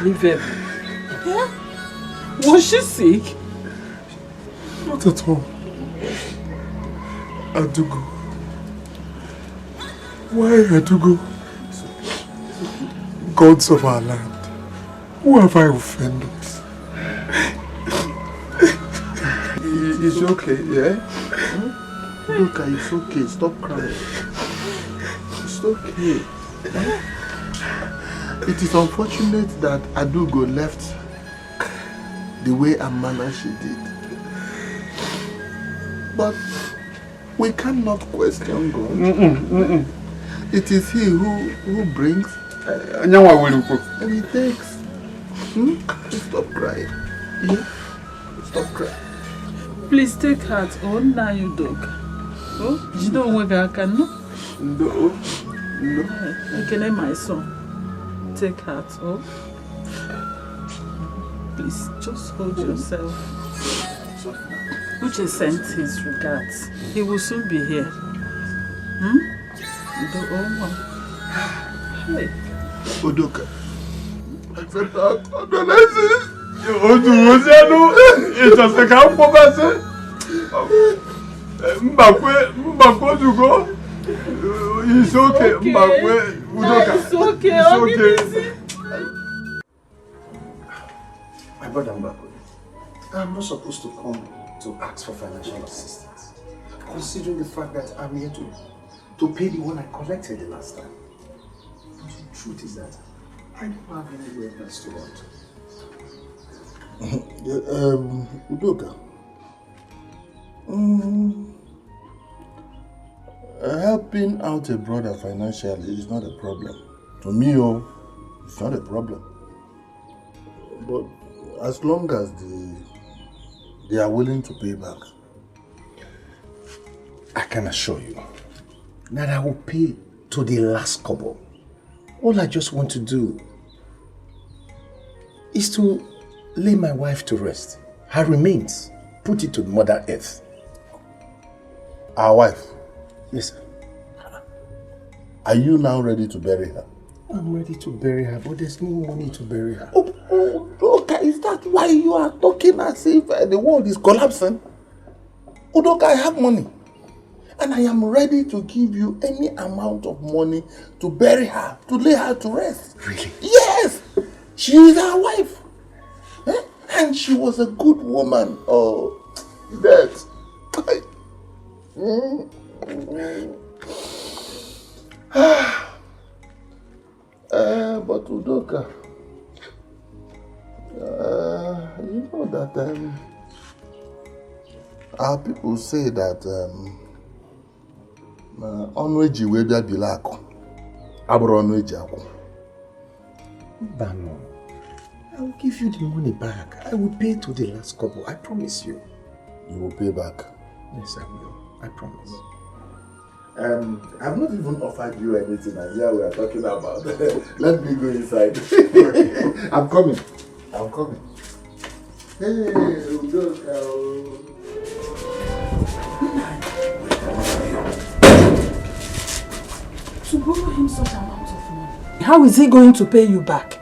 believe him. Yeah? Was she sick? Not at all. Adugo. Why Adugo? Gods of our land, who have I offended? It's okay, yeah? Look, it's okay. Stop crying. It's okay. It is unfortunate that Adugo left the way and manner she did. But we cannot question God. It is He who brings and He takes. Stop crying. Yeah? Stop crying. Please take heart. Oh, now you dog. Oh, you don't work I can no? No. Okay, my son. Take heart. Oh. Please, just hold yourself. Uche sent his regards. He will soon be here. Hey. Udoka. Accept our condolences. It's okay. Udoka. It's okay. My brother Mbako, I'm not supposed to come to ask for financial assistance, considering the fact that I'm here to pay the one I collected the last time. But the truth is that I don't have anywhere else to run to. Udoka. Helping out a brother financially is not a problem. To me, it's not a problem. But as long as they are willing to pay back, I can assure you that I will pay to the last kobo. All I just want to do is to lay my wife to rest. Her remains, put it to Mother Earth. Our wife? Yes, sir. Are you now ready to bury her? I'm ready to bury her, but there's no money to bury her. Udoka, is that why you are talking as if the world is collapsing? Udoka, I have money. And I am ready to give you any amount of money to bury her, to lay her to rest. Really? Yes! She is our wife. And she was a good woman. Oh, that. But Udoka, you know that our people say that onweji webia bilako, abro onweji ako. Bano, I will give you the money back. I will pay to the last couple. I promise you. You will pay back? Yes, I will. I promise. I've not even offered you anything, and here we are talking about. Let me go inside. I'm coming. Hey, Udoka. To borrow him such amount of money, how is he going to pay you back?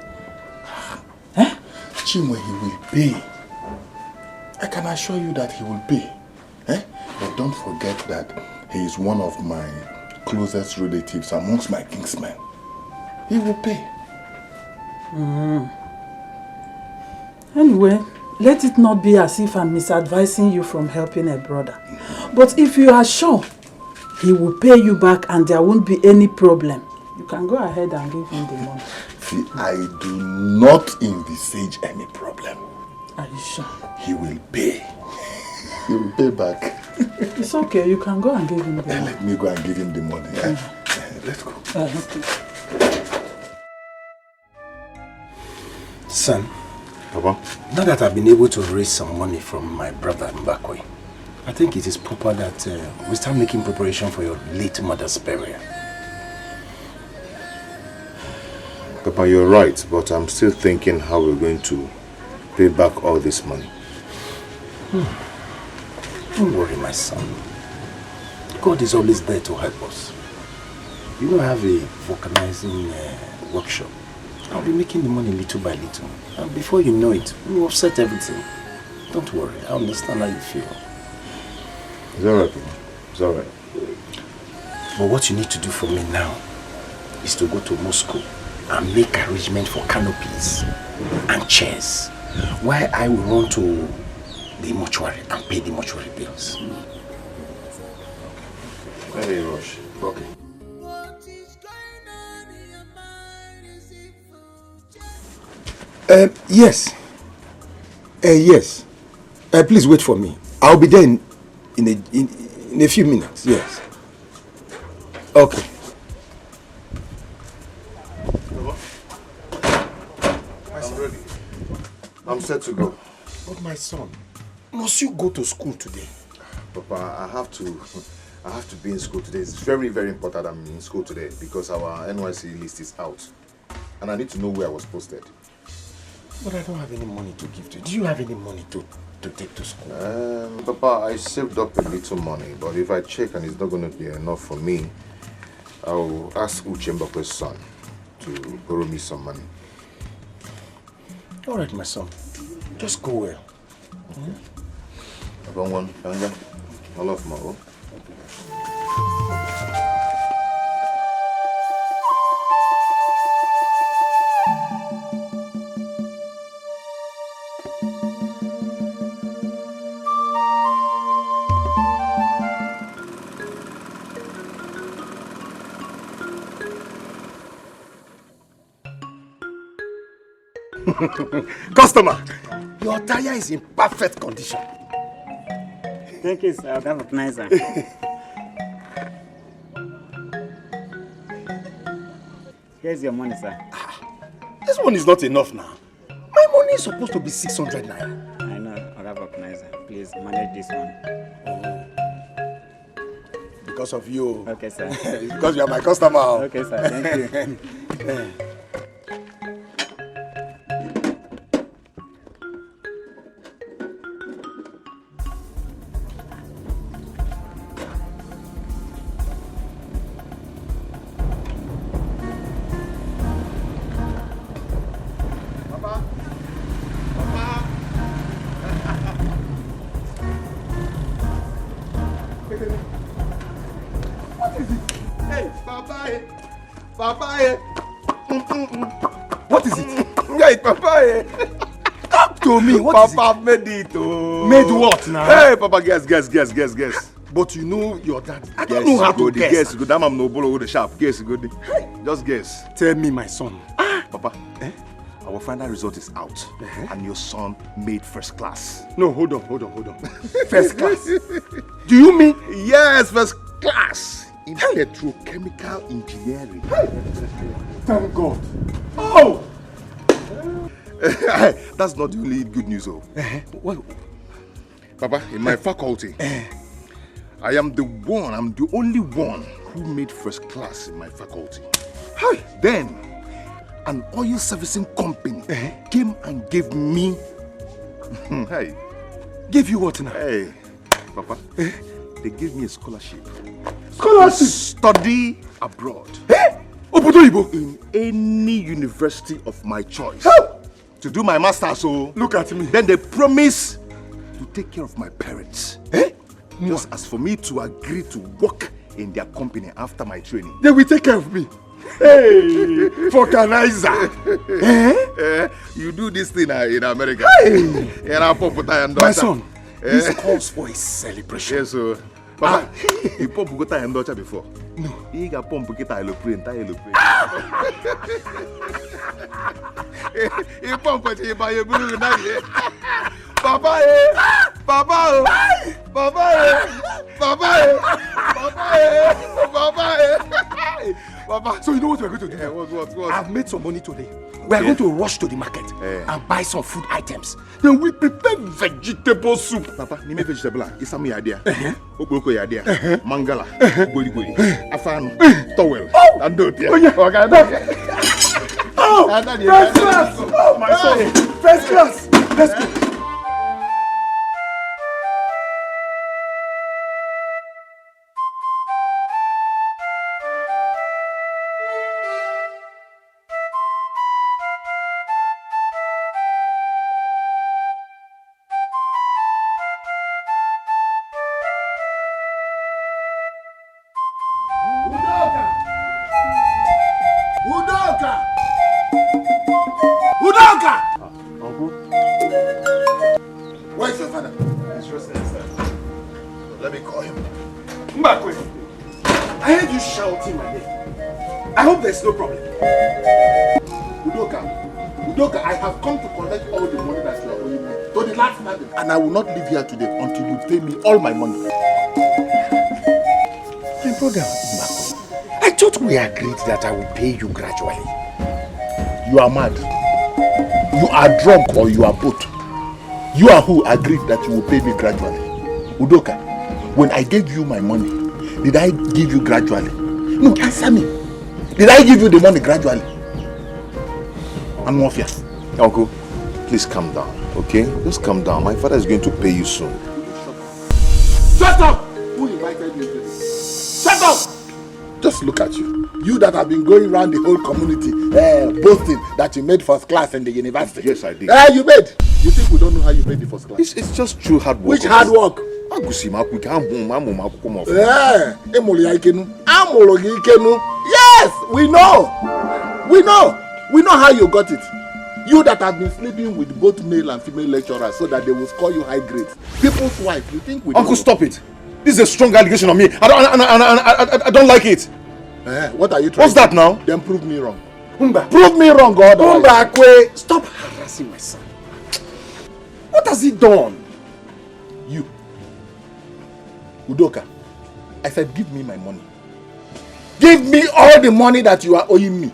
Chimwe, he will pay. I can assure you that he will pay. But don't forget that he is one of my closest relatives amongst my kinsmen. He will pay. Anyway, let it not be as if I'm misadvising you from helping a brother. But if you are sure he will pay you back and there won't be any problem, you can go ahead and give him the money. See, I do not envisage any problem. Are you sure? He will pay. He will pay back. It's okay, you can go and give him the money. Let me go and give him the money. Let's go. Okay. Son, Papa? now that I've been able to raise some money from my brother Mbakwe, I think it is proper that we start making preparation for your late mother's burial. Papa, you're right, but I'm still thinking how we're going to pay back all this money. Don't worry, my son. God is always there to help us. You don't have a vulcanizing workshop. I'll be making the money little by little. And before you know it, we'll offset everything. Don't worry, I understand how you feel. It's alright, it's alright. But what you need to do for me now is to go to Moscow and make arrangement for canopies and chairs, while I will run to the mortuary and pay the mortuary bills. Hey, Rush. Okay. Yes. Yes. Please wait for me. I'll be there in a few minutes. Yes. Okay. I'm ready. I'm set to go. But my son, must you go to school today? Papa, I have to be in school today. It's very, very important I'm in school today because our NYC list is out. And I need to know where I was posted. But I don't have any money to give to you. Do you have any money to take to school? Papa, I saved up a little money, but if I check and it's not going to be enough for me, I'll ask Uchemba's son to borrow me some money. All right, my son. Just go well. Papa, one, I love my. Customer, your tire is in perfect condition. Thank you, sir. I'll have a nice one. Here's your money, sir. This one is not enough now. My money is supposed to be 600 naira. I know. I'll have a nice one. Please manage this one. Because of you. Okay, sir. Because you are my customer. Okay, sir. Thank you. What is it? Yeah, it's Papa. Talk to me. What is Papa made it. Oh. Made what now? Hey, Papa, guess. But you know your dad. I Guess don't know how to good, guess. Guess good. That man no bolo with the sharp. Guess good. Hey, just guess. Tell me, my son. Papa, our final result is out, and your son made first class. No, hold on. First class? Do you mean? Yes, first class in petrochemical engineering. Thank God. Oh! That's not the only good news, though. What? Papa, in my faculty, I'm the only one who made first class in my faculty. Then, an oil servicing company came and gave me... Hey. Give you what now? Hey, Papa, they gave me a scholarship. Scholarship? To study abroad. In any university of my choice. To do my master's, so... Look at me. Then they promise to take care of my parents. Just as for me to agree to work in their company after my training. They will take care of me. Hey, vulcanizer. You do this thing in America. Hey. My son, this calls for a celebration. Yes, so... Papa, you pump Gota and Dutcher before? No. You got pump Gota Eloprint, You pump it by your blue night. Papa, Papa, Papa. So you know what we're going to do? What? I've made some money today. We are going to rush to the market and buy some food items. Then we prepare vegetable soup. Papa, you make vegetable. It's my idea. Okoko idea. Mangala. Goli. Afan. Towel. And do it. Oh, first class! Oh, my son. First class! Let's go. Mbakwe, I heard you shouting my name. I hope there's no problem. Udoka, I have come to collect all the money that you are owing me to the last madam, and I will not leave here today until you pay me all my money. My brother, Mbakwe, I thought we agreed that I will pay you gradually. You are mad. You are drunk or you are both. You are who agreed that you will pay me gradually. Udoka, when I gave you my money, did I give you gradually? No, answer me. Did I give you the money gradually? Mafia. Uncle, please calm down, okay? Just calm down. My father is going to pay you soon. Shut up! Who invited you to this? Shut up! Just look at you. You that have been going around the whole community boasting that you made first class in the university. Yes, I did. You made. You think we don't know how you made the first class? It's just true hard work. Which hard work? Yes, we know. We know how you got it. You that have been sleeping with both male and female lecturers so that they will score you high grades. People's wife, you think we don't Uncle, know? stop it. This is a strong allegation on me. I don't like it. What are you trying What's that now? Then prove me wrong. Umba. Prove me wrong, God. Mbakwe, stop harassing my son. What has he done? You. Udoka, I said give me my money. Give me all the money that you are owing me.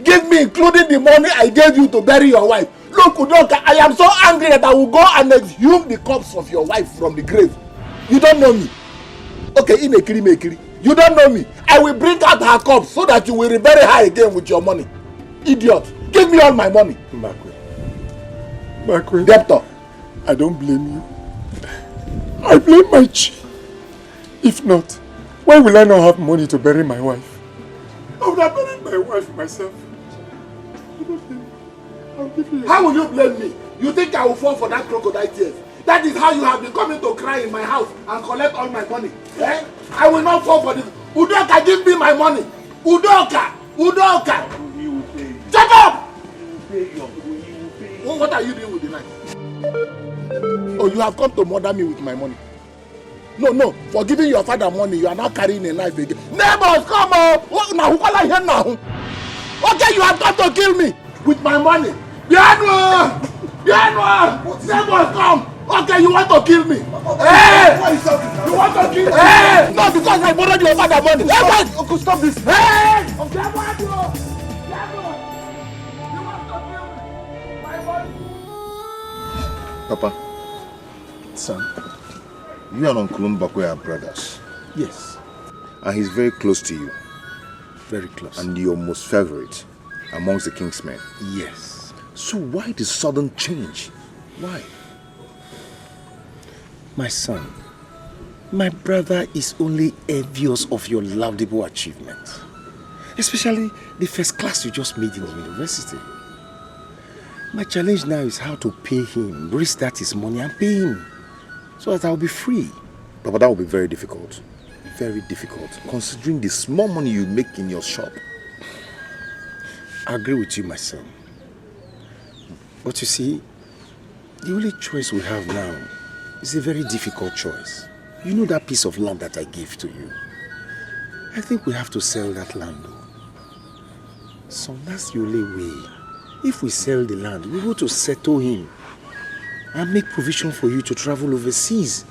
Give me including the money I gave you to bury your wife. Look, Udoka, I am so angry that I will go and exhume the corpse of your wife from the grave. You don't know me. Okay, Mekiri. You don't know me. I will bring out her corpse so that you will rebury her again with your money. Idiot. Give me all my money. Mbakwe. Debtor. I don't blame you. I blame my chi. If not, why will I not have money to bury my wife? I would have buried my wife myself. How will you blame me? You think I will fall for that crocodile tears? That is how you have been coming to cry in my house and collect all my money. Eh? I will not fall for this. Udoka, give me my money. Udoka! He will pay you. Shut up! He will pay you. What are you doing with the knife? Oh, you have come to murder me with my money. No. For giving your father money, you are now carrying a knife again. Neighbors, come on! Now, who call I here now? Okay, you have come to kill me with my money. Neighbors, come! Okay, you want to kill me? Hey! You want to kill me? Hey! No, because I borrowed your father money. Hey, Uncle, stop this. Hey! You want to kill me? My money. Papa. Son. You and Uncle Mbakwe are brothers. Yes. And he's very close to you. Very close. And your most favorite amongst the king's men. Yes. So why the sudden change? Why? My son, my brother is only envious of your laudable achievement. Especially the first class you just made in the university. My challenge now is how to pay him, restart his money and pay him. So that I'll be free. Papa, that will be very difficult. Very difficult. Considering the small money you make in your shop. I agree with you, my son. But you see, the only choice we have now is a very difficult choice. You know that piece of land that I gave to you? I think we have to sell that land. So that's the only way. If we sell the land, we go to settle him and make provision for you to travel overseas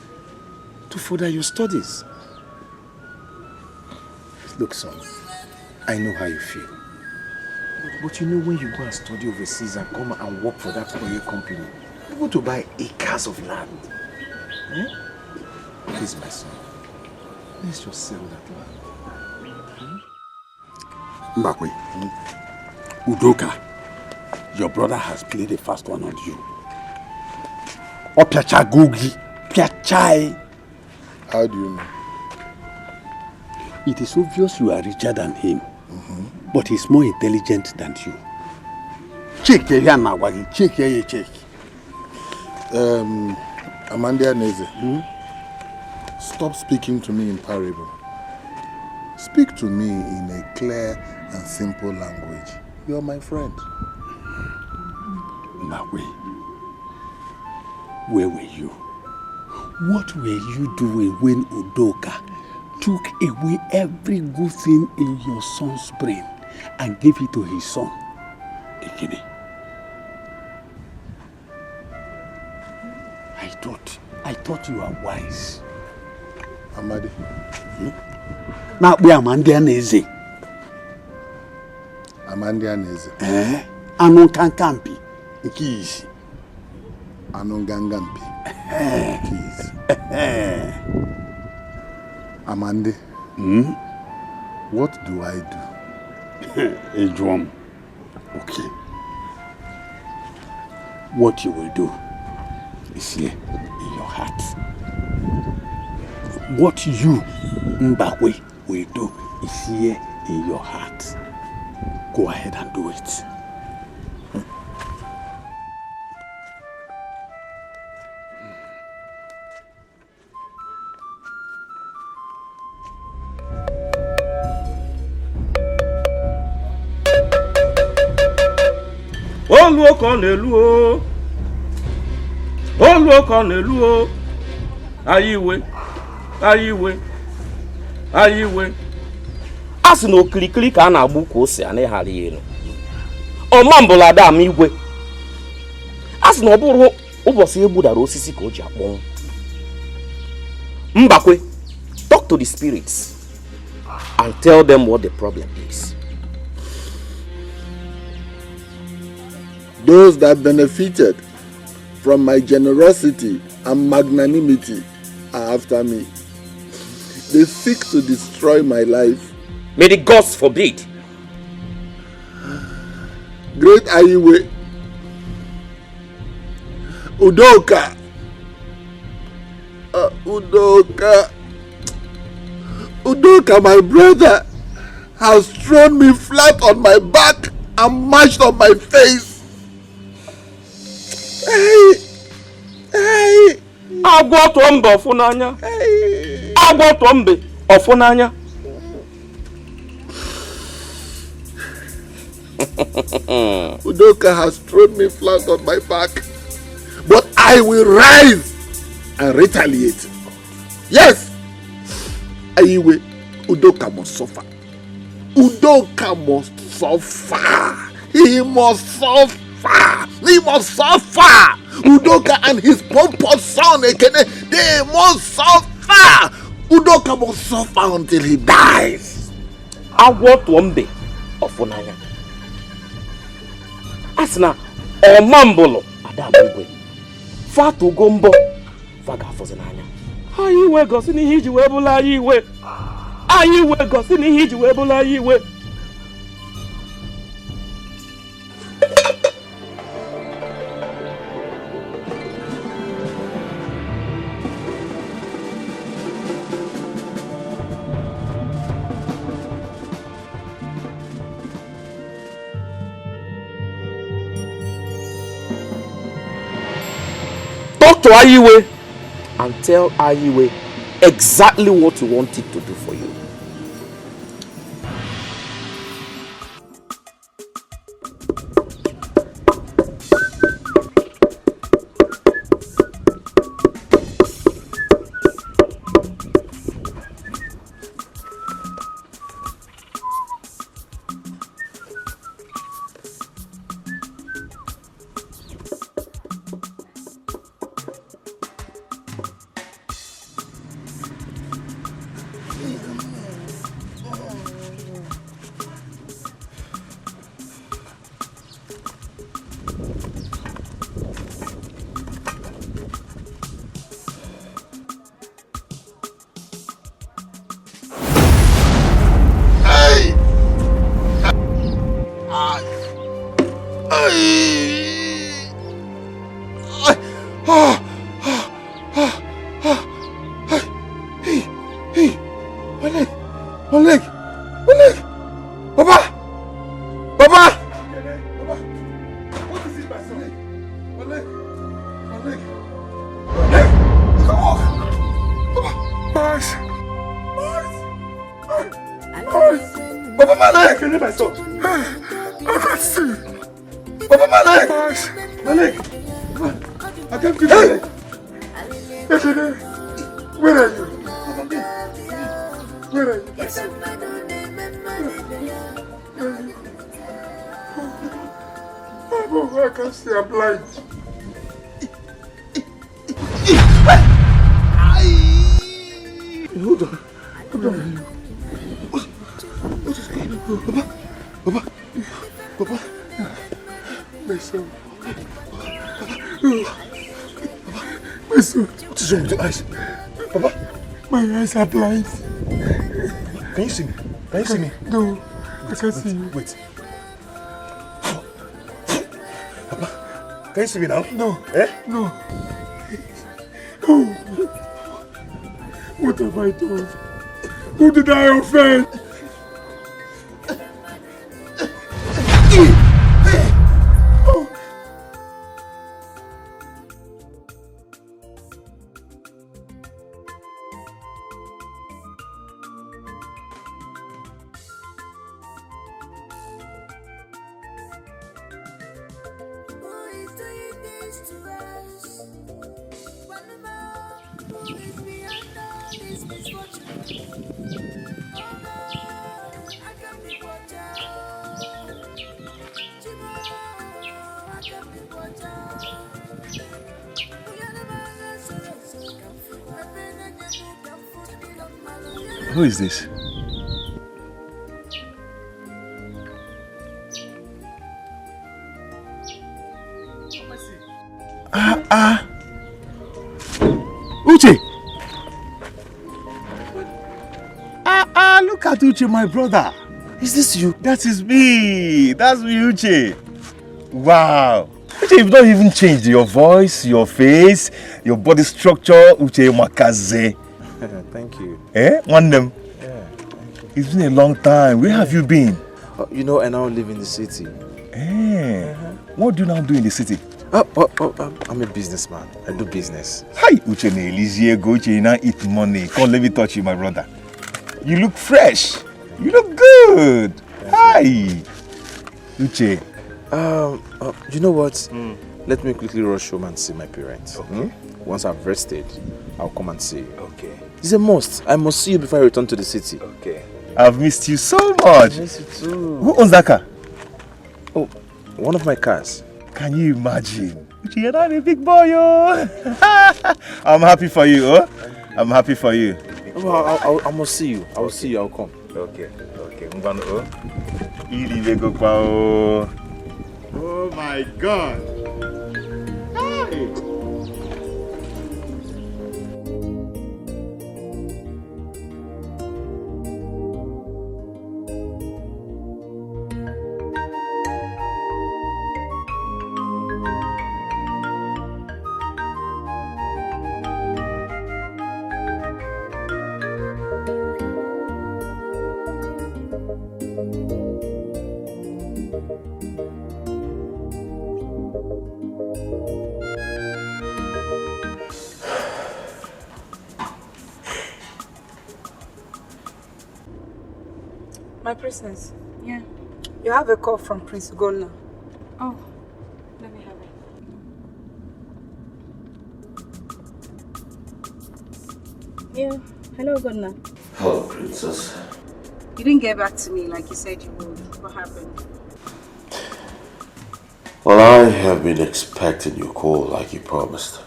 to further your studies. Look, son, I know how you feel. But you know when you go and study overseas and come and work for that oil company, you go to buy acres of land. Eh? Please, my son, let's just sell that land. Mbakwe, Udoka, your brother has played a fast one on you. Opiacha Gogi, Piachai. How do you know? It is obvious you are richer than him, but he's more intelligent than you. Check here, Nawagi. Check here, check. Amanda Neze, stop speaking to me in parable. Speak to me in a clear and simple language. You're my friend. Mbakwe, where were you? What were you doing when Udoka took away every good thing in your son's brain and gave it to his son, Dikeh. I thought you were wise. Amadi. Now we are Mandianese. Amandianese. Anon Kankampi. Keys. Anon Gangampi. Keys. Amandi. What do I do? A drum. Okay. What you will do is here in your heart. What you, Mbakwe, will do is here in your heart. Go ahead and do it. Oluokonelu ayiwe asị na okirikiri ka a na-agbu ka ose a na-eghara elu ọmambụla adam igwe asị na ọ bụrụ ụbọchị egbudara osisi ka o ji akpọnwụ Mbakwe, talk to the spirits and tell them what the problem is. Those that benefited from my generosity and magnanimity are after me. They seek to destroy my life. May the gods forbid. Great Ayiwe, Udoka, Udoka, my brother, has thrown me flat on my back and mashed on my face. Agwọtọ mbe ọfụnanya. Agwọtọ mbe ọfụnanya. Udoka has thrown me flat on my back, but I will rise and retaliate. Yes, Ayiwe, Udoka must suffer. Udoka must suffer. He must suffer. He must suffer. Udoka and his pompous son Ekene, they must suffer. Udoka must suffer until he dies. Agwọtọ mbe ọfụnanya. Asina ọmambụlụ adam igwe. Fatugo mbọ faga afọzi n'anya. Anyị iwe gosi n'ihe iji wee bụla anyị iwe. Anyị iwe gosi n'ihe iji wee bụla anyị iwe. Talk to Ayiwe and tell Ayiwe exactly what you want it to do for you. Where are you? I can't see, I'm blind. Hold on. What is going on? Papa. My son. My son. What is wrong with your eyes? Papa. My eyes are blind. Can you see me? Can you see me? No, I can't see you. Wait. Papa, can you see me now? No. Eh? No. Oh. What have I done? Who did I offend? Who is this? Uche! Look at Uche, my brother. Is this you? That is me. That's me, Uche. Wow. Uche, you've not even changed your voice, your face, your body structure. Uche Makaze. Thank you. Eh? One them. Yeah. It's been a long time. Where have you been? You know, I now live in the city. Eh? What do you now do in the city? I'm a businessman. I do business. Hi, Uche Nelizia, go Uche, you now eat money. Come, let me touch you, my brother. You look fresh. You look good. Hi. Uche. You know what? Let me quickly rush home and see my parents. Okay. Once I've rested, I'll come and see you. Okay. It's a must. I must see you before I return to the city. Okay. I've missed you so much. I miss you too. Who owns that car? Oh, one of my cars. Can you imagine? Uche, you're not a big boy, yo. I'm happy for you, oh. I'm happy for you. Well, I must see you. I will see you. I'll come. Okay. Oh my God. Hey. My princess. Yeah. You have a call from Prince Golna. Oh, let me have it. Yeah. Hello, Golna. Hello, princess. You didn't get back to me like you said you would. What happened? Well, I have been expecting your call like you promised.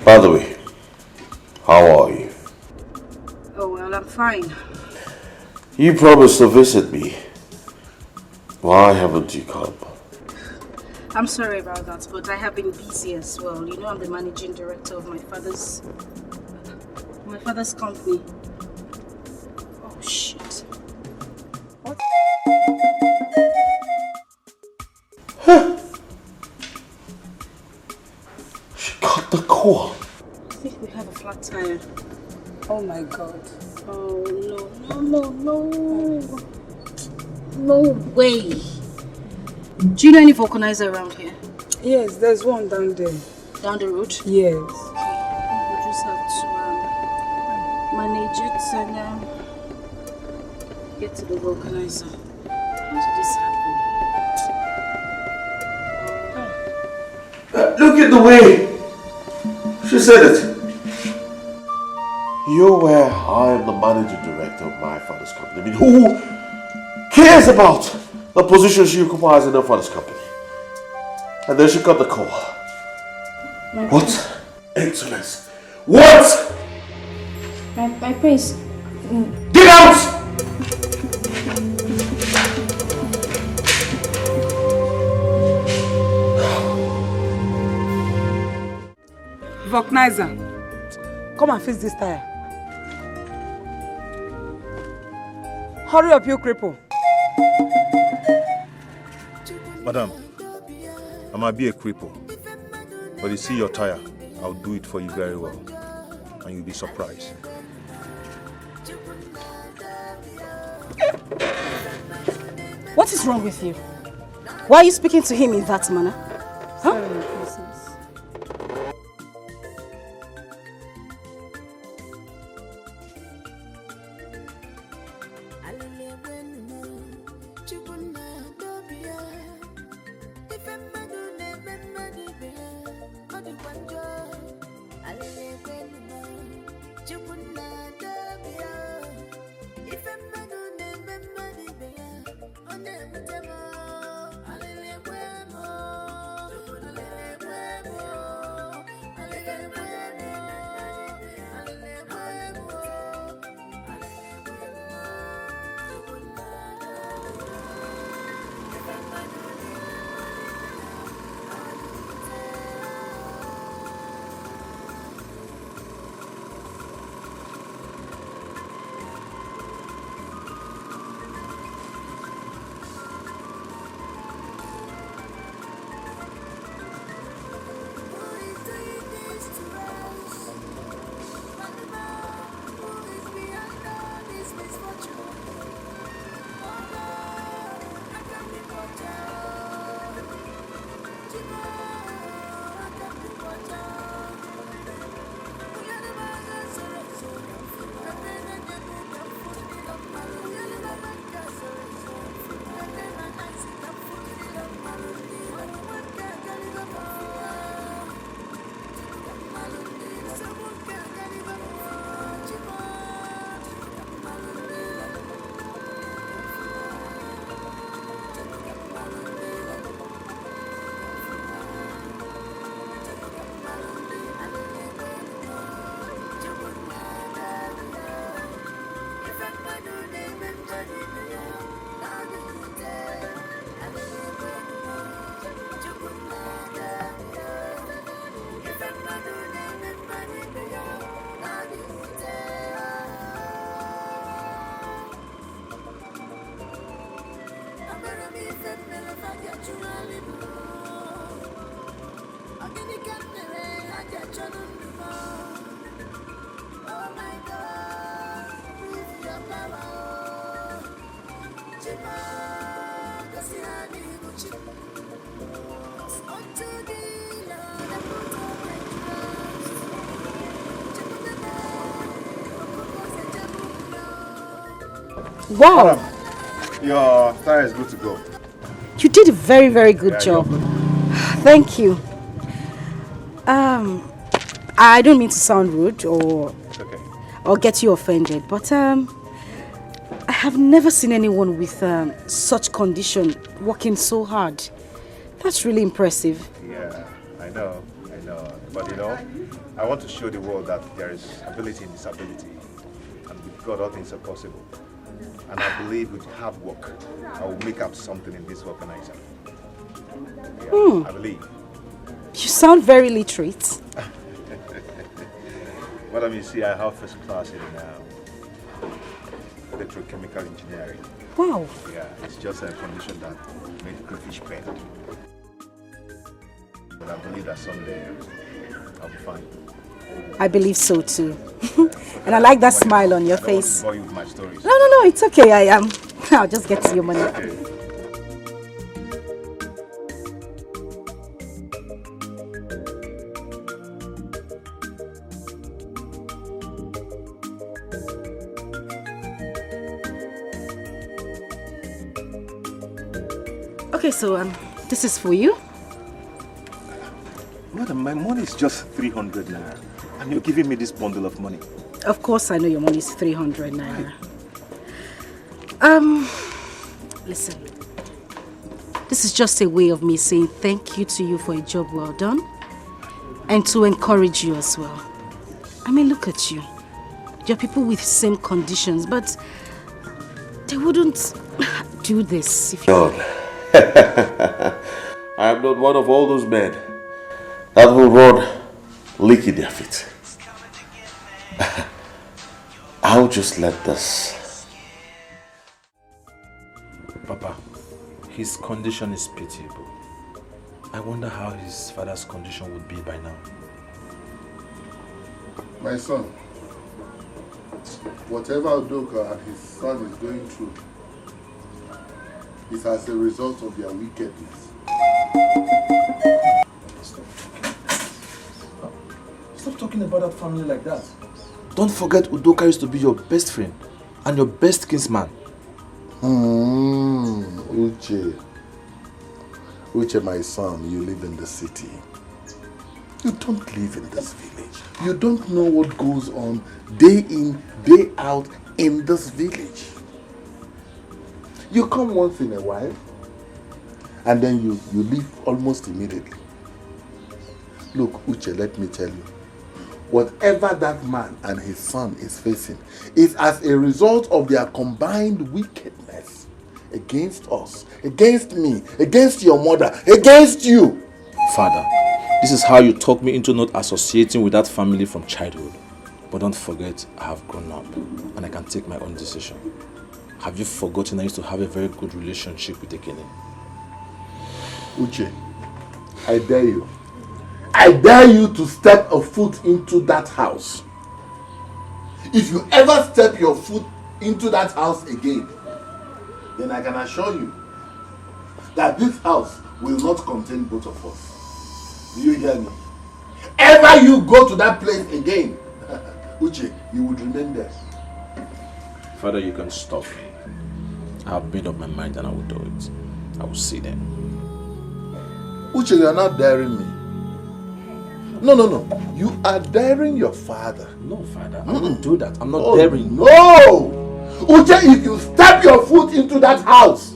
By the way, how are you? Oh, well, I'm fine. You promised to visit me. Why haven't you come? I'm sorry about that, but I have been busy as well. You know, I'm the managing director of my father's company. Oh, shit. What? Huh? She cut the call. I think we have a flat tire. Oh my God. Oh, no. No way. Do you know any vulcanizer around here? Yes, there's one down there. Down the road? Yes. Okay. We just have to manage it and get to the vulcanizer. How did this happen? Look at the way She said it. You're where I am the managing director of my father's company. I mean, who cares about the position she occupies in her father's company? And then she got the call. What? Excellence. What? My prince. Get out! Vulcanizer, come and fix this tire. Hurry up, you cripple. Madam, I might be a cripple, but you see your tire, I'll do it for you very well, and you'll be surprised. What is wrong with you? Why are you speaking to him in that manner? Huh? Sorry, princess. Wow! Your tire is good to go. You did a very, very good job. Thank you. I don't mean to sound rude or get you offended, but I have never seen anyone with such condition working so hard. That's really impressive. Yeah, I know. But you know, I want to show the world that there is ability in disability, and with God all things are possible. And I believe with hard work, I will make up something in this organization. Yeah, I believe. You sound very literate. Madam, you see, I have first class in electrochemical engineering. Wow. Yeah, it's just a condition that made crayfish bend. But I believe that someday I'll be fine. I believe so too. And I like that smile on your face. I don't want to bore you with my stories. No, it's okay. I'll just get to your money. Okay, so this is for you. Madam, my money is just 300 naira. And you're giving me this bundle of money. Of course I know your money is 300 naira. Listen. This is just a way of me saying thank you to you for a job well done. And to encourage you as well. I mean, look at you. You're people with same conditions, but they wouldn't do this if you... God. I am not one of all those men that will run licking their feet. I'll just let this. Papa, his condition is pitiable. I wonder how his father's condition would be by now. My son, whatever Udoka and his son is going through is as a result of their wickedness. Stop talking about that family like that. Don't forget Udoka used to be your best friend and your best kinsman. Uche, my son, you live in the city. You don't live in this village. You don't know what goes on day in, day out in this village. You come once in a while and then you leave almost immediately. Look, Uche, let me tell you. Whatever that man and his son is facing is as a result of their combined wickedness against us, against me, against your mother, against you. Father, this is how you talk me into not associating with that family from childhood. But don't forget, I have grown up and I can take my own decision. Have you forgotten I used to have a very good relationship with Dikeh? Uche, I dare you. I dare you to step a foot into that house. If you ever step your foot into that house again, then I can assure you that this house will not contain both of us. Do you hear me? Ever you go to that place again, Uche, you would remain there. Father, you can stop me. I have made up my mind and I will do it. I will see them. Uche, you are not daring me. No. You are daring your father. No, Father, I won't do that. I'm not daring. No! Uche, if you step your foot into that house,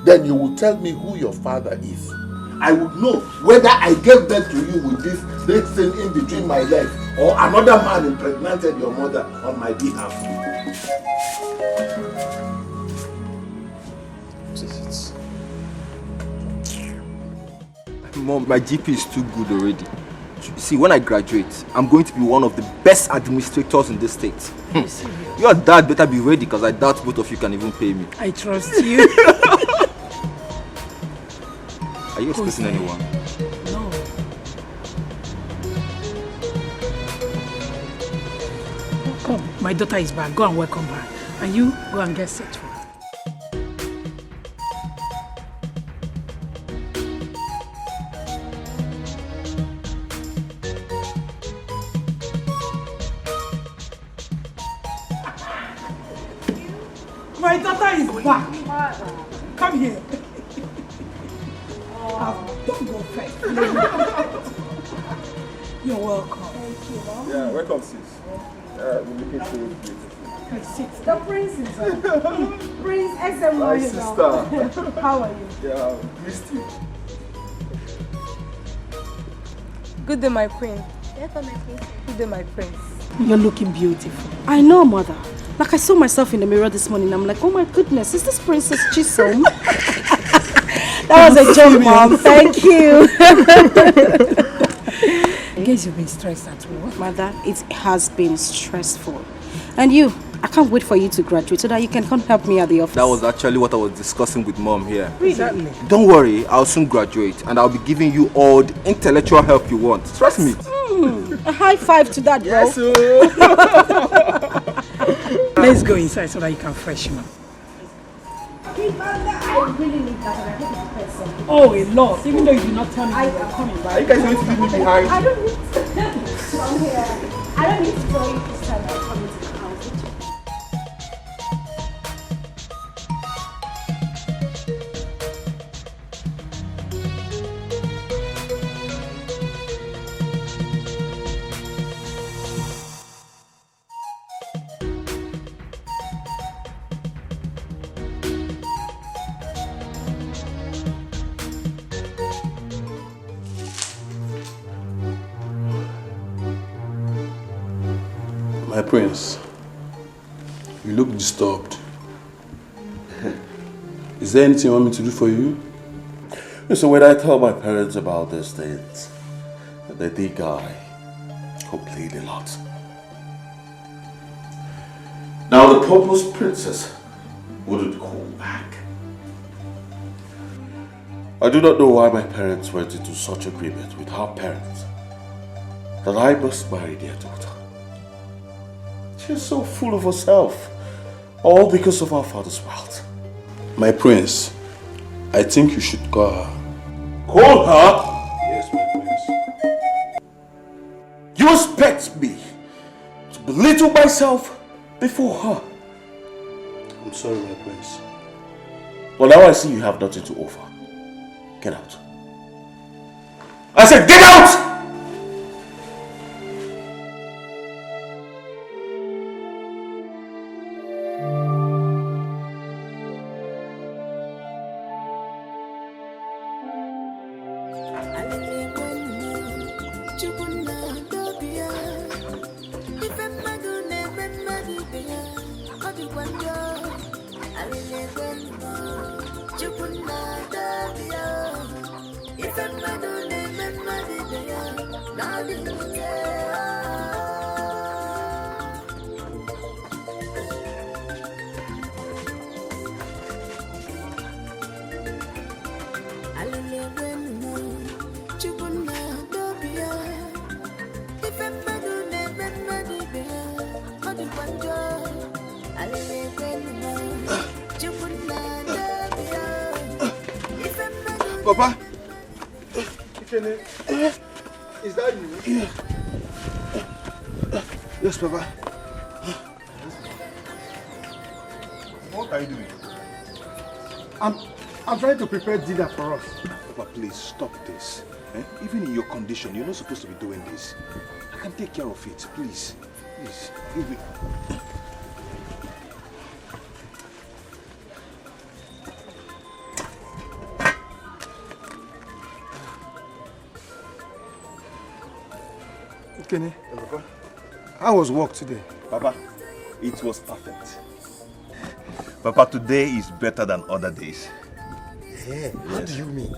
then you will tell me who your father is. I would know whether I gave birth to you with this thing in between my legs or another man impregnated your mother on my behalf. Mom, my GP is too good already. See, when I graduate, I'm going to be one of the best administrators in this state. Your dad better be ready because I doubt both of you can even pay me. I trust you. Are you expecting anyone? No. Come, my daughter is back. Go and welcome her. And you go and get settled. My daughter is back. Come here. Don't go first. You're welcome. Thank you, Mom. Yeah, welcome, sis. We're looking so beautiful. The prince is Prince SM. Hi, sister. How are you? Yeah, missed you. Good day, my queen. Good day, my prince. You're looking beautiful. I know, Mother. Like I saw myself in the mirror this morning. I'm like, oh my goodness, is this Princess Chisom? That was a joke, Mom. Thank you. I guess you've been stressed at work. Mother, it has been stressful. And you, I can't wait for you to graduate so that you can come help me at the office. That was actually what I was discussing with Mom here. Really? Don't worry, I'll soon graduate and I'll be giving you all the intellectual help you want. Trust me. A high five to that, bro. Yes, sir. Let's go inside so that you can freshen up. I really need that and I hope it's person. Oh, a lot. Even though you did not tell me you were coming, Are you guys going to leave me behind? I don't need to come here. I don't need to tell you this time I'm coming to the house. prince, you look disturbed. Is there anything you want me to do for you? So when I tell my parents about these things, they think I complain a lot. Now the populous princess wouldn't call back. I do not know why my parents went into such agreement with her parents that I must marry their daughter. She is so full of herself, all because of our father's wealth. My prince, I think you should call her. Call her? Yes, my prince. You expect me to belittle myself before her? I'm sorry, my prince. Well, now I see you have nothing to offer. Get out. I said get out! Papa? Is that you? Yes, Papa. What are you doing? I'm trying to prepare dinner for us. Papa, please stop this. Even in your condition, you're not supposed to be doing this. I can take care of it. Please. Please, give me. Kenny, how was work today? Papa, it was perfect. Papa, today is better than other days. Yeah, what do you mean?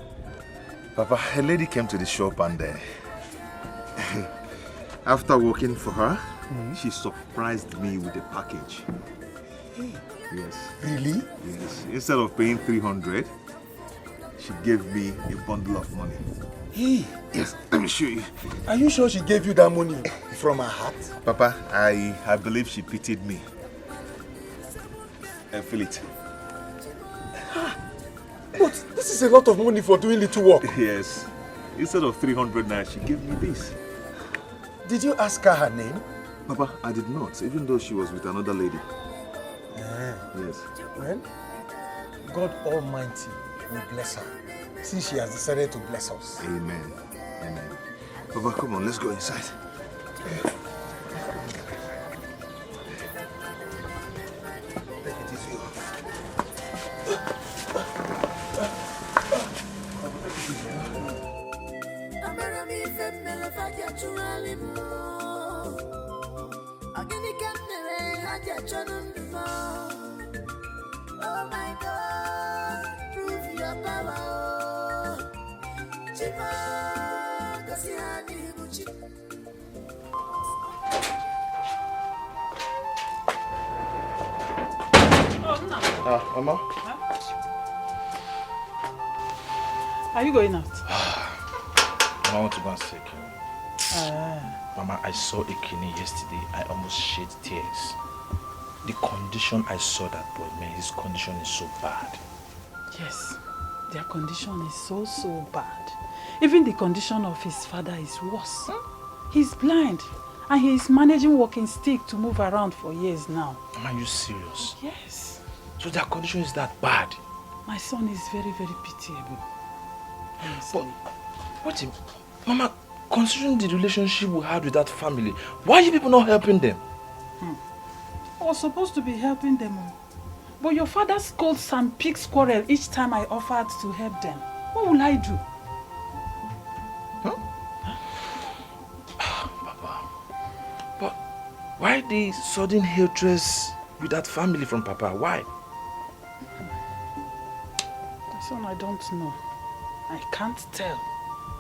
Papa, a lady came to the shop and after working for her, she surprised me with a package. Hey. Yes. Really? Yes. Instead of paying 300, she gave me a bundle of money. Hey. Yes, let me show you. Are you sure she gave you that money from her heart? Papa, I believe she pitied me. I feel it. But this is a lot of money for doing little work. Yes. Instead of 300 naira, she gave me this. Did you ask her her name? Papa, I did not, even though she was with another lady. Yes. Well, God Almighty will bless her, since she has decided to bless us. Amen. Amen. Papa, come on, let's go inside. Take it easy. Oh my God, prove your power. Chipa, Kasiani Gucci. Mama? Huh? Are you going out? I want to go and see Ikini. Mama, I saw Ikini yesterday. I almost shed tears. The condition I saw that boy, man, his condition is so bad. Yes, their condition is so bad. Even the condition of his father is worse. He's blind and he is managing walking stick to move around for years now. Am you serious? Yes. So their condition is that bad? My son is very pitiable. But, what Mama, considering the relationship we had with that family, why are you people not helping them? I was supposed to be helping them, but your father scolds and picks quarrel each time I offered to help them. What will I do? Papa, but Why the sudden hatred with that family from Papa? Why? Son, I don't know. I can't tell.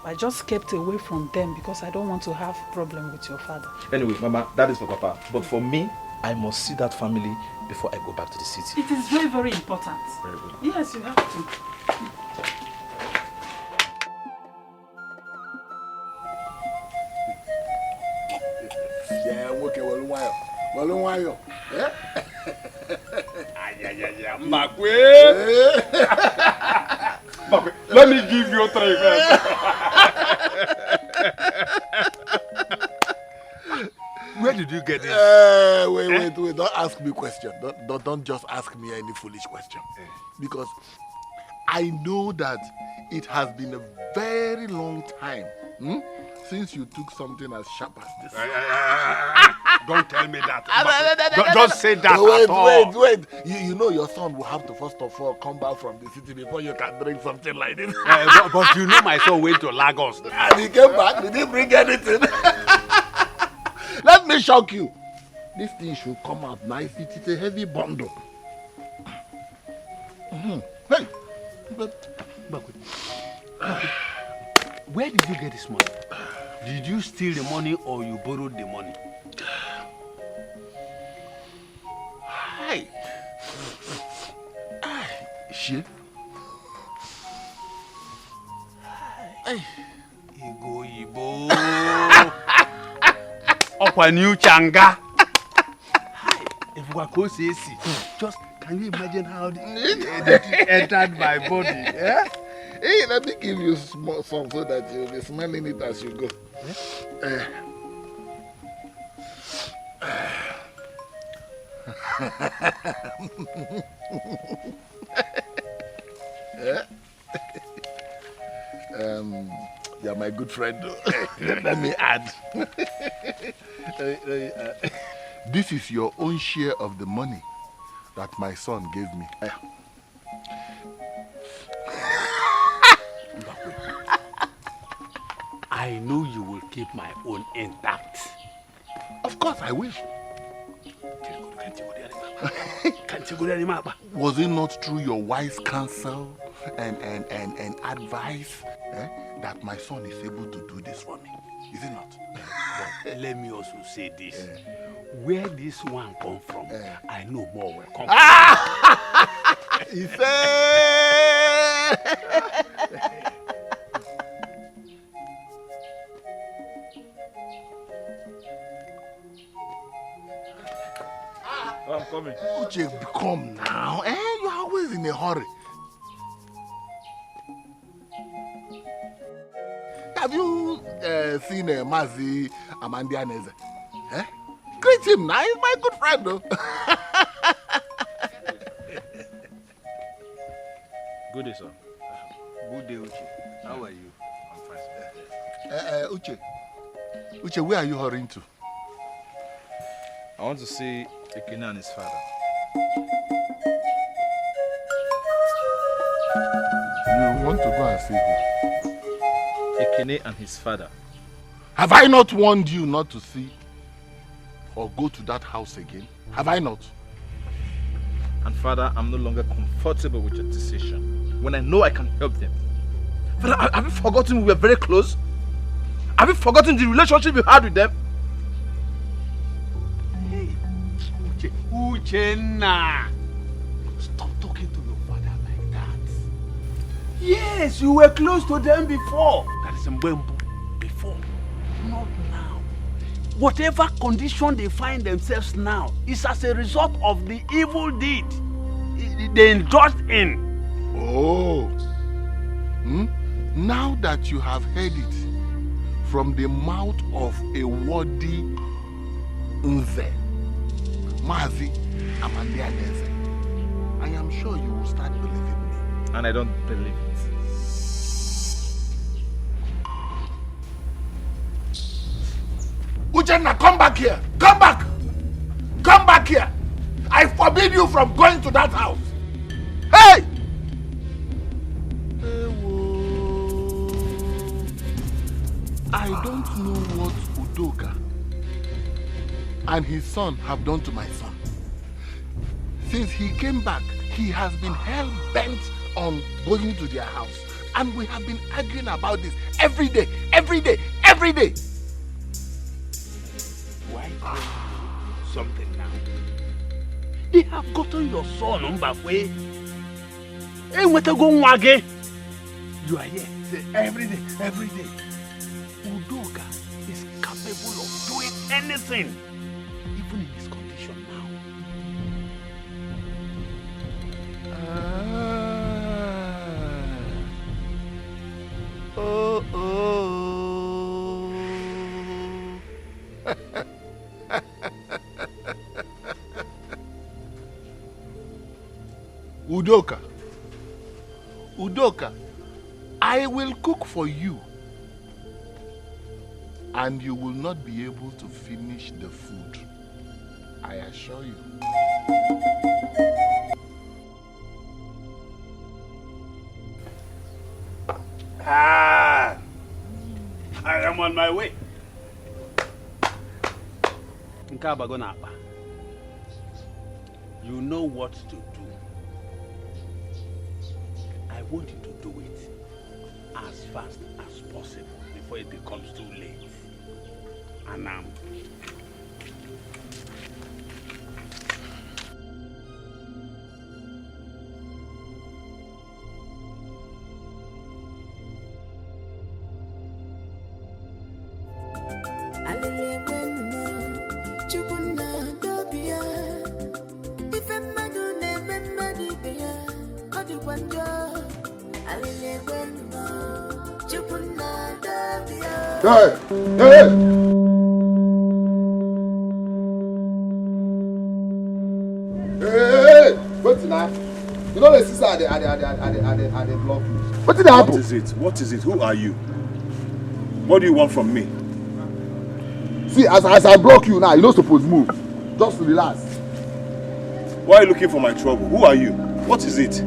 I just kept away from them because I don't want to have problem with your father. Anyway, Mama, that is for Papa. But for me, I must see that family before I go back to the city. It is very, very important. Very good. Yes, you have to. Yeah, okay, well, yeah? Mbakwe! Let me give you 3 first. Where did you get this? Wait. Don't ask me questions. Don't just ask me any foolish question. Because I know that it has been a very long time since you took something as sharp as this. Don't tell me that. Don't say that at all. Wait. You know your son will have to first of all come back from the city before you can drink something like this. But you know my son went to Lagos. And he came back, he didn't bring anything. Let me shock you. This thing should come out nice. It is a heavy bundle. Hey! Where did you get this money? Did you steal the money or you borrowed the money? Hey! Shit. Hey! Ibo. Okwa new changa. If we go see, just can you imagine how it entered my body? Yeah? Hey, let me give you some so that you'll be smelling it as you go. You're my good friend. Let me add. This is your own share of the money that my son gave me. I know you will keep my own intact. Of course I will. Was it not through your wise counsel and advice that my son is able to do this for me? Is it not? But let me also say this. Where this one come from, I know more will come from. He said... I'm coming. Uche, come now. You're always in a hurry. Have you seen Mazi Amandianese? Greet him now. He's my good friend, though. Good day, sir. Good day, Uche. How are you? I'm fine, sir. Uche, where are you hurrying to? I want to see Ekene and his father. You want to go and see who? Ekene and his father. Have I not warned you not to see or go to that house again? Have I not? And father, I'm no longer comfortable with your decision when I know I can help them. Father, have you forgotten we were very close? Have you forgotten the relationship you had with them? Uchenna, stop talking to your father like that. Yes, you were close to them before. That is Mbembu. Before, not now. Whatever condition they find themselves now is as a result of the evil deed they indulged in. Oh. Now that you have heard it from the mouth of a worthy Nze, Mazi Amandianese, I am sure you will start believing me. And I don't believe it. Uchenna, come back here! Come back! Come back here! I forbid you from going to that house! Hey! I don't know what Udoka and his son have done to my son. Since he came back, he has been hell-bent on going to their house. And we have been arguing about this every day. Why something now? They have gotten your son on back way. Hey, what a go again? You are here every day. Udoka is capable of doing anything, even in his condition now. Udoka, I will cook for you, and you will not be able to finish the food. I assure you. I am on my way. You know what to do. I want you to do it as fast as possible before it becomes too late. And Hey! What's that? You know the sister at the block. What did happen? What is it? Who are you? What do you want from me? See, as I block you now, you're not supposed to move. Just relax. Why are you looking for my trouble? Who are you? What is it?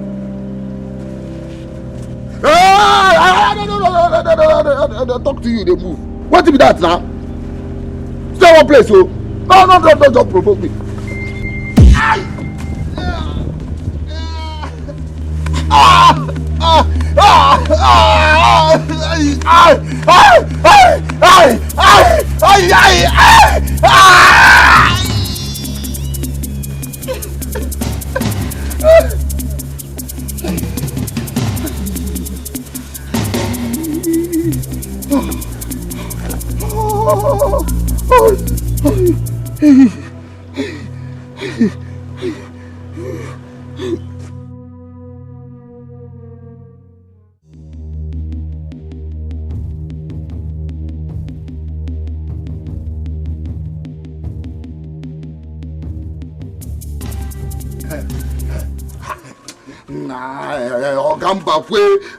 No, talk to you, they move. What be that now? Stay one place, oh. No, don't provoke me.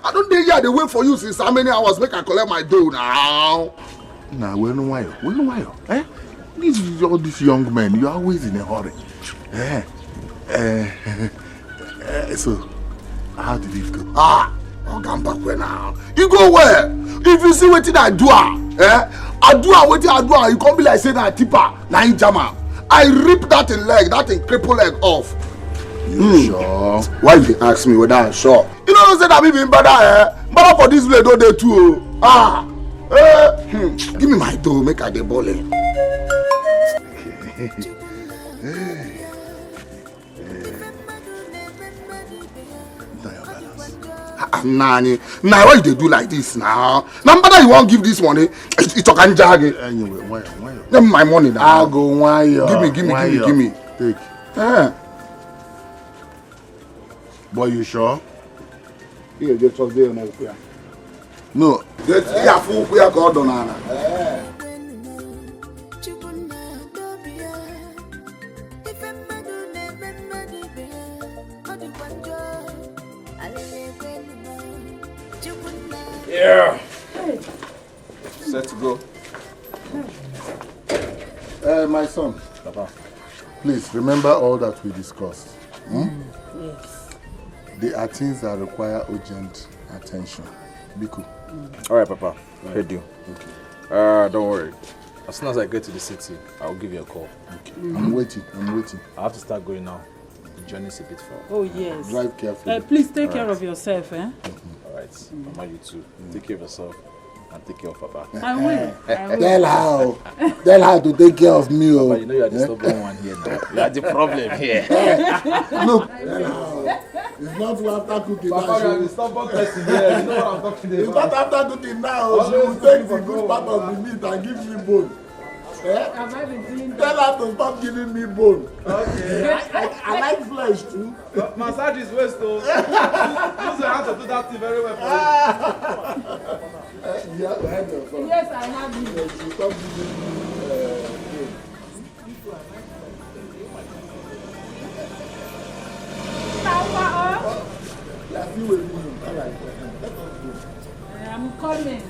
I don't think they wait for you since how many hours make I collect my dough now. Nah, we no why. Eh? All these young men, you're always in a hurry. So, how did it go? Now. You go where? If you see what I do, I do, you can't be like saying that tipper, nine jammer. I rip that leg, that cripple leg off. You sure? Why you ask me whether I'm sure? You know, say that me being better, better for this way, don't they too? Give me my dough, make I the bowling. Nani, now why they do like this now? Number that you won't give this money, it's a kanjage. Anyway, why? Give me my money now. I'll go why? Give me. Take. Boy, you sure? Here, just there now. No. Just here for we are God on Anna. Yeah. Set to go. My son. Papa. Please remember all that we discussed. Yes. There are things that require urgent attention. Be cool. All right, Papa. Heard you. Okay. Don't worry. As soon as I get to the city, I'll give you a call. Okay. I'm waiting. I have to start going now. The journey's a bit far. Oh, yes. Drive carefully. Please take care of yourself, eh? All right. Mama, you too. Take care of yourself and take care of Papa. I will. Tell her to take care of me. Papa, you know you are the stubborn one here now. You are the problem here. Look, it's not after cooking now. Papa, you are the stubborn person here. You know what I'm talking about. It's not after cooking now. She will take the good part of the meat and give me bone. Tell her to stop giving me bone. Okay. I like flesh too. Massage is waste though. Use your hand to do that thing very well for you. You have to have your phone. Yes, I have you. Yes, you stop giving me bone. Yeah, you will be. All right. Let us go. I'm coming.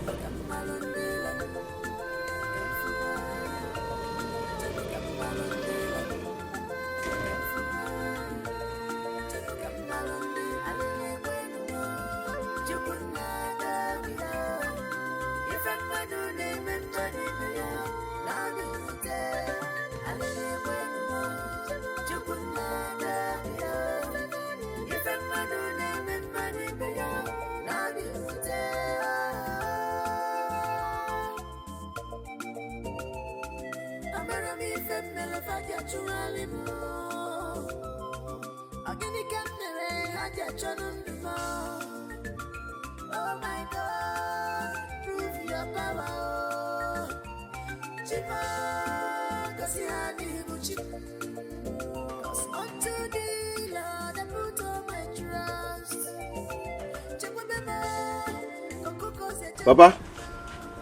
Oh my God, prove your power. Chipa, cause you had the Gucci. Cause unto the Lord I put all my trust. Papa,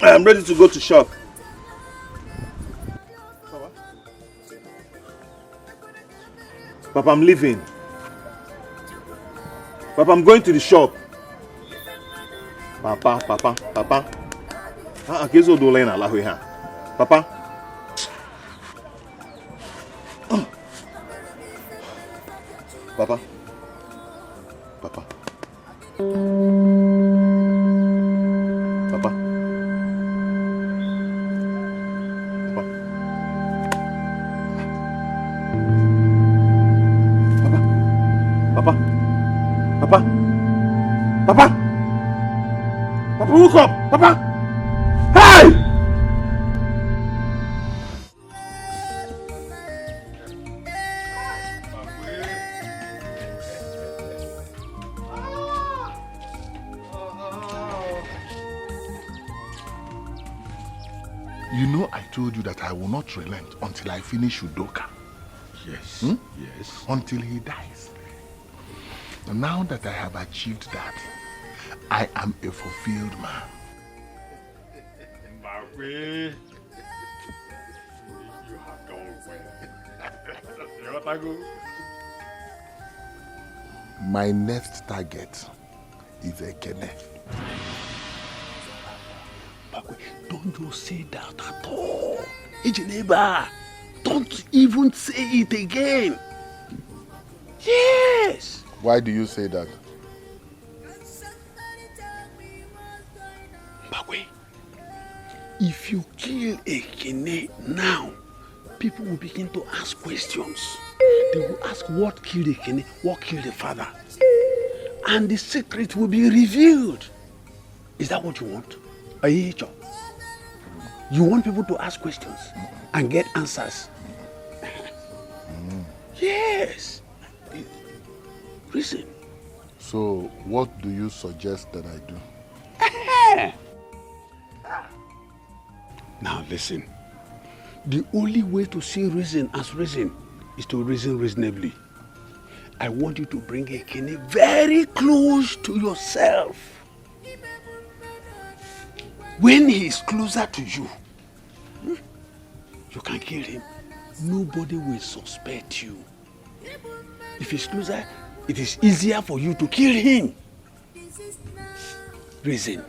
I'm ready to go to shop. Papa, I'm leaving. Papa, I'm going to the shop. Papa. Kezo do len ala hui ha. Papa. Papa. Papa. Papa. Papa, look up! Papa! Hey! You know I told you that I will not relent until I finish Udoka. Yes, yes. Until he dies. Now that I have achieved that, I am a fulfilled man. Mbakwe, you have done well. My next target is Ekene. Mbakwe, don't you say that at all. Ijineba, don't even say it again. Yes. Why do you say that? Mbakwe, if you kill Ekene now, people will begin to ask questions. They will ask what killed Ekene, what killed the father. And the secret will be revealed. Is that what you want? Ayecho? You want people to ask questions and get answers? Yes. Listen. So, what do you suggest that I do? Now listen. The only way to see reason as reason is to reason reasonably. I want you to bring Ekene very close to yourself. When he is closer to you, you can kill him. Nobody will suspect you. If he's closer, it is easier for you to kill him. Reason.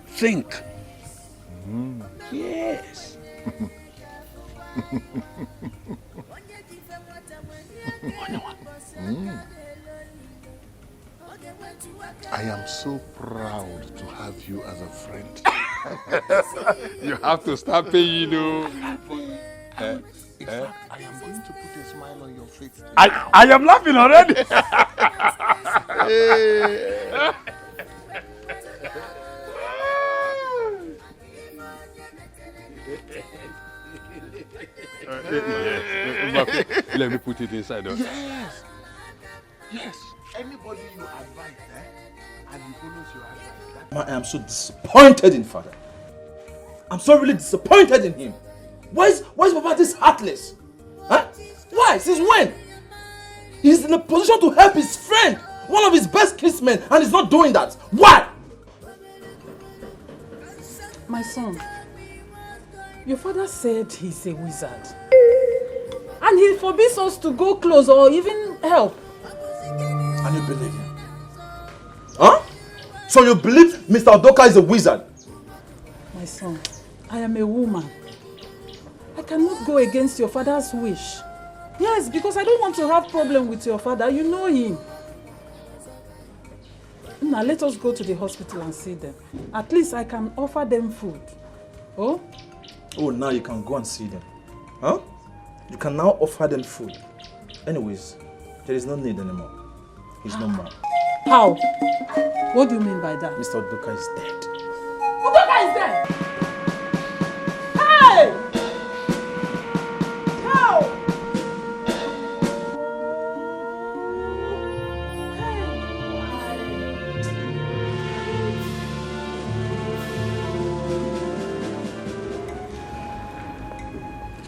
Think. Yes. I am so proud to have you as a friend. You have to start paying, you know. In fact, I am going to put a smile on your face. I am laughing already. Let me put it inside. Yes. Yes. Anybody you advise, and he follows your advice. I am so disappointed in father. I'm so really disappointed in him. Why is Papa this heartless? Huh? Why? Since when? He's in a position to help his friend, one of his best kinsmen, and he's not doing that. Why? My son, your father said he's a wizard. And he forbids us to go close or even help. And you believe him? Huh? So you believe Mr. Udoka is a wizard? My son, I am a woman. I cannot go against your father's wish. Yes, because I don't want to have problem with your father. You know him. Now let us go to the hospital and see them. At least I can offer them food. Oh? Oh, now you can go and see them. Huh? You can now offer them food. Anyways, there is no need anymore. He's no more. How? What do you mean by that? Mr. Udoka is dead. Udoka is dead! Hey! How?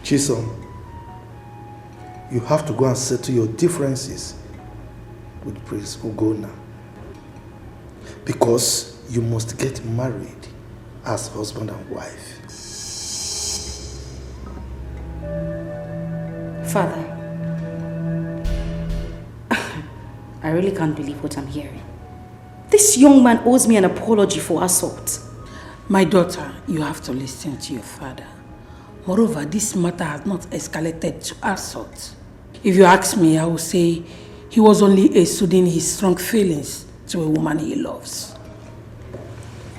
Chisom, you have to go and settle your differences with Prince Ugonna, because you must get married as husband and wife. Father, I really can't believe what I'm hearing. This young man owes me an apology for assault. My daughter, you have to listen to your father. Moreover, this matter has not escalated to assault. If you ask me, I will say he was only soothing his strong feelings to a woman he loves.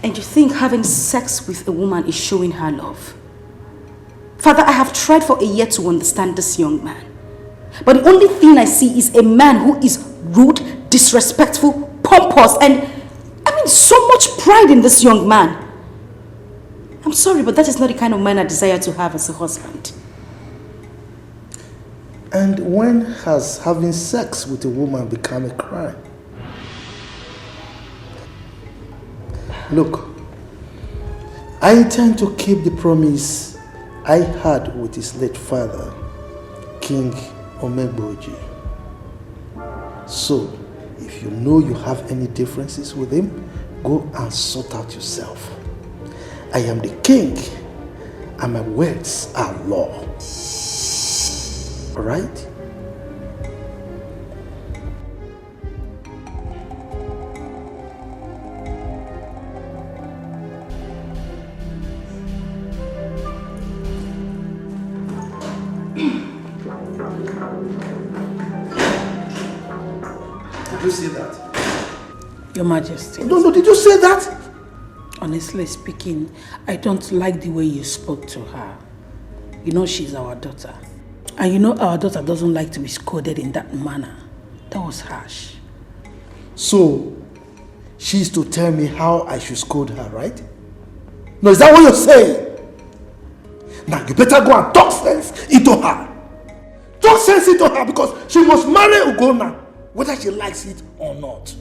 And you think having sex with a woman is showing her love? Father, I have tried for a year to understand this young man. But the only thing I see is a man who is rude, disrespectful, pompous, and so much pride in this young man. I'm sorry, but that is not the kind of man I desire to have as a husband. And when has having sex with a woman become a crime? Look, I intend to keep the promise I had with his late father, King Omegboji. So, if you know you have any differences with him, go and sort out yourself. I am the king, and my words are law. All right? Did you say that? Your Majesty. No, did you say that? Honestly speaking, I don't like the way you spoke to her. You know she's our daughter. And you know our daughter doesn't like to be scolded in that manner. That was harsh. So, she's to tell me how I should scold her, right? No, is that what you're saying? Now, you better go and talk sense into her. Talk sense into her, because she must marry Ugonna, whether she likes it or not.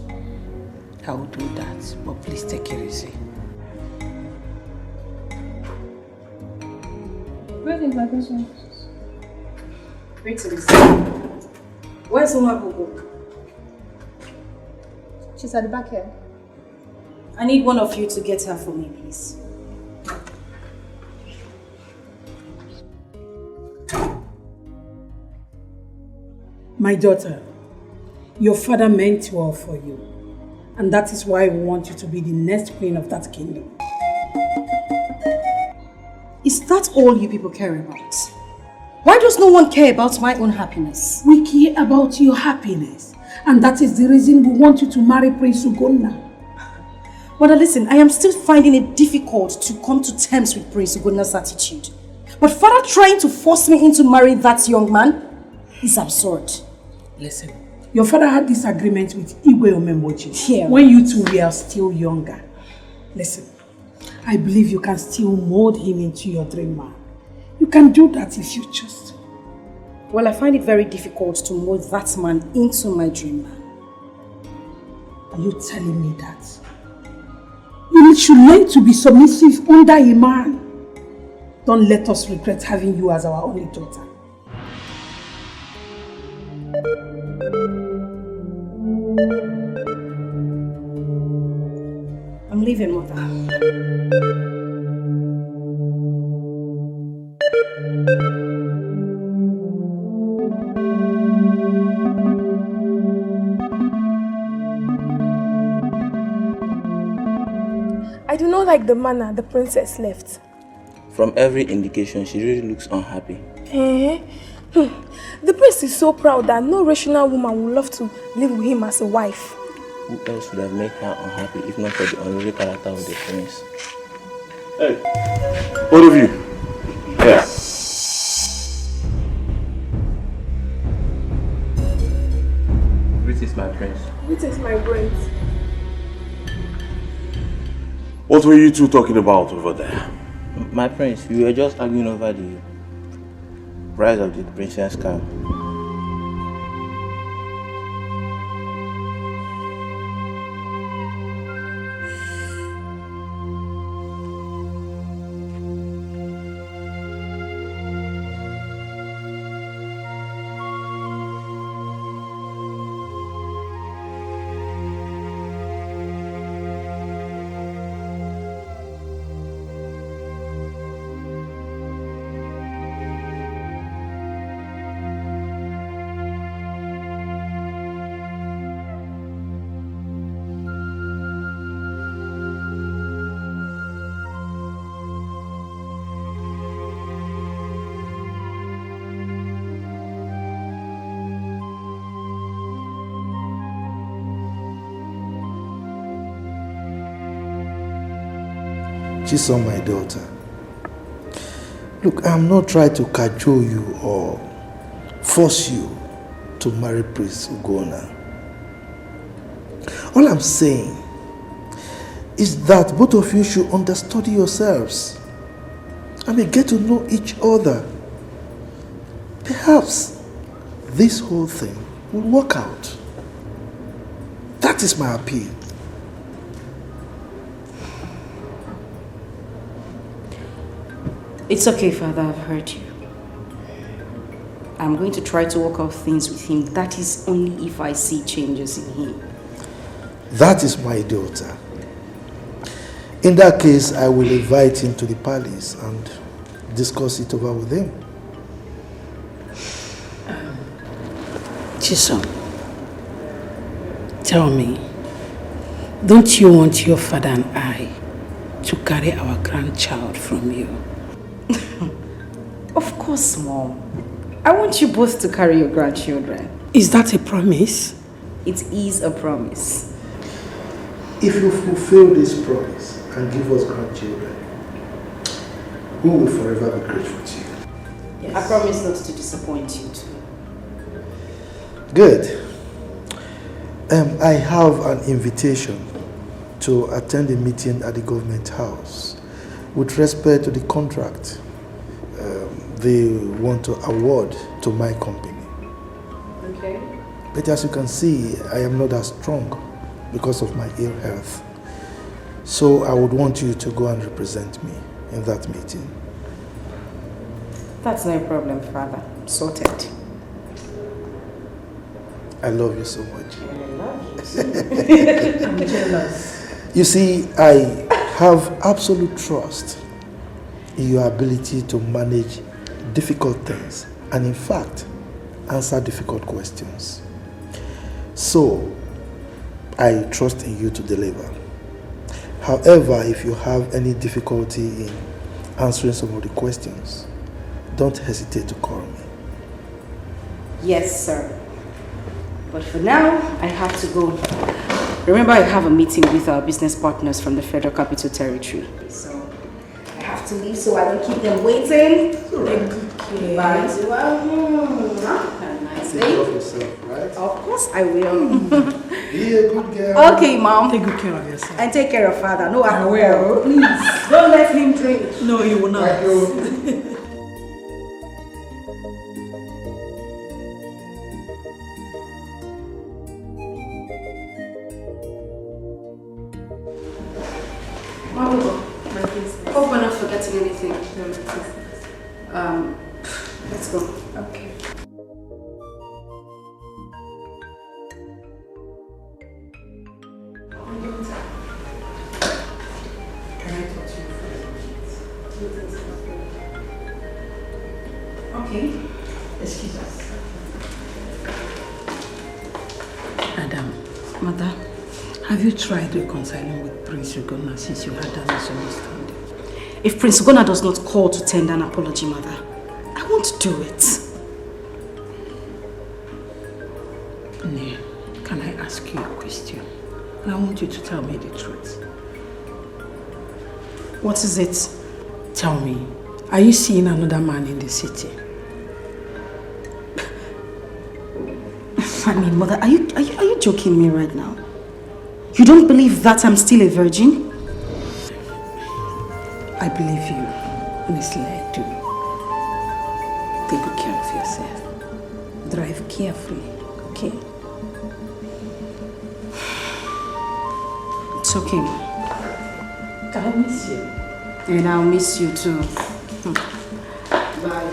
I will do that, but please take it easy. Greetings, my person. Greetings. Where's Umabubu? She's at the back here. I need one of you to get her for me, please. My daughter, your father meant well for you. And that is why we want you to be the next queen of that kingdom. Is that all you people care about? Why does no one care about my own happiness? We care about your happiness. And that is the reason we want you to marry Prince Ugonna. Mother, listen, I am still finding it difficult to come to terms with Prince Ugona's attitude. But father trying to force me into marrying that young man is absurd. Listen, your father had this agreement with Igwe Omembochi Yeah. when you two were still younger. Listen, I believe you can still mold him into your dream man. You can do that if you choose to. Well, I find it very difficult to mold that man into my dream man. Are you telling me that? You should learn to be submissive under a man. Don't let us regret having you as our only daughter. I'm leaving, Mother. I do not like the manner the princess left. From every indication, she really looks unhappy. The prince is so proud that no rational woman would love to live with him as a wife. Who else would have made her unhappy if not for the unruly character of the prince? Hey, both of you. Yeah. Greetings, my prince. Greetings, my prince. What were you two talking about over there? My prince, we were just arguing over the price of the princess car. Chisom, my daughter. Look, I'm not trying to cajole you or force you to marry Prince Ugonna. All I'm saying is that both of you should understudy yourselves. I mean, get to know each other. Perhaps this whole thing will work out. That is my appeal. It's okay, Father, I've heard you. I'm going to try to work out things with him. That is only if I see changes in him. That is my daughter. In that case, I will invite him to the palace and discuss it over with him. Chisom, tell me, don't you want your father and I to carry our grandchild from you? Of course, Mom. I want you both to carry your grandchildren. Is that a promise? It is a promise. If you fulfill this promise and give us grandchildren, we will forever be grateful to you. Yes. I promise not to disappoint you too. Good. I have an invitation to attend a meeting at the government house with respect to the contract they want to award to my company. Okay. But as you can see, I am not as strong because of my ill health. So I would want you to go and represent me in that meeting. That's no problem, Father. Sorted. I love you so much. I love you. I'm jealous. You see, I have absolute trust in your ability to manage difficult things and, in fact, answer difficult questions. So, I trust in you to deliver. However, if you have any difficulty in answering some of the questions, don't hesitate to call me. Yes, sir. But for now, I have to go. Remember, I have a meeting with our business partners from the Federal Capital Territory. So, I have to leave so I don't keep them waiting. Right. Bye. Have a nice day. Take care of yourself, right? Of course I will. Be a good girl. Okay, Mom. Take good care of yourself. And take care of Father. No alcohol. will. Please, don't let him drink. No, you will not. Thank you. Mom, hope we're not forgetting anything. Let's go. Okay. Okay. Excuse us. Adam, Mother, have you tried reconciling with Prince Ugonna since you had that misunderstanding? If Prince Ugonna does not call to tender an apology, Mother, I won't do it. Ne, can I ask you a question? And I want you to tell me the truth. What is it? Tell me, are you seeing another man in the city? I mean, Mother, are you joking me right now? You don't believe that I'm still a virgin? I believe you. Honestly, I do. Take good care of yourself. Drive carefully, okay? It's okay. I'll miss you. And I'll miss you too. Bye.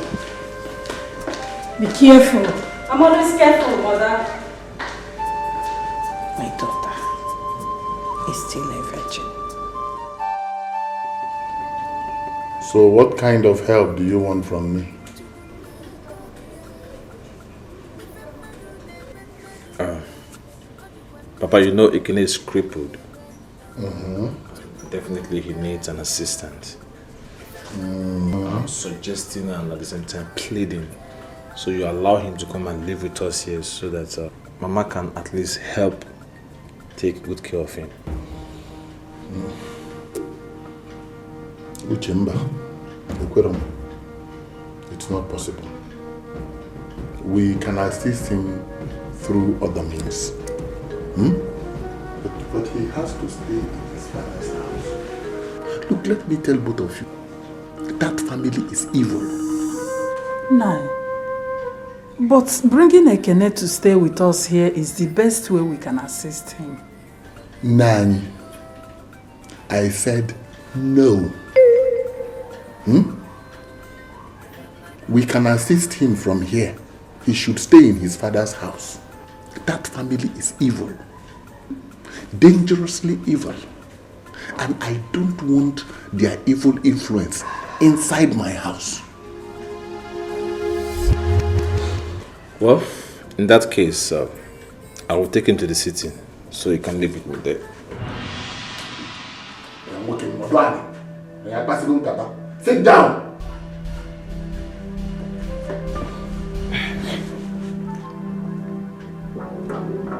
Be careful. I'm always careful, Mother. My daughter is still a virgin. So what kind of help do you want from me? Papa, you know Ikene is crippled. Mm-hmm. Definitely he needs an assistant. I'm suggesting and at the same time pleading. So you allow him to come and live with us here so that Mama can at least help take good care of him. Uchemba, it's not possible. We can assist him through other means. But he has to stay in his father's house. Look, let me tell both of you. That family is evil. No. But bringing Ekene to stay with us here is the best way we can assist him. Nani, I said no. We can assist him from here. He should stay in his father's house. That family is evil. Dangerously evil. And I don't want their evil influence inside my house. Well, in that case, I will take him to the city so he can live with me there. Sit down.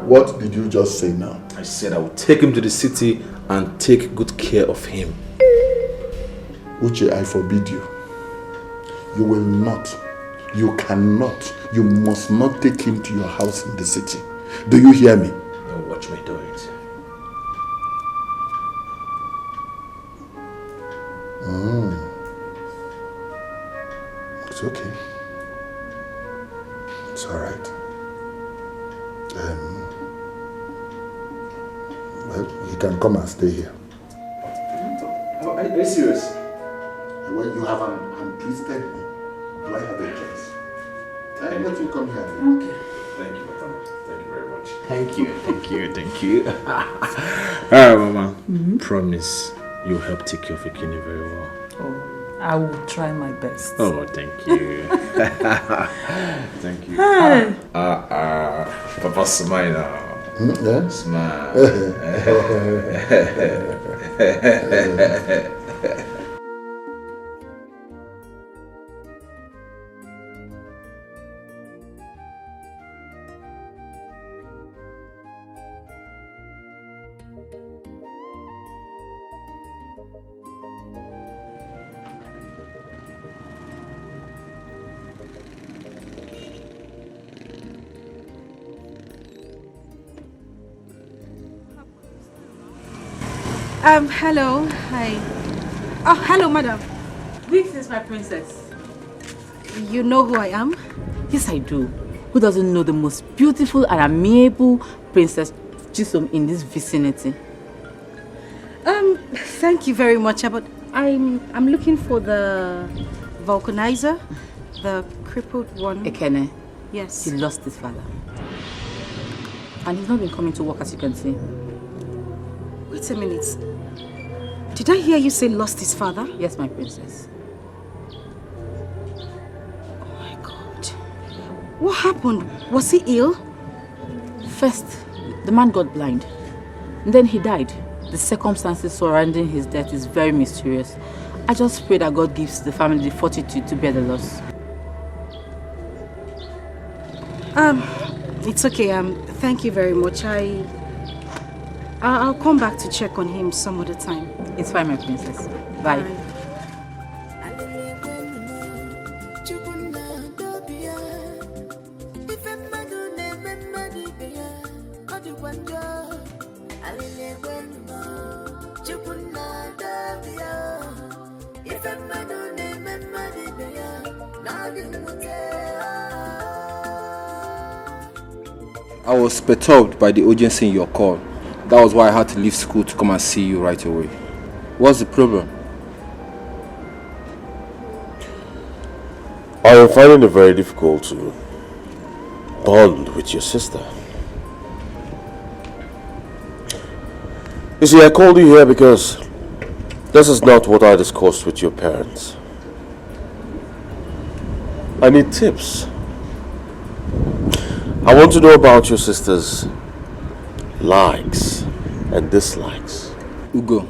What did you just say now? I said I will take him to the city and take good care of him. Uche, I forbid you. You will not. You cannot. You must not take him to your house in the city. Do you hear me? No, watch me do it. It's okay. It's all right. Well, he can come and stay here. Are you serious? Well, you have untwisted me. Do I have a choice? Let you come here. Okay. Thank you, Papa. Thank you very much. Thank you. Alright, Mama. Promise you'll help take care of Ikene very well. Oh, I will try my best. Oh, thank you. Thank you. Hey. Papa, smile now. Yeah? Smile. Hello. Hi. Oh, hello, madam. This is my princess. You know who I am? Yes, I do. Who doesn't know the most beautiful and amiable Princess Chisom in this vicinity? Thank you very much, but I'm looking for the vulcanizer, the crippled one. Ekene. Yes. He lost his father. And he's not been coming to work, as you can see. Wait a minute. Did I hear you say lost his father? Yes, my princess. Oh my God. What happened? Was he ill? First, the man got blind. And then he died. The circumstances surrounding his death is very mysterious. I just pray that God gives the family the fortitude to bear the loss. It's okay. Thank you very much. I'll come back to check on him some other time. It's fine, my princess. Bye. Bye. I was perturbed by the urgency in your call. That was why I had to leave school to come and see you right away. What's the problem? I am finding it very difficult to bond with your sister. You see, I called you here because this is not what I discussed with your parents. I need tips. I want to know about your sister's likes and dislikes. Ugo,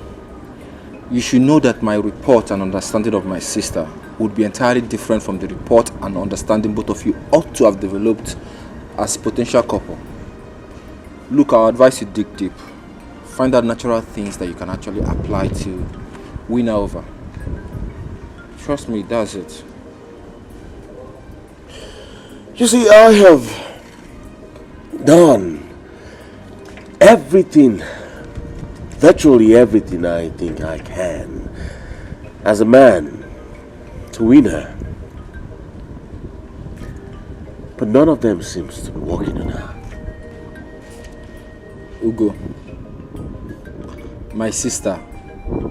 you should know that my report and understanding of my sister would be entirely different from the report and understanding both of you ought to have developed as a potential couple. Look, I'll advise you dig deep. Find out natural things that you can actually apply to win her over. Trust me, that's it. You see, I have done everything, virtually everything I think I can as a man to win her. But none of them seems to be working on her. Ugo, my sister,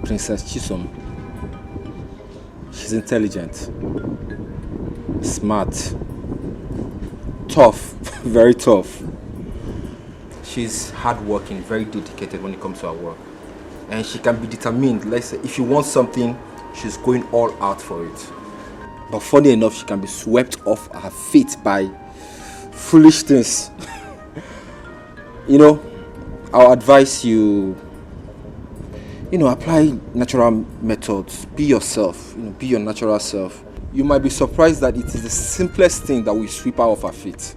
Princess Chisom, she's intelligent, smart, tough, very tough. She's hardworking, very dedicated when it comes to her work. And she can be determined. Let's say, if she wants something, she's going all out for it. But funny enough, she can be swept off her feet by foolish things. You know, I'll advise you, apply natural methods. Be yourself, be your natural self. You might be surprised that it is the simplest thing that will sweep her off her feet.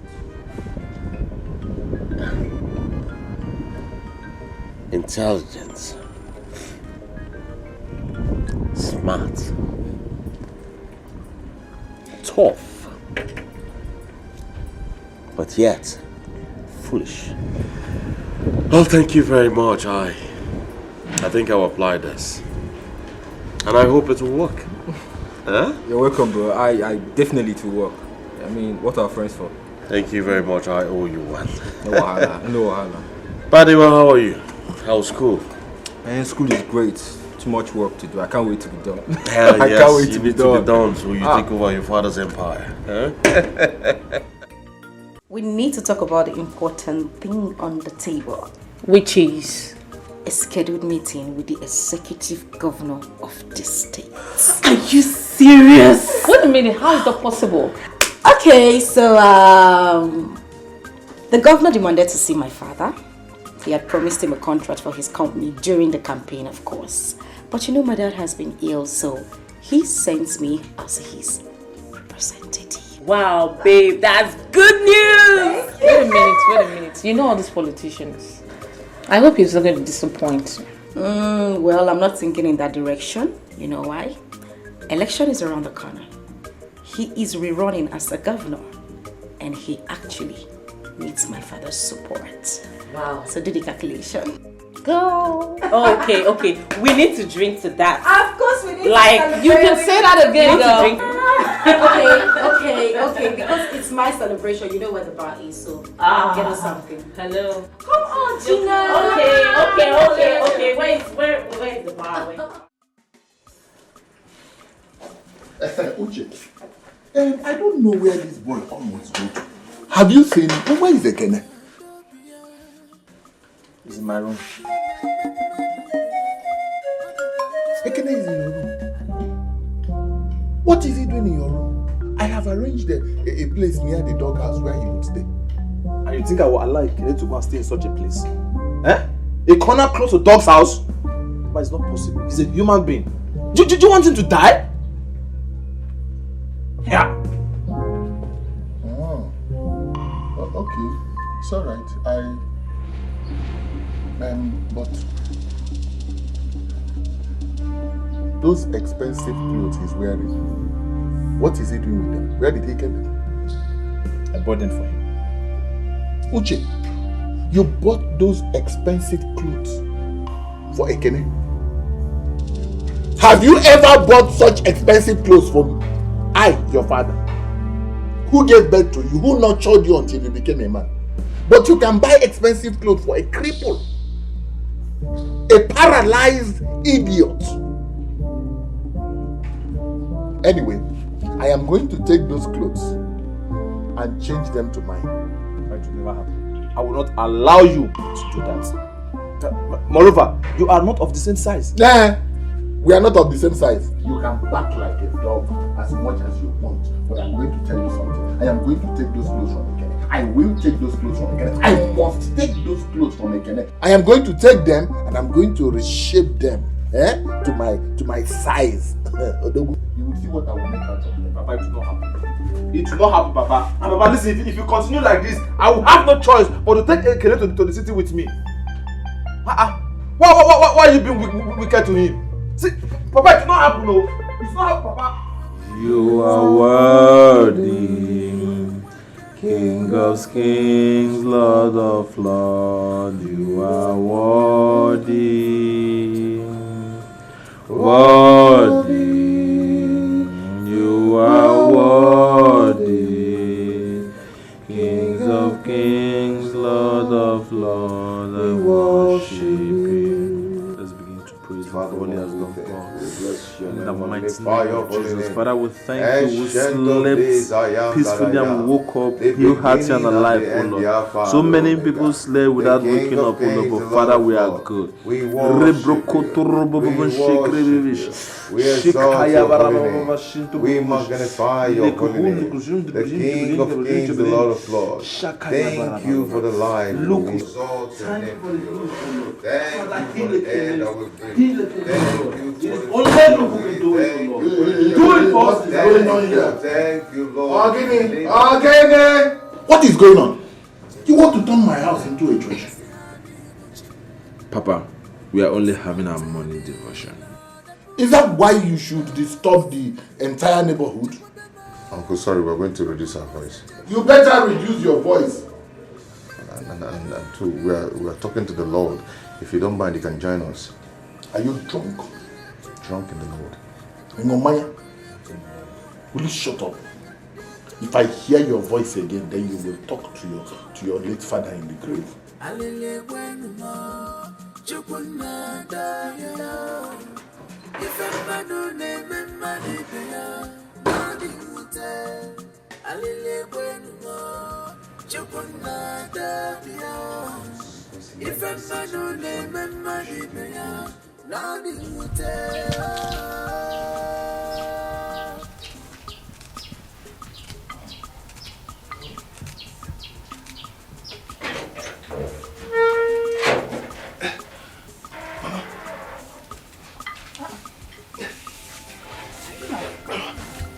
Intelligence, smart, tough, but yet foolish. Well, thank you very much. I think I'll apply this, and I hope it will work. Huh? You're welcome, bro. I definitely it will work. I mean, what are friends for? Thank you very much. I owe you one. No wahala. No wahala. Buddy, well, how are you? How's school? Man, school is great. Too much work to do. I can't wait to be done. Hell I yes, can't wait you to be need done. to be done so you take over your father's empire. Huh? We need to talk about the important thing on the table, which is a scheduled meeting with the executive governor of the state. Are you serious? Wait a minute, how is that possible? Okay, so the governor demanded to see my father. He had promised him a contract for his company during the campaign, of course. But my dad has been ill, so he sends me as his representative. Wow, babe, that's good news! Wait a minute. You know all these politicians. I hope he's not going to disappoint. Well, I'm not thinking in that direction. You know why? Election is around the corner. He is rerunning as a governor, and he actually needs my father's support. Wow. So do the calculation. go. Okay. We need to drink to that. Of course we need to Like, celebrate. you can say that again, girl. Okay. Because it's my celebration. You know where the bar is, so get us something. Hello. Come on, Gina. Okay. Where is the bar? Uche, I don't know where this boy almost go to. Have you seen him? Where is Ekene? He's in my room. Ekene is in your room. What is he doing in your room? I have arranged a place near the doghouse where he would stay. And you think I will allow Ekene to go and stay in such a place? Eh? A corner close to dog's house? But it's not possible. He's a human being. Do you want him to die? Yeah. Oh, okay. It's alright. But those expensive clothes he's wearing, what is he doing with them? Where did he get them? I bought them for him. Uche, you bought those expensive clothes for Ekene? Have you ever bought such expensive clothes for me? I, your father, who gave birth to you, who nurtured you until you became a man. But you can buy expensive clothes for a cripple, a paralyzed idiot. Anyway, I am going to take those clothes and change them to mine. That will never happen. I will not allow you to do that. Moreover, you are not of the same size. Nah, we are not of the same size. You can bark like a dog as much as you want, but I'm going to tell you something. I am going to take those clothes from Ekene. I will take those clothes from Ekene. I must take those clothes from Ekene. I am going to take them and I'm going to reshape them to my size. You will see what I will make out of them. Papa, it will not happen. It will not happen, Papa. And Papa, listen, if you continue like this, I will have no choice but to take Ekene to the city with me. Why are you being wicked to him? See, Papa, it will not happen, no. It's not happen, Papa. You are worthy, King of kings, Lord of lords. You are worthy, worthy. You are worthy, King of kings, Lord of lords. I worship you. Let's begin to praise Father, what He has done for us. In the mighty name of Jesus. Father, we thank you. We slept peacefully and woke up healed, hearty and alive, O Lord. So many people slept without waking up, O Lord. But Father, we are good. We magnify your holy name. The King of kings, the Lord of lords. Thank you for the life. We exalt your name. Thank you for the air that we breathe. Thank you for the do it for us. Thank you, Lord. What is going on? You want to turn my house into a church? Papa, we are only having our morning devotion. Is that why you should disturb the entire neighborhood? Uncle, sorry, we're going to reduce our voice. You better reduce your voice. And two, we are talking to the Lord. If you don't mind, you can join us. Are you drunk? Drunk in the Lord. Ngomaya, will you shut up? If I hear your voice again, then you will talk to your late father in the grave.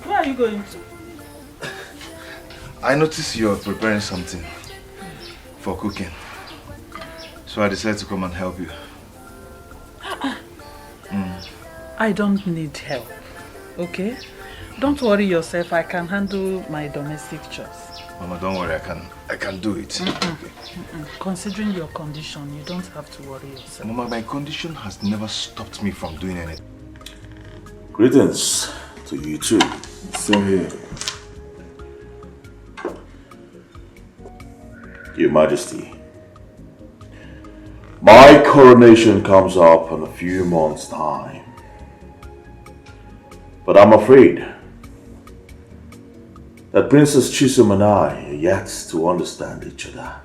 Where are you going to? I noticed you're preparing something for cooking. So I decided to come and help you. I don't need help, okay? Don't worry yourself, I can handle my domestic chores. Mama, don't worry, I can do it. Considering your condition, you don't have to worry yourself. Mama, my condition has never stopped me from doing anything. Greetings to you too. Same here. Your Majesty, my coronation comes up in a few months' time. But I'm afraid that Princess Chisom and I are yet to understand each other.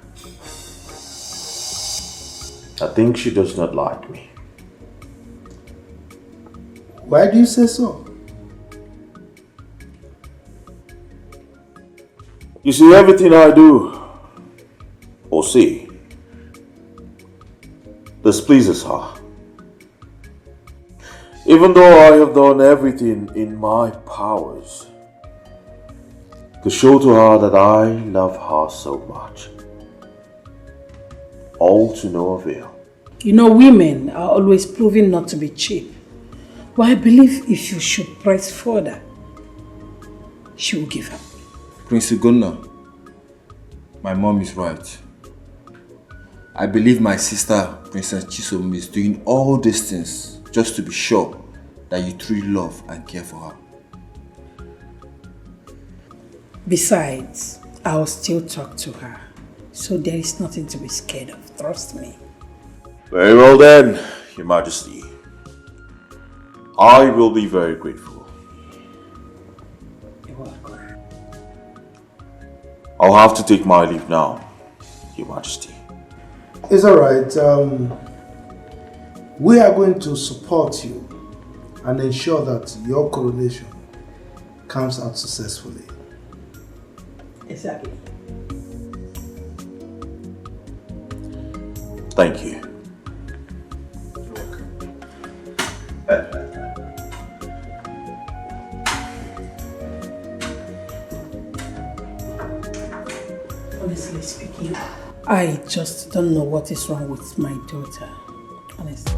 I think she does not like me. Why do you say so? You see, everything I do or say displeases her. Even though I have done everything in my powers to show to her that I love her so much, all to no avail. You know, women are always proving not to be cheap. But I believe if you should press further, she will give up. Prince Ugonna, my mom is right. I believe my sister, Princess Chisom, is doing all these things just to be sure that you truly love and care for her. Besides, I'll still talk to her. So there is nothing to be scared of, trust me. Very well then, Your Majesty. I will be very grateful. You're welcome. I'll have to take my leave now, Your Majesty. It's alright. We are going to support you and ensure that your coronation comes out successfully. Exactly. Thank you. Honestly speaking, I just don't know what is wrong with my daughter. Honestly.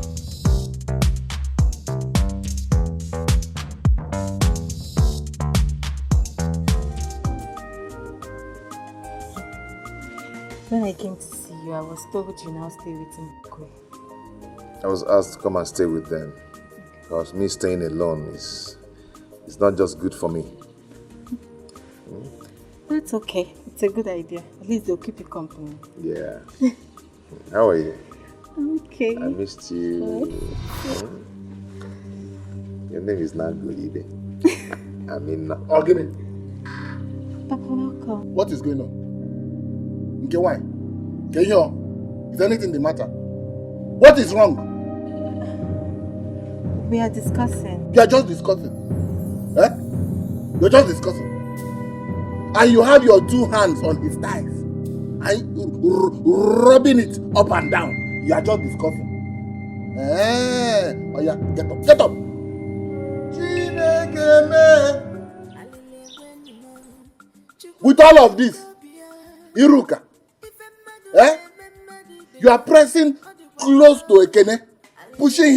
When I came to see you, I was told you now stay with him. I was asked to come and stay with them. Because me staying alone is not just good for me. That's okay. It's a good idea. At least they'll keep you company. Yeah. How are you? Okay. I missed you. Your name is not Golibe. I mean, Oh, give me. Papa, welcome. What is going on? Okay, why? Can you hear? Is anything the matter? What is wrong? We are discussing. You are just discussing. Eh? You're just discussing. And you have your two hands on his thighs. And rubbing it up and down. You are just discussing. Eh? Oh yeah, get up, get up. With all of this, Iruka, you are pressing close to Ekene, pushing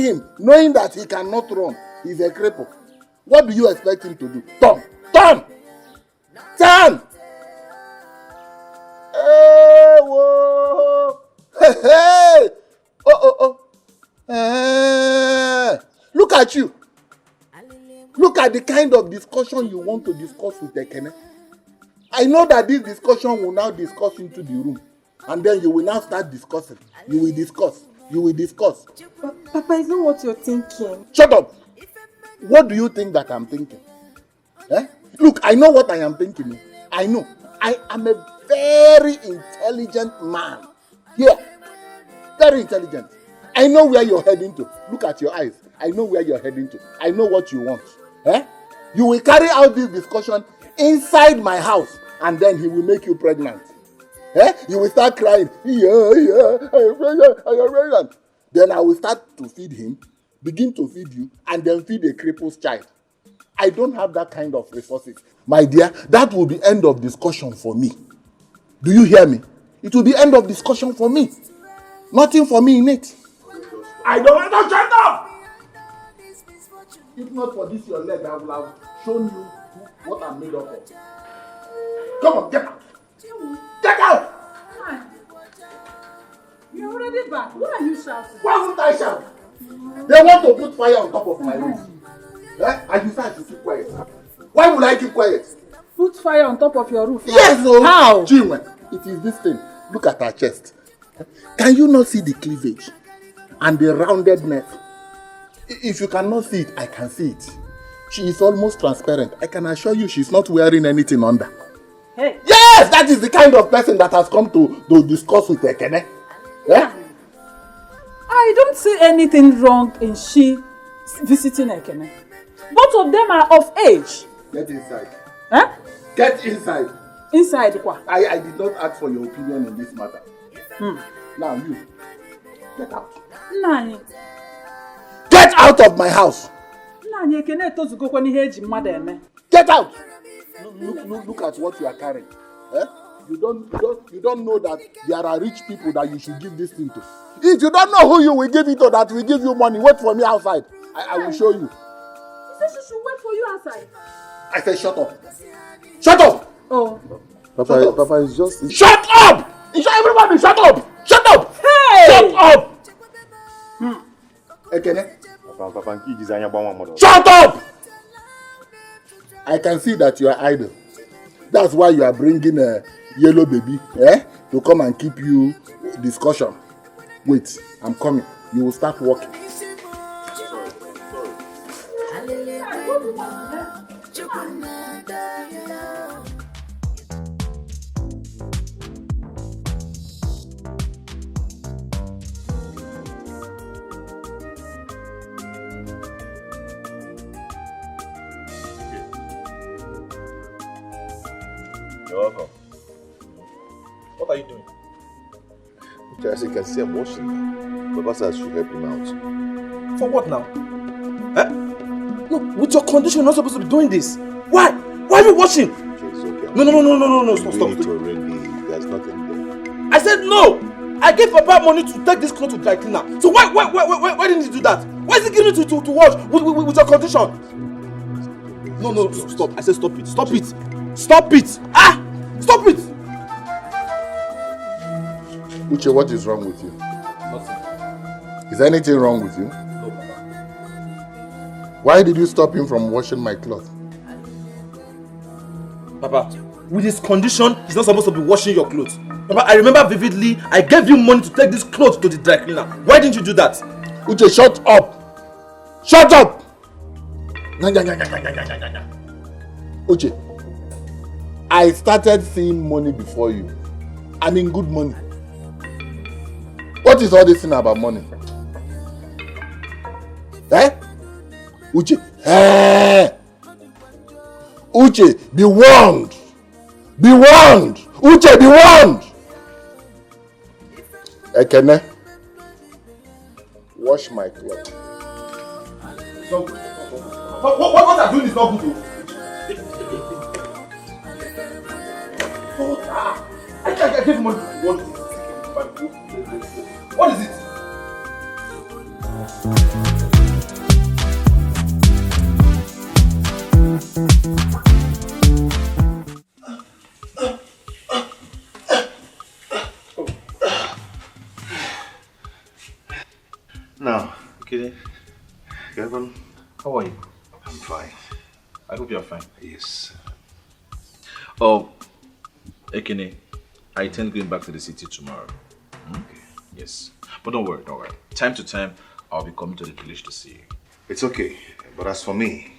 him, knowing that he cannot run. He's a cripple. What do you expect him to do? Turn! Hey, whoa! Hey! Oh! Look at you. Look at the kind of discussion you want to discuss with Ekene. I know that this discussion will now discuss into the room. And then you will now start discussing. You will discuss. Papa, it's not what you're thinking. Shut up! What do you think that I'm thinking? Look, I know what I am thinking. I know. I am a very intelligent man. Here. Very intelligent. I know where you're heading to. Look at your eyes. I know where you're heading to. I know what you want. You will carry out this discussion inside my house and then he will make you pregnant. You will start crying. I am pregnant. Then I will start to feed him, begin to feed you, and then feed a cripple's child. I don't have that kind of resources. My dear, that will be end of discussion for me. Do you hear me? It will be end of discussion for me. Nothing for me in it. I don't want to shut up! If not for this your leg, I would have shown you what I'm made up of. Come on, get out. Get out! You're already back. Why are you shouting? Why would I shout? They want to put fire on top of my roof. I decide to keep quiet. Why would I keep quiet? Put fire on top of your roof? Yes, no. How? Jim, it is this thing. Look at her chest. Can you not see the cleavage? And the rounded neck? If you cannot see it, I can see it. She is almost transparent. I can assure you she's not wearing anything under. Hey. Yes, that is the kind of person that has come to discuss with Ekene. Yeah? I don't see anything wrong in she visiting Ekene. Both of them are of age. Get inside. Huh? Get inside. Inside what? I did not ask for your opinion in this matter. Now you, get out. Nani. Get out of my house. Nani Ekene tozugo ni heji mmadu eme. Get out. Look at what you are carrying. Eh? You don't know that there are rich people that you should give this thing to. If you don't know who you will give it to, that will give you money, wait for me outside. I will show you. You said she should wait for you outside. I said shut up. Shut up! Oh. Papa is just... Shut up! Everybody shut up! Shut up! Hey! Shut up! Ekene? Shut up! I can see that you are idle. That's why you are bringing a yellow baby to come and keep you discussion. Wait, I'm coming. You will start walking. You're welcome. What are you doing? As you can see, I'm washing now. Papa says I should help him out. For what now? Eh? No, with your condition, you're not supposed to be doing this. Why? Why are you washing? Okay, it's okay. No, stop. There's nothing there. I said no! I gave Papa money to take this clothes to dry cleaner. So why didn't he do that? Why is he giving it to wash with your condition? No, stop. I said stop it. Stop it! Stop it! Stop it! Uche, what is wrong with you? Nothing. Is anything wrong with you? No, Papa. Why did you stop him from washing my clothes? Papa, with his condition, he's not supposed to be washing your clothes. Papa, I remember vividly, I gave you money to take this clothes to the dry cleaner. Why didn't you do that? Uche, shut up! Shut up! Uche, I started seeing money before you. I mean good money. What is all this thing about money? Uche, Uche, be warned! Be warned! Uche, be warned! Ekene, wash my clothes. What I'm doing is not good. I gave money. What is it? Now, Kide, Kevin, how are you? I'm fine. I hope you're fine. Yes. Oh, Ekene, I intend going back to the city tomorrow. Okay. Yes. But don't worry. Time to time, I'll be coming to the village to see you. It's okay. But as for me,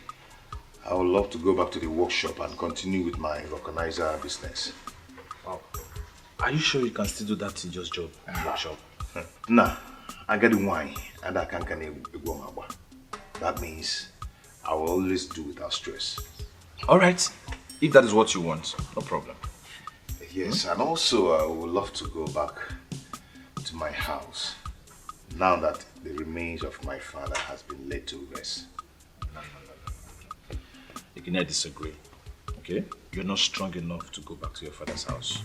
I would love to go back to the workshop and continue with my vulcanizer business. Wow. Are you sure you can still do that tedious job in the workshop? Nah, I get the wine and I can't go. That means I will always do without stress. Alright. If that is what you want, no problem. Yes, and also I would love to go back to my house now that the remains of my father has been laid to rest. No. You cannot disagree, okay? You're not strong enough to go back to your father's house.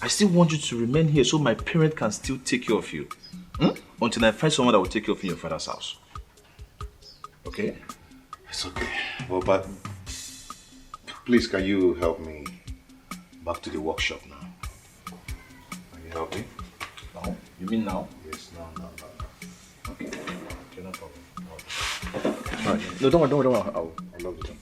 I still want you to remain here so my parent can still take care of you. Until I find someone that will take care of you in your father's house. Okay? It's okay. Well, but please, can you help me back to the workshop now. Can you help me? Now? You mean now? Yes, now. Okay. Okay, no problem. Alright. No, don't worry. I'll love you.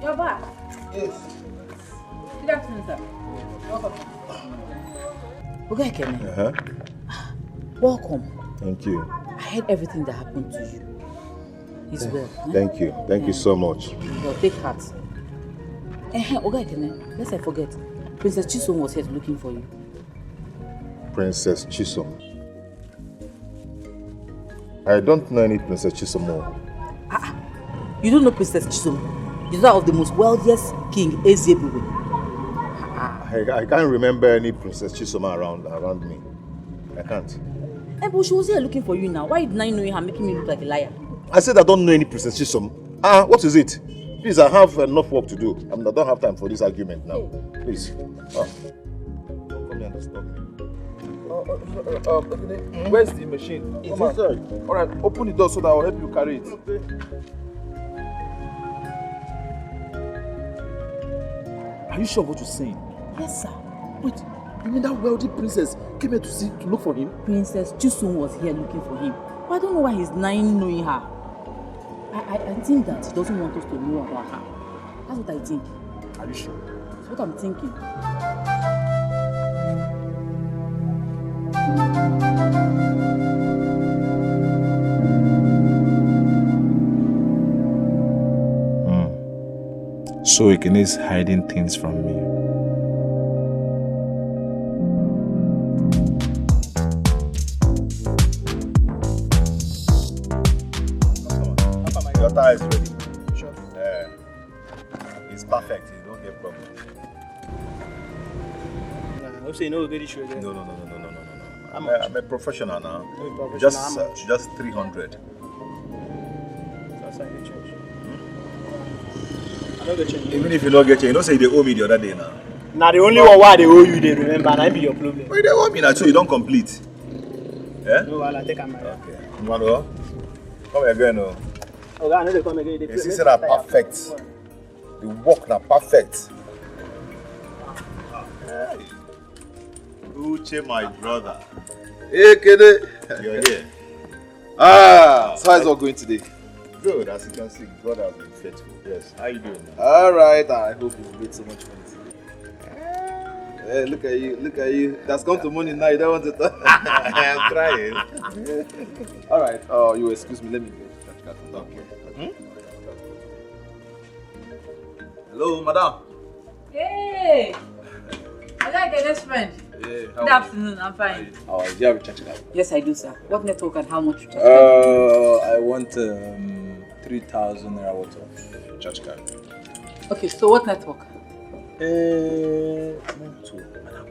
You're back? Yes. Good afternoon, sir. Welcome. Uh-huh. Welcome. Thank you. I heard everything that happened to you. He's well. Thank you. Thank you so much. Well, take heart. Lest I forget, Princess Chisom was here looking for you. Princess Chisom. I don't know any Princess Chisom more. You don't know Princess Chisom? She's one of the most wealthiest king Ezebube. I can't remember any Princess Chisom around me. I can't. But she was here looking for you now. Why did I know her making me look like a liar? I said I don't know any Princess Chisom. What is it? Please, I have enough work to do. I don't have time for this argument now. Please. Don't come here and stop me. Where's the machine? It's inside. Alright, open the door so that I'll help you carry it. Okay. Are you sure of what you're saying? Yes, sir. Wait, you mean that wealthy princess came here to look for him? Princess Chisom was here looking for him. But I don't know why he's denying knowing her. I think that he doesn't want us to know about her. That's what I think. Are you sure? That's what I'm thinking. So Ekene is hiding things from me. Your tire is ready. Sure. It's perfect. You don't get problem. I say no good issue there. No. How much? I'm a professional now. Professional, Just 300. That's how you change. I don't get change. Even if you don't get change, you don't say they owe me the other day now. Now the only one why they owe you, they remember, and I be your problem. But they owe me now, so you don't complete. Yeah? No, I'll take a man. Okay. You want to go? Come again, no. Okay, I know they come again. The system are perfect. The work are perfect. Hey. Uche, my brother. Hey, Kede. You're here. So how's it all going today? Good, as you can see, God has been faithful. Yes. How you doing now? Alright, I hope you've made so much money today. Hey, look at you. That's come to money now, you don't want to talk. I'm trying. Alright, you excuse me, let me get that card. Okay. Hello, madam. Hey! I like your best friend. Yeah, Good afternoon, I'm fine. How are you? Do you have a charge card? Yes, I do, sir. What network and how much? I want 3,000 naira worth of charge card. Okay, so what network? Madam,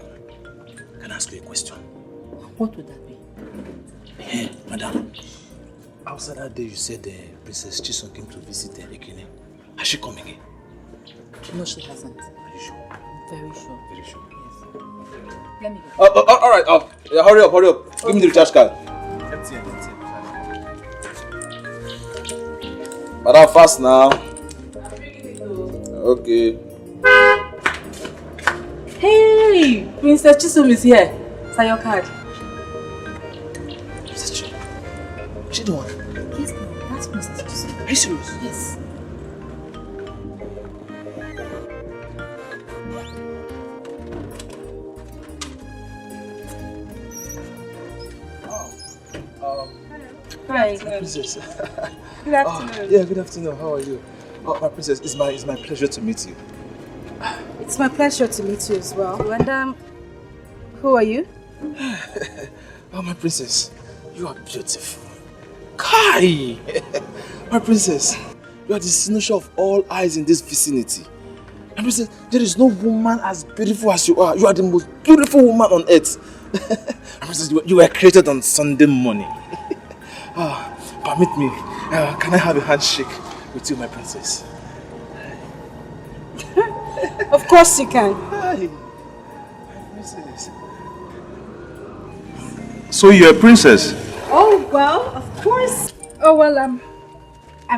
can I ask you a question? What would that be? Hey, madam. Outside that day you said Princess Chisom came to visit Ekene. Has she come again? No, she hasn't. Are you sure? I'm very sure. Very sure. Let me go. Alright, hurry up. Give me the recharge card. Madam, fast now. Okay. Hey! Princess Chisom is here. Is that your card? Princess Chisom? She the one? Yes, that's Princess Chisom. Are you serious? Yes. Hi. Princess. Good afternoon. Yeah, good afternoon. How are you? My princess, it's my pleasure to meet you. It's my pleasure to meet you as well. And who are you? Oh, my princess, you are beautiful. Kai! My princess, you are the signature of all eyes in this vicinity. My princess, there is no woman as beautiful as you are. You are the most beautiful woman on earth. My princess, you were created on Sunday morning. Permit me, can I have a handshake with you, my princess? Of course you can. Hi, my princess. So you're a princess? Oh, well, of course. Oh, well, I'm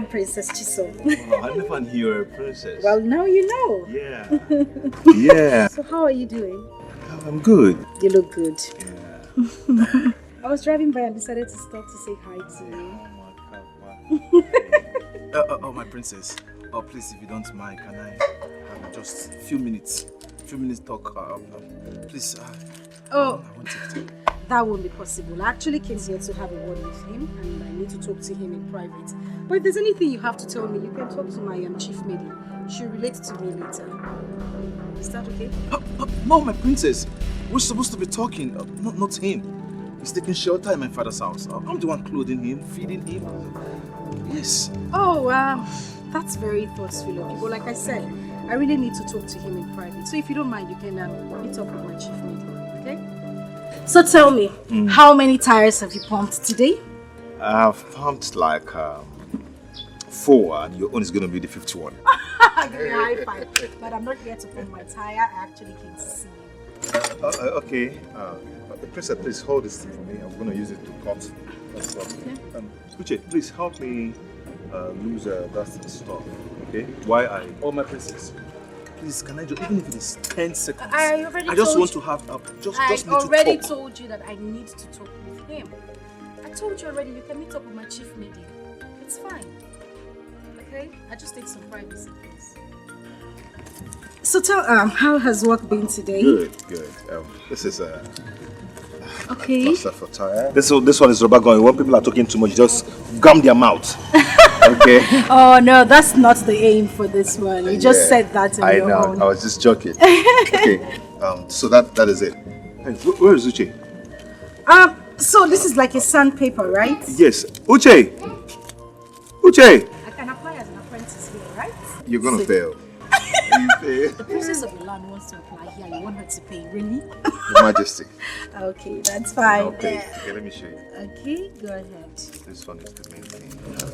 Princess Chisom. Oh, I never knew you were a princess. Well, now you know. Yeah. Yeah. So how are you doing? I'm good. You look good. Yeah. I was driving by and decided to stop to say hi to you. Oh, my princess. Oh, please, if you don't mind, can I have just a few minutes talk? Please. Oh, that won't be possible. I actually came here to have a word with him, and I need to talk to him in private. But if there's anything you have to tell me, you can talk to my chief lady. She'll relate to me later. Is that okay? No, my princess. We're supposed to be talking, not him. He's taking shelter in my father's house. I'm the one clothing him, feeding him. Yes. Oh, that's very thoughtful of you. But like I said, I really need to talk to him in private. So if you don't mind, you can meet up with my chief lady, okay? So tell me, how many tires have you pumped today? I've pumped like 4, and your own is going to be the 5th one. Give me a high five. But I'm not here to pump my tire. I actually came to see you. Okay. Princess, please hold this thing for me. I'm going to use it to cut. Uche, please help me lose that stuff. Okay? Oh, my princess. Please, can I just, even if it is 10 seconds, I already just want to have just need to talk. I already told you that I need to talk with him. I told you already, you can meet up with my chief lady. It's fine. Okay? I just need some privacy, please. So tell how has work been today? Good. This is okay. For tire. This one is rubber going. When people are talking too much, just gum their mouth. Okay. Oh no, that's not the aim for this one. You just said that on your own. I was just joking. Okay. So that is it. Hey, where is Uche? So this is like a sandpaper, right? Yes. Uche. I can apply as an apprentice here, right? You're gonna fail. The princess of the land wants to apply here. You want her to pay, really? Your Majesty. Okay, that's fine. Okay, let me show you. Okay, go ahead. This one is the main thing.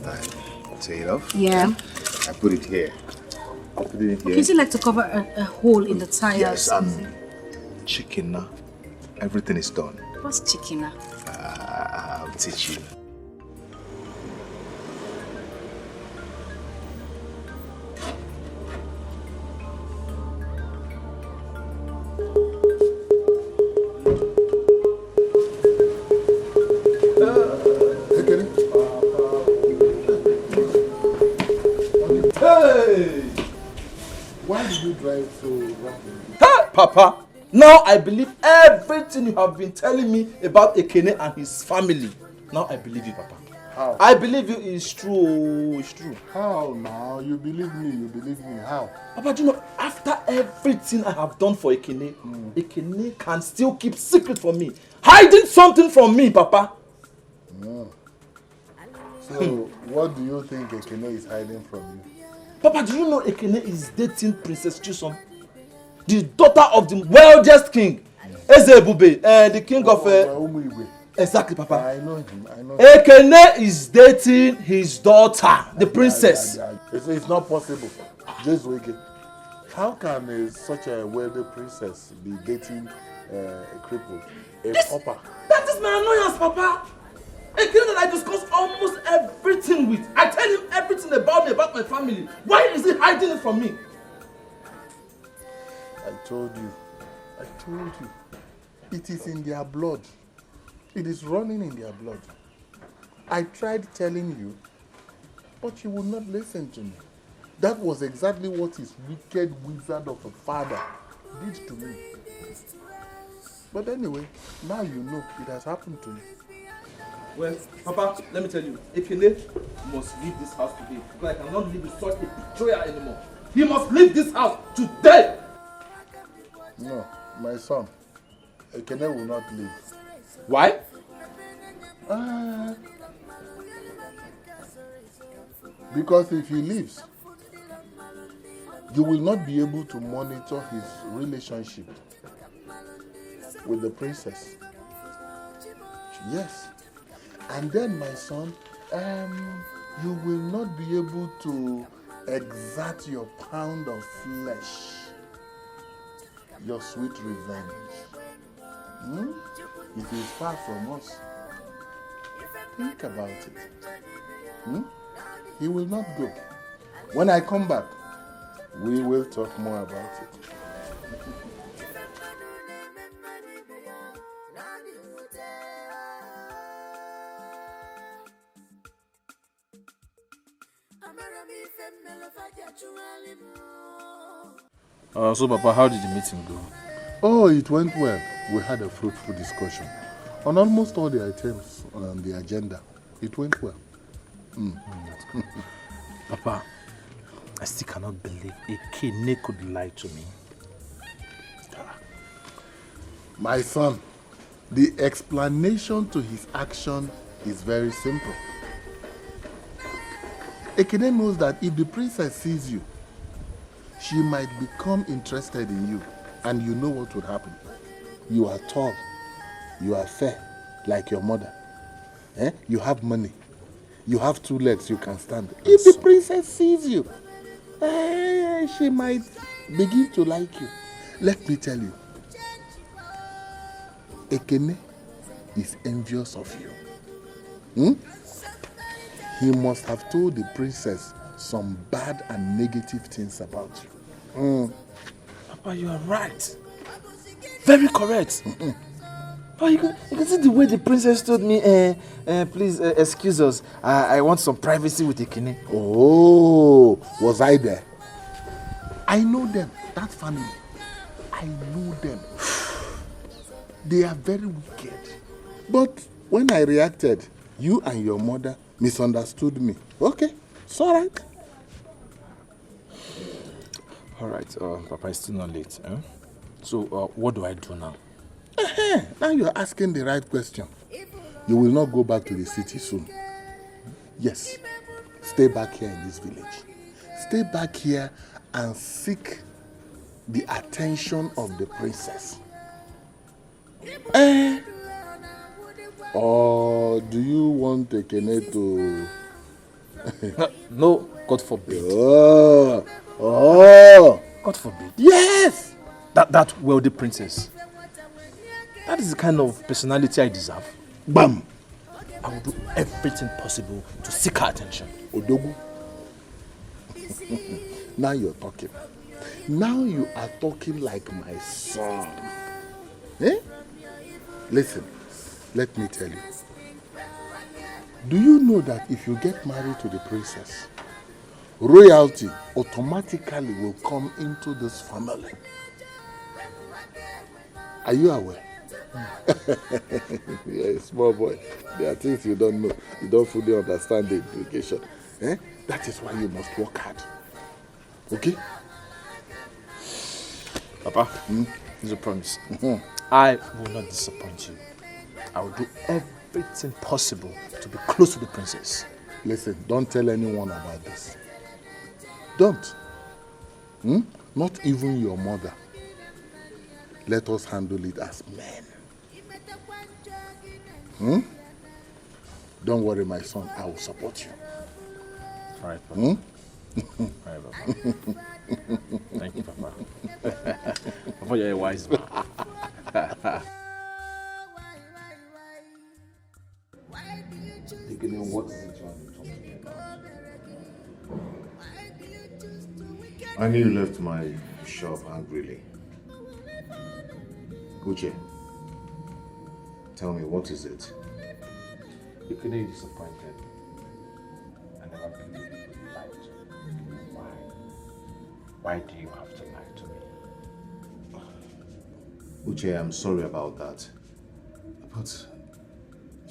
I take it off. Yeah. I put it here. Would you like to cover a hole in the tires? Yes, and chicken. Everything is done. What's chicken? I'll teach you. Why did you drive so rapidly? Hey, Papa! Now I believe everything you have been telling me about Ekene and his family. Now I believe you, Papa. How? I believe you. It's true. It's true. How now? You believe me. You believe me. How? Papa, do you know, after everything I have done for Ekene, Ekene can still keep secret from me. Hiding something from me, Papa. No. So, what do you think Ekene is hiding from you? Papa, do you know Ekene is dating Princess Chisom? The daughter of the wealthiest king, Ezebube, the king of... Exactly, Papa. I know him. Ekene is dating his daughter, the princess. It's not possible. Just wait. How can such a wealthy princess be dating a cripple, a pauper? That is my annoyance, Papa. Ekene that I discuss almost everything with. I tell him everything about me, about my family. Why is he hiding it from me? I told you. It is in their blood. It is running in their blood. I tried telling you, but you would not listen to me. That was exactly what his wicked wizard of a father did to me. But anyway, now you know it has happened to you. Well, Papa, let me tell you, Ekene must leave this house today because I cannot live with such a betrayer anymore. He must leave this house today. No, my son, Ekene will not leave. Why? Because if he leaves, you will not be able to monitor his relationship with the princess. Yes. And then, my son, you will not be able to exert your pound of flesh, your sweet revenge. It is far from us. Think about it. He will not go. When I come back, we will talk more about it. So, Papa, how did the meeting go? Oh, it went well. We had a fruitful discussion on almost all the items on the agenda. It went well. Papa, I still cannot believe Ekene could lie to me. My son, the explanation to his action is very simple. Ekene knows that if the princess sees you, she might become interested in you, and you know what would happen. You are tall, you are fair, like your mother. You have money, you have 2 legs you can stand. If the princess sees you, she might begin to like you. Let me tell you, Ekene is envious of you. He must have told the princess some bad and negative things about you. Papa, you are right. Very correct. Oh, you can see the way the princess told me, please excuse us. I want some privacy with Ekene. Oh, was I there? I know them, that family. I know them. They are very wicked. But when I reacted, you and your mother misunderstood me. Okay, it's all right. All right, Papa, it's still not late. So, what do I do now? Now you're asking the right question. You will not go back to the city soon. Yes, stay back here in this village. Stay back here and seek the attention of the princess. Or do you want Ekene to... No, God forbid. God forbid. Yes! That wealthy princess. That is the kind of personality I deserve. Bam! I will do everything possible to seek her attention. Odogu. Now you're talking. Now you are talking like my son. Listen, let me tell you. Do you know that if you get married to the princess, royalty automatically will come into this family? Are you aware? Yeah, small boy. There are things you don't know. You don't fully understand the implication. That is why you must work hard. Okay? Papa, it's a promise. I will not disappoint you. I will do everything possible to be close to the princess. Listen, don't tell anyone about this. Don't. Not even your mother. Let us handle it as men. Don't worry, my son. I will support you. All right, Papa. All right, Papa. Thank you, Papa. Papa, you're a wise man. What is it you want to talk to me about? I knew you left my shop angrily. Uche, tell me, what is it? You could be disappointed. I never believed you would lie to me. Why? Why do you have to lie to me? Uche, I'm sorry about that. But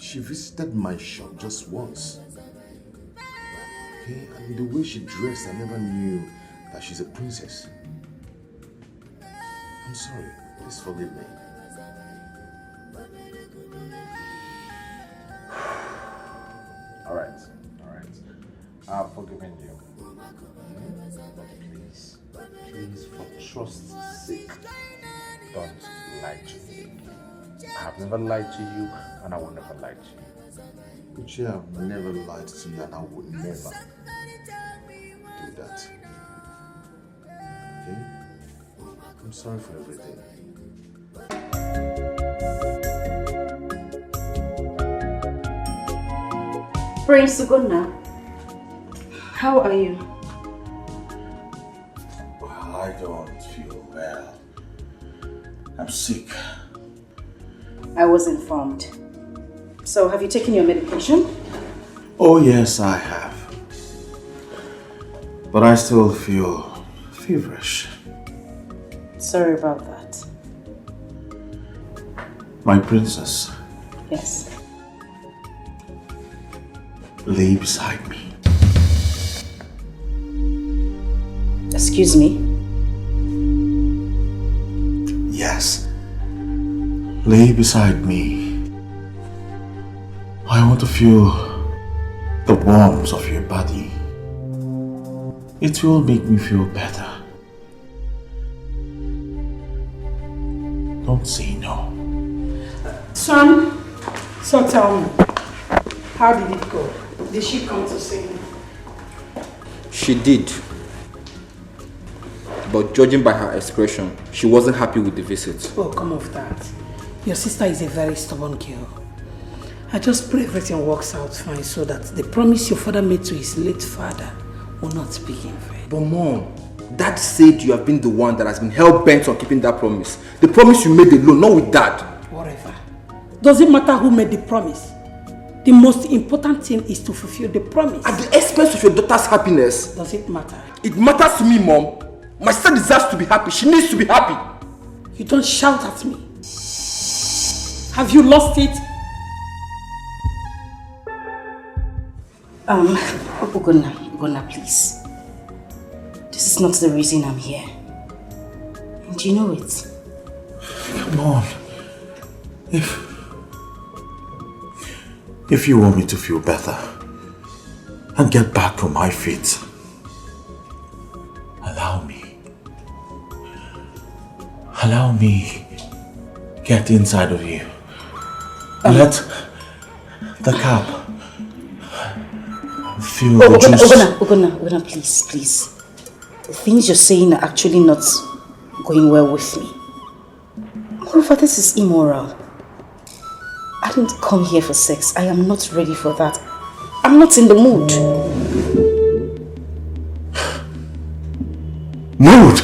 she visited my shop just once. Okay, and the way she dressed, I never knew that she's a princess. I'm sorry. Please forgive me. Alright. I've forgiven you. But please, for trust's sake, don't lie to me. I have never lied to you, and I will never lie to you. Uche, I've never lied to you, and I would never do that. Okay? I'm sorry for everything. Prince Ugonna, how are you? Well, I don't feel well. I'm sick. I was informed. So, have you taken your medication? Oh yes, I have. But I still feel feverish. Sorry about that. My princess, Yes. lay beside me. Excuse me? Yes. Lay beside me. I want to feel the warmth of your body. It will make me feel better. Don't say no. Son, so tell me, how did it go? Did she come to see me? She did. But judging by her expression, she wasn't happy with the visit. Oh, come off that. Your sister is a very stubborn girl. I just pray everything works out fine so that the promise your father made to his late father will not be in vain. But Mom, Dad said you have been the one that has been hell-bent on keeping that promise. The promise you made alone, not with Dad. Whatever. Doesn't matter who made the promise. The most important thing is to fulfill the promise. At the expense of your daughter's happiness. Does it matter? It matters to me, Mom. My sister deserves to be happy. She needs to be happy. You don't shout at me. Have you lost it? Ugonna, please. This is not the reason I'm here. And you know it. Come on. If you want me to feel better and get back on my feet, allow me. Allow me get inside of you. Let the cap feel the juice. Ugonna, please. The things you're saying are actually not going well with me. Moreover, this is immoral. I didn't come here for sex. I am not ready for that. I'm not in the mood. Mood?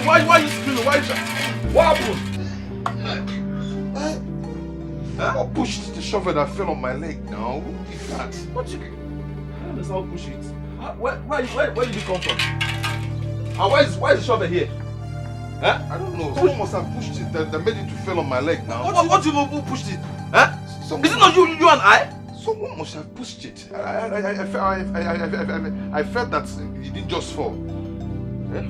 Why are you screaming? What happened? I pushed the shovel that fell on my leg now. Who did that? What you... I don't understand how push it. Where did you come from? Why is the shovel here? Huh? I don't know. Someone must have pushed it that made it to fall on my leg now. What you who pushed it? Huh? Is it not you and I? Someone must have pushed it. I felt that it didn't just fall. Eh?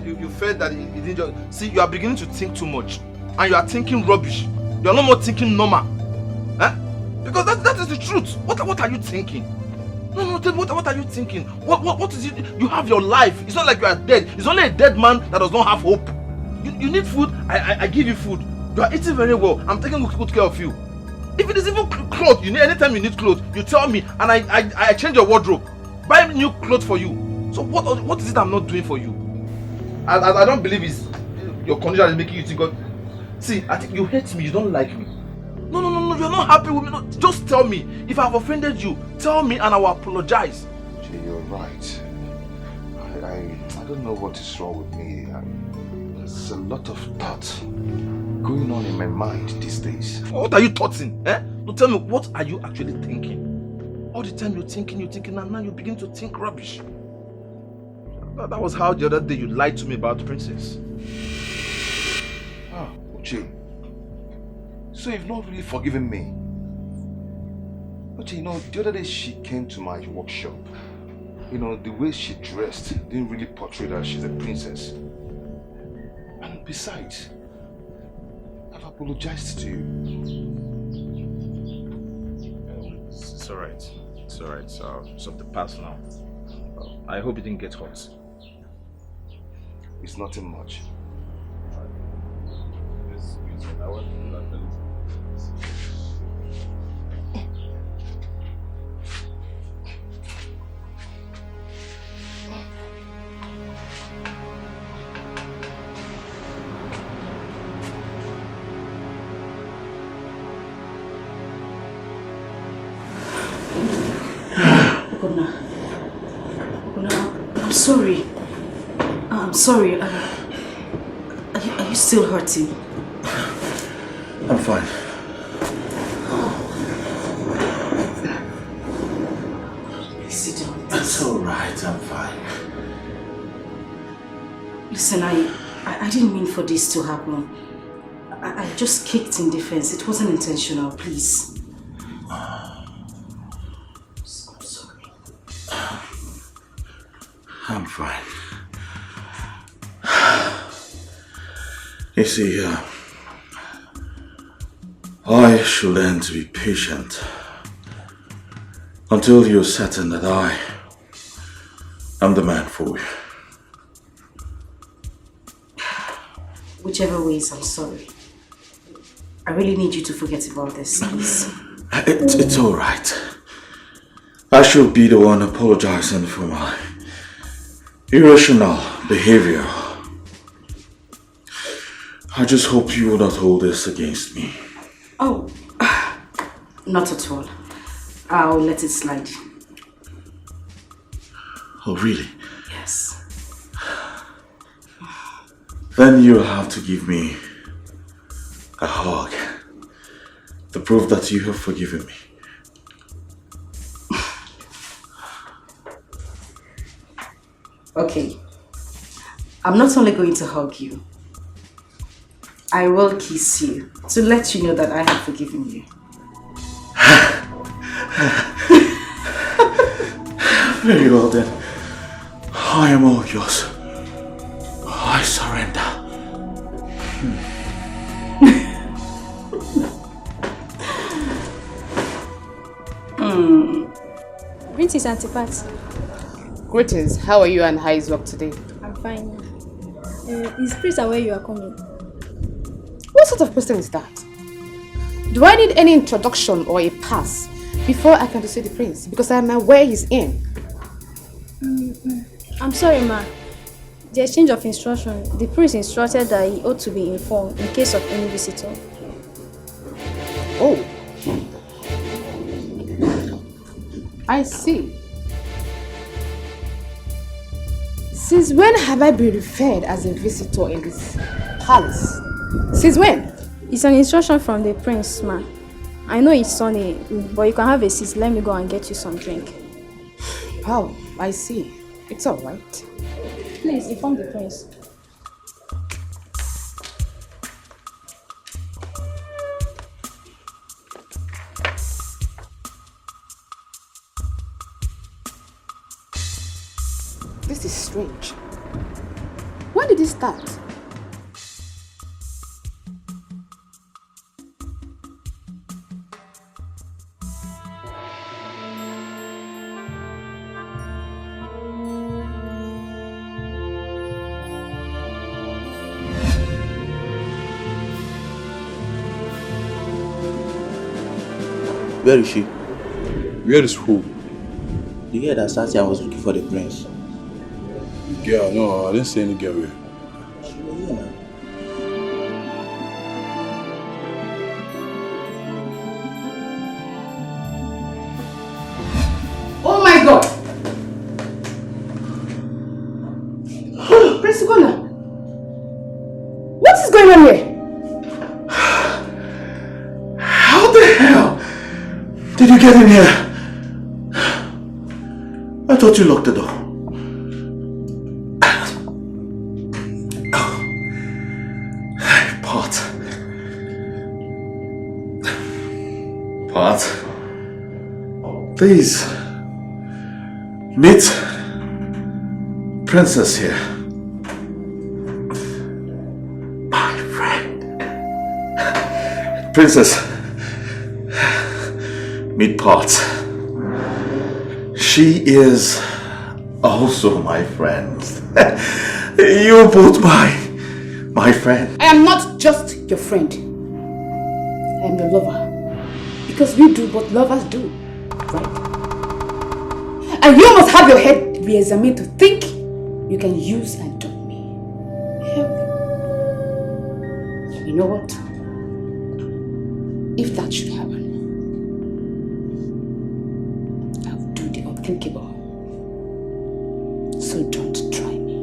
You felt that it didn't just... See, you are beginning to think too much. And you are thinking rubbish. You are no more thinking normal. Huh? Because that is the truth. What are you thinking? No, tell me, what are you thinking? What is it? You have your life. It's not like you are dead. It's only a dead man that does not have hope. You need food, I give you food. You are eating very well. I'm taking good care of you. If it is even clothes, you need anytime you need clothes, you tell me and I change your wardrobe. Buy new clothes for you. So what is it I'm not doing for you? I don't believe it's your condition is making you think of... See, I think you hate me, you don't like me. No, you're not happy with me. No, just tell me. If I've offended you, tell me and I will apologize. Jay, you're right. I don't know what is wrong with me. There's a lot of thought going on in my mind these days. What are you thoughting? Eh? No, tell me, what are you actually thinking? All the time you're thinking, and now you begin to think rubbish. That was how the other day you lied to me about the princess. Ah, Uche. So you've not really forgiven me. But you know, the other day she came to my workshop. You know, the way she dressed didn't really portray that she's a princess. And besides, I've apologized to you. It's alright. It's alright. It's of the past now. I hope you didn't get hurt. It's nothing much. I'm sorry. Are you still hurting? I'm fine. Sit down. It's alright, I'm fine. Listen, I didn't mean for this to happen. I just kicked in defense. It wasn't intentional, please. I'm sorry. I'm fine. You see, I should learn to be patient until you're certain that I am the man for you. Whichever ways, I'm sorry. I really need you to forget about this, please. It's alright. I should be the one apologizing for my irrational behavior. I just hope you will not hold this against me. Oh, not at all. I'll let it slide. Oh, really? Yes. Then you'll have to give me a hug to prove that you have forgiven me. Okay. I'm not only going to hug you, I will kiss you to let you know that I have forgiven you. Very well then. I am all yours. I surrender. Greetings, Auntie Pat. Greetings. How are you and how is work today? I'm fine. Is Prince aware you are coming? What sort of question is that? Do I need any introduction or a pass before I can see the prince? Because I am aware he's in. I'm sorry, ma. The exchange of instruction, the prince instructed that he ought to be informed in case of any visitor. Oh. I see. Since when have I been referred as a visitor in this palace? Since when? It's an instruction from the prince, ma. I know it's sunny, but you can have a seat. Let me go and get you some drink. Oh, I see. It's all right. Please inform the prince. This is strange. When did it start? Where is she? Where is who? The girl that Satia was looking for the prince. Girl, no, I didn't see any girl here. Oh my God! Prince Ugonna, what is going on here? How the hell get in here? I thought you locked the door. Pot. Please. Meet Princess here. My friend. Princess. Meet Pot. She is also my friend. You're both my friend. I am not just your friend. I am your lover. Because we do what lovers do, right? And you must have your head re-examined to think you can use and dump me. You know what? If that should happen, I will do the unthinkable. So don't try me.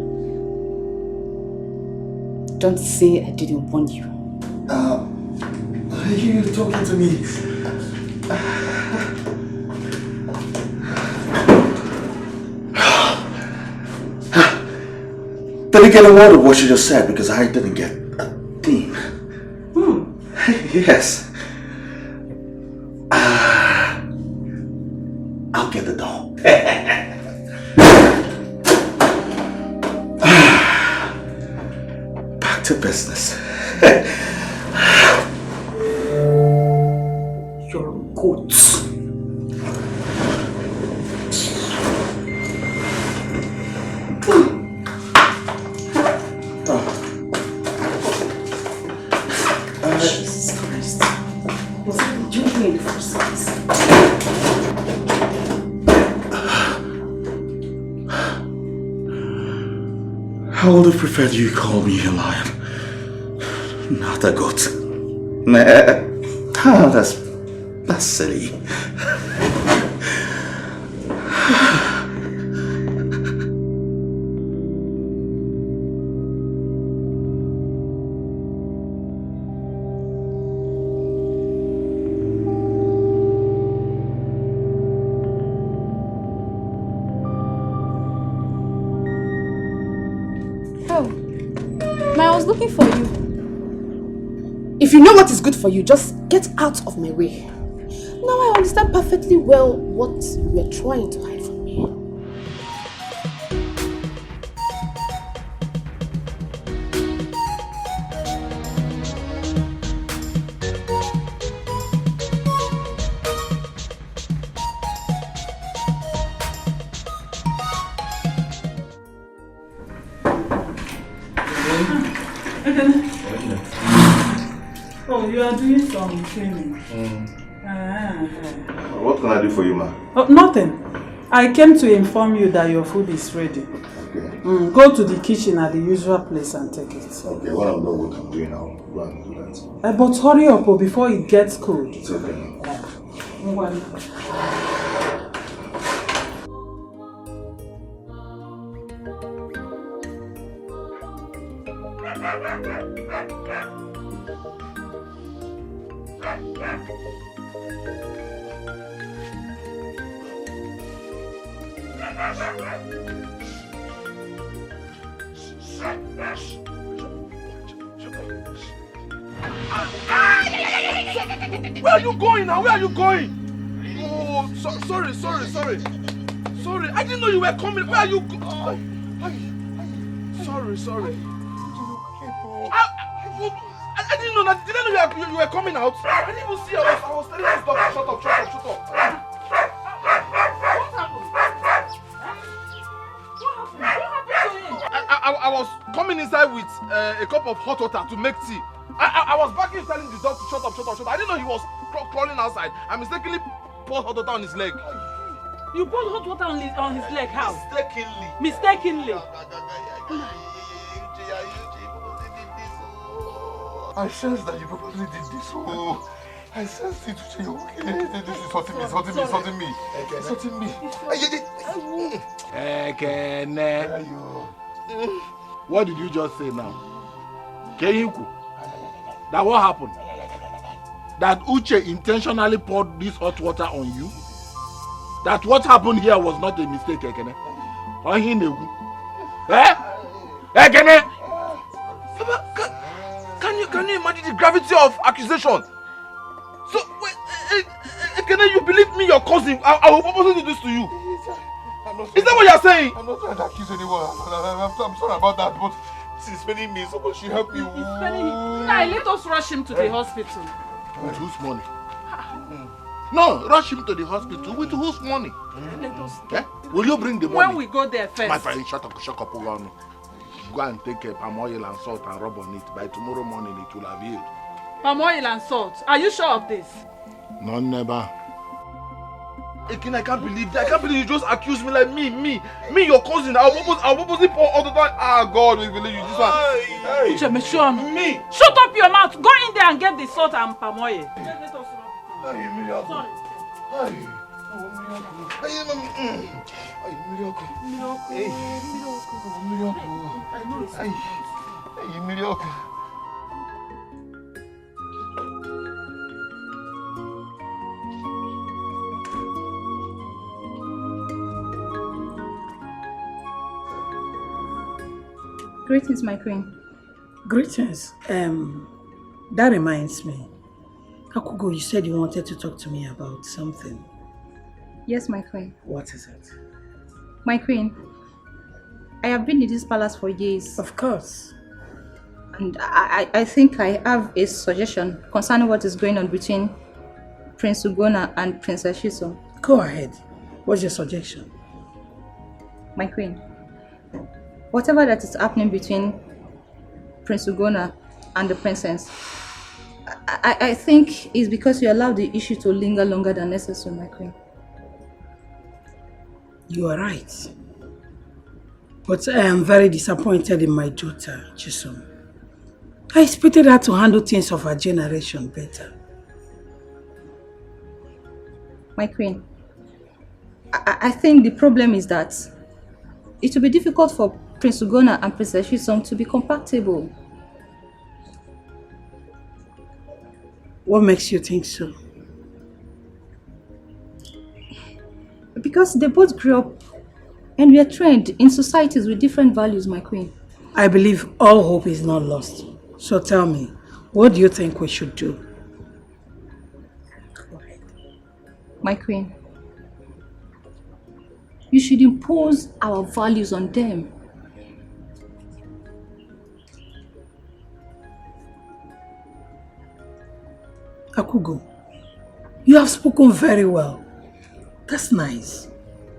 Don't say I didn't warn you. Are you talking to me? Didn't get a word of what you just said because I didn't get a thing. Yes. I'll get the doll. Back to business. Your goats. Jesus Christ. What are you doing in the first place? I would have preferred you call me a lion, not a goat. Nah, that's silly. I was looking for you. If you know what is good for you, just get out of my way. Now I understand perfectly well what you were trying to hide from me. Oh, you are doing some cleaning. What can I do for you, ma? Oh, nothing. I came to inform you that your food is ready. Okay. Go to the kitchen at the usual place and take it. Okay, when I'm done with what I'm doing, I'll go and do that. But hurry up before it gets cold. It's okay. Where are you going now? Where are you going? Oh, sorry. Sorry, I didn't know you were coming. Where are you Sorry. I didn't know that. Did I know you were coming out? I didn't even see. I was telling you to stop. Shut up. What happened? What happened to him? I was coming inside with a cup of hot water to make tea. I was back in telling the dog to shut up. I didn't know he was crawling outside. I mistakenly poured hot water on his leg. You poured hot water on his leg? How? Mistakenly. I sense that you probably did this. Oh, I sense it. Okay. This is hurting me. It's hurting me. What did you just say now? Kehiku? That what happened? that Uche intentionally poured this hot water on you? That what happened here was not a mistake, Ekene? Eh? Ekene? Can you imagine the gravity of accusation? So, Ekene, you believe me, your cousin? I will purposely do this to you. Is that what you're saying? I'm not trying to accuse anyone. I'm sorry about that, but she's spending me. Somebody should help me. Now let us rush him to the hospital. With whose money? No, rush him to the hospital. With whose money? Let us. Eh? Will you bring the money? When we go there first. My friend, shut up. Go and take palm oil and salt and rub on it. By tomorrow morning, it will have healed. Palm oil and salt. Are you sure of this? No, never. Again, I can't believe that. I can't believe you just accused me like me, your cousin. I'll purposely pour all the time. Ah, God, we believe you. This one. Hey. Me. Shut up your mouth. Go in there and get the salt and palm oil. Let us Greetings, my queen. Greetings. That reminds me. Akugo, you said you wanted to talk to me about something. Yes, my queen. What is it? My queen, I have been in this palace for years. Of course. And I think I have a suggestion concerning what is going on between Prince Ugonna and Princess Shiso. Go ahead. What's your suggestion? My queen, whatever that is happening between Prince Ugonna and the princess, I think it's because you allowed the issue to linger longer than necessary, my queen. You are right. But I am very disappointed in my daughter, Chisom. I expected her to handle things of her generation better. My queen, I think the problem is that it will be difficult for Prince Ugonna and Princess Shisom to be compatible. What makes you think so? Because they both grew up and we are trained in societies with different values, my queen. I believe all hope is not lost. So tell me, what do you think we should do? My queen, you should impose our values on them. Akugo, you have spoken very well. That's nice.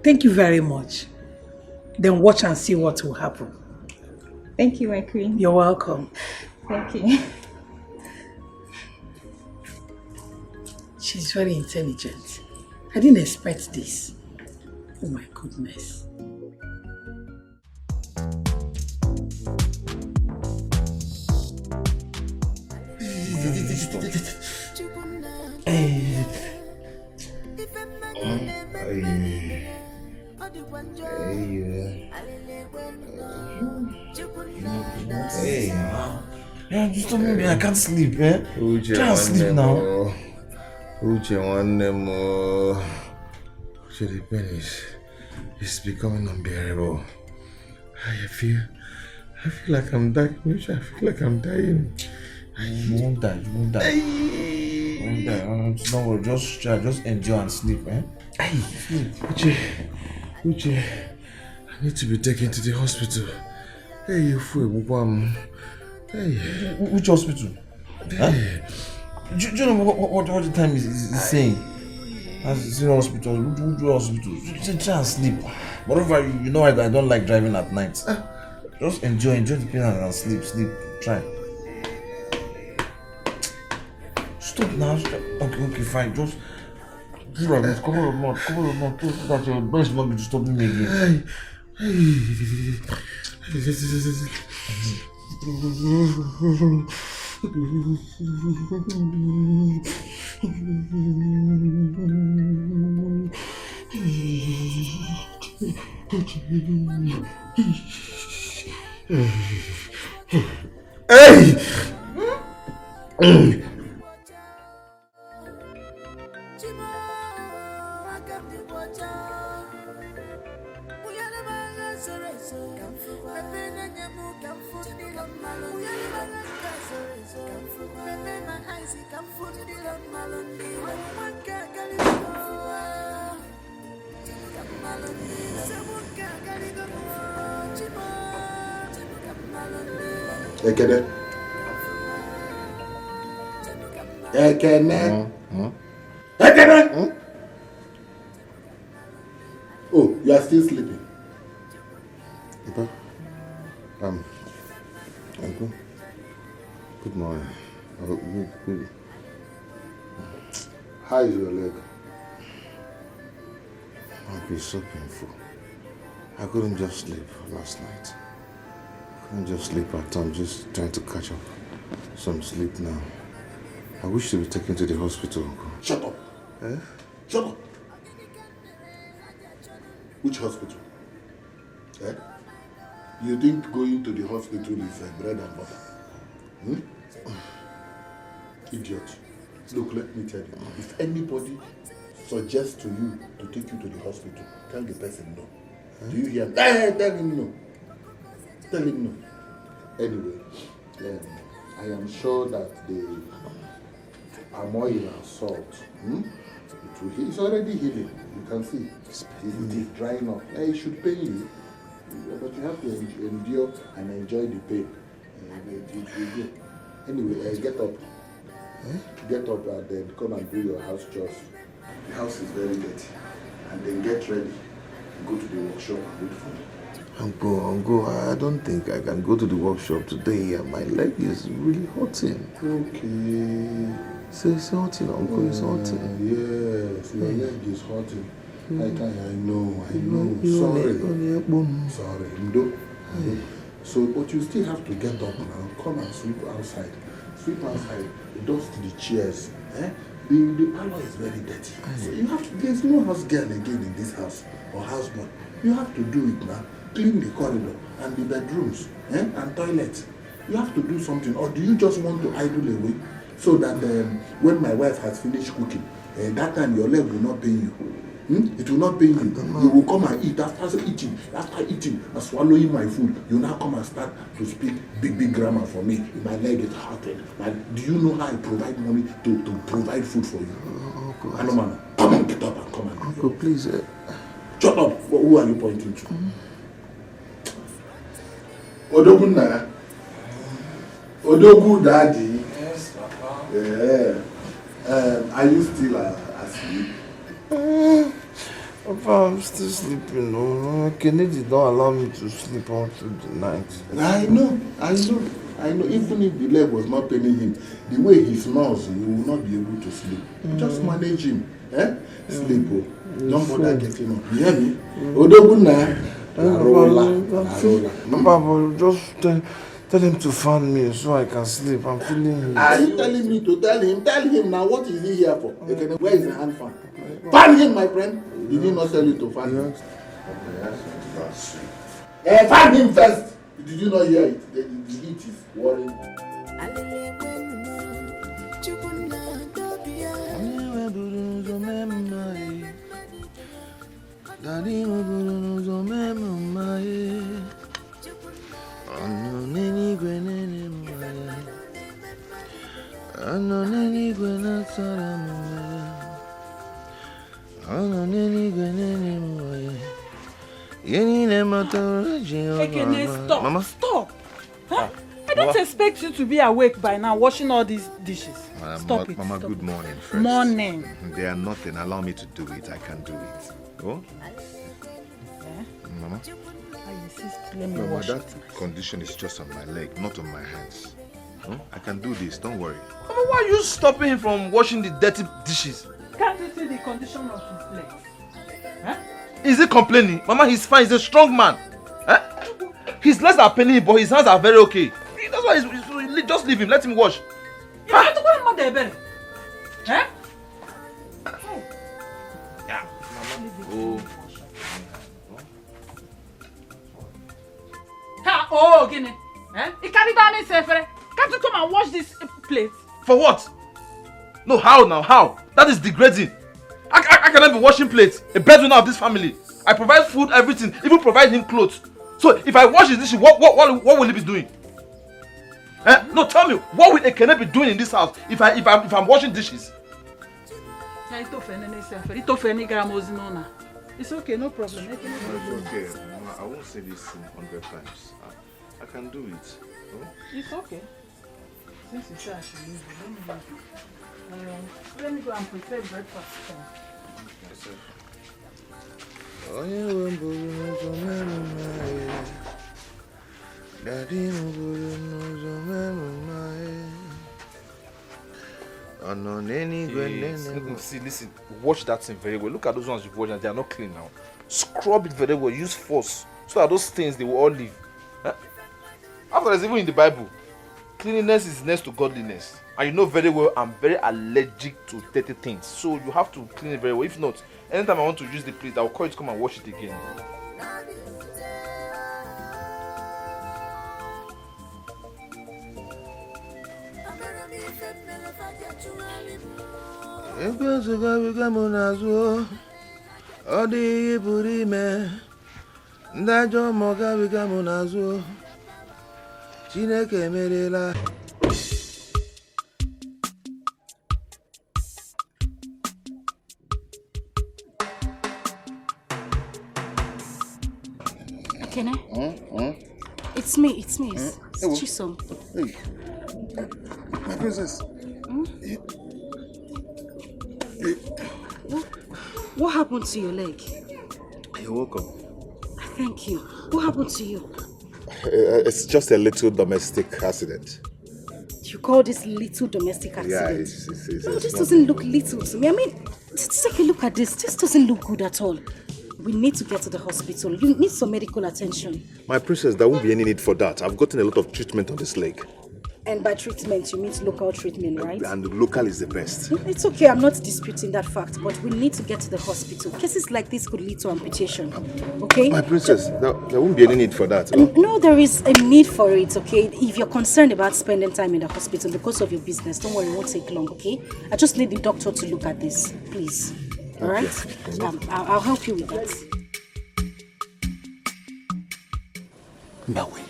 Thank you very much. Then watch and see what will happen. Thank you, my queen. You're welcome. Thank you. She's very intelligent. I didn't expect this. Oh my goodness. Yeah, just tell me, I can't sleep, eh? Can't sleep now. Uche, one more. Uche, the pain is becoming unbearable. I feel like I'm dying. Uche, I feel like I'm dying. You won't die. You won't die. You won't die. Don't worry. Just enjoy and sleep, eh? Sleep. Uche, I need to be taken to the hospital. Hey, you fool, Wubam. Hey. Which hospital? Huh? Do you know what the time is saying? As in hospital, which hospital? Try and sleep. Moreover, you know I don't like driving at night. Just enjoy the pain and sleep. Try. Stop now. Okay, fine. Just do like this. Cover your mouth. So that your breath is not going to stop me again. Hey! Ekene. Ekene. Ekene. Oh, you are still sleeping. Papa, Uncle. Good morning. Good. How is your leg? Uncle, it's so painful. I couldn't just sleep last night. I couldn't just sleep at all. I'm just trying to catch up some sleep now. I wish to be taken to the hospital, Uncle. Shut up. Eh? Shut up. Which hospital? Eh? You think going to the hospital is bread and butter? Hmm? Idiot. Look, let me tell you. If anybody suggests to you to take you to the hospital, tell the person no. Do you hear? Tell him no. Tell him no. Anyway, I am sure that the oil and salt, it's already healing. You can see. It is drying up. It should pain you. But you have to endure and enjoy the pain. Anyway, get up. Get up and then come and do your house chores. The house is very dirty. And then get ready. Go to the workshop and wait for me. Uncle, I don't think I can go to the workshop today. My leg is really hurting. Okay. So it's hurting, Uncle. It's hurting. Yes, your leg is hurting. I know. Sorry. Ndo. So, but you still have to get up now. Come and sweep outside. Sweep outside. Dust the chairs. The parlor is very dirty. So you have to, there's no house girl again in this house or houseboy. You have to do it now. Clean the corridor and the bedrooms and toilets. You have to do something. Or do you just want to idle away so that when my wife has finished cooking, that time your leg will not pain you? It will not pain you. You will come and eat. After eating and swallowing my food, you now come and start to speak big grammar for me. My leg is hurting. Do you know how I provide money to provide food for you? Uncle, come on, get up and come and Uncle, please. Shut up. Who are you pointing to? Odogu Nana. Odogu Daddy. Yes, Papa. Yeah. Are you still asleep? Papa, I'm still sleeping. No, Kenny did not allow me to sleep all through the night. I know. Even if the leg was not paining him, the way he snores, you will not be able to sleep. Just manage him. Sleep. Don't bother getting up. You hear me? Odogunna. Papa, just tell him to fan me so I can sleep. I'm feeling him. Are you telling me to tell him? Tell him now, what is he here for? Where is the hand fan? Fan him, my friend. Did he not tell you to fan him? Fan him first. Did you not hear it? The heat is worrying. Ekene, stop. Mama? Stop. Huh? I don't expect you to be awake by now washing all these dishes. Stop it. Mama, stop good it. morning first. Morning. They are nothing. Allow me to do it. I can do it. Oh? Mama? I insist. Let me Mama, wash that it. condition is just on my leg, not on my hands. Huh? I can do this. Don't worry. Mama, why are you stopping him from washing the dirty dishes? Can't you see the condition of his legs? Huh? Is he complaining? Mama, he's fine. He's a strong man. His legs are paining him, but his hands are very okay. That's why just leave him. Let him wash. You have to go and mother better. Huh? Yeah. Oh. Oh, Guinea. He carried down his Can't you come and wash this plate? For what? No, how now? How? That is degrading. I cannot be washing plates. A breadwinner of this family. I provide food, everything, even provide him clothes. So if I wash his dishes, what will he be doing? No, tell me, what will Ekene be doing in this house if I'm washing dishes? It's okay, no problem. It's okay. I won't say this 100 times. I can do it. Oh? It's okay. Since you say I should leave you, let me go and prepare breakfast. Yes, sir. Listen, watch that thing very well. Look at those ones you've watched and they are not clean now. Scrub it very well, use force, so that those stains they will all leave. After all, even in the Bible, cleanliness is next to godliness. And you know very well I'm very allergic to dirty things. So you have to clean it very well. If not, anytime I want to use the plate, I'll call you to come and wash it again. Chineke merela. Ekene? It's me, it's Chisom. Hey, my princess. What happened to your leg? You're welcome. Thank you. What happened to you? It's just a little domestic accident. You call this little domestic accident? Yeah, no, this doesn't look little to me. I mean, just take a look at this. This doesn't look good at all. We need to get to the hospital. You need some medical attention. My princess, there won't be any need for that. I've gotten a lot of treatment on this leg. And by treatment, you mean local treatment, right? And local is the best. It's okay, I'm not disputing that fact, but we need to get to the hospital. Cases like this could lead to amputation, okay? My princess, there won't be any need for that. Oh? No, there is a need for it, okay? If you're concerned about spending time in the hospital because of your business, don't worry, it won't take long, okay? I just need the doctor to look at this, please. All right? I'll help you with that. Mawe,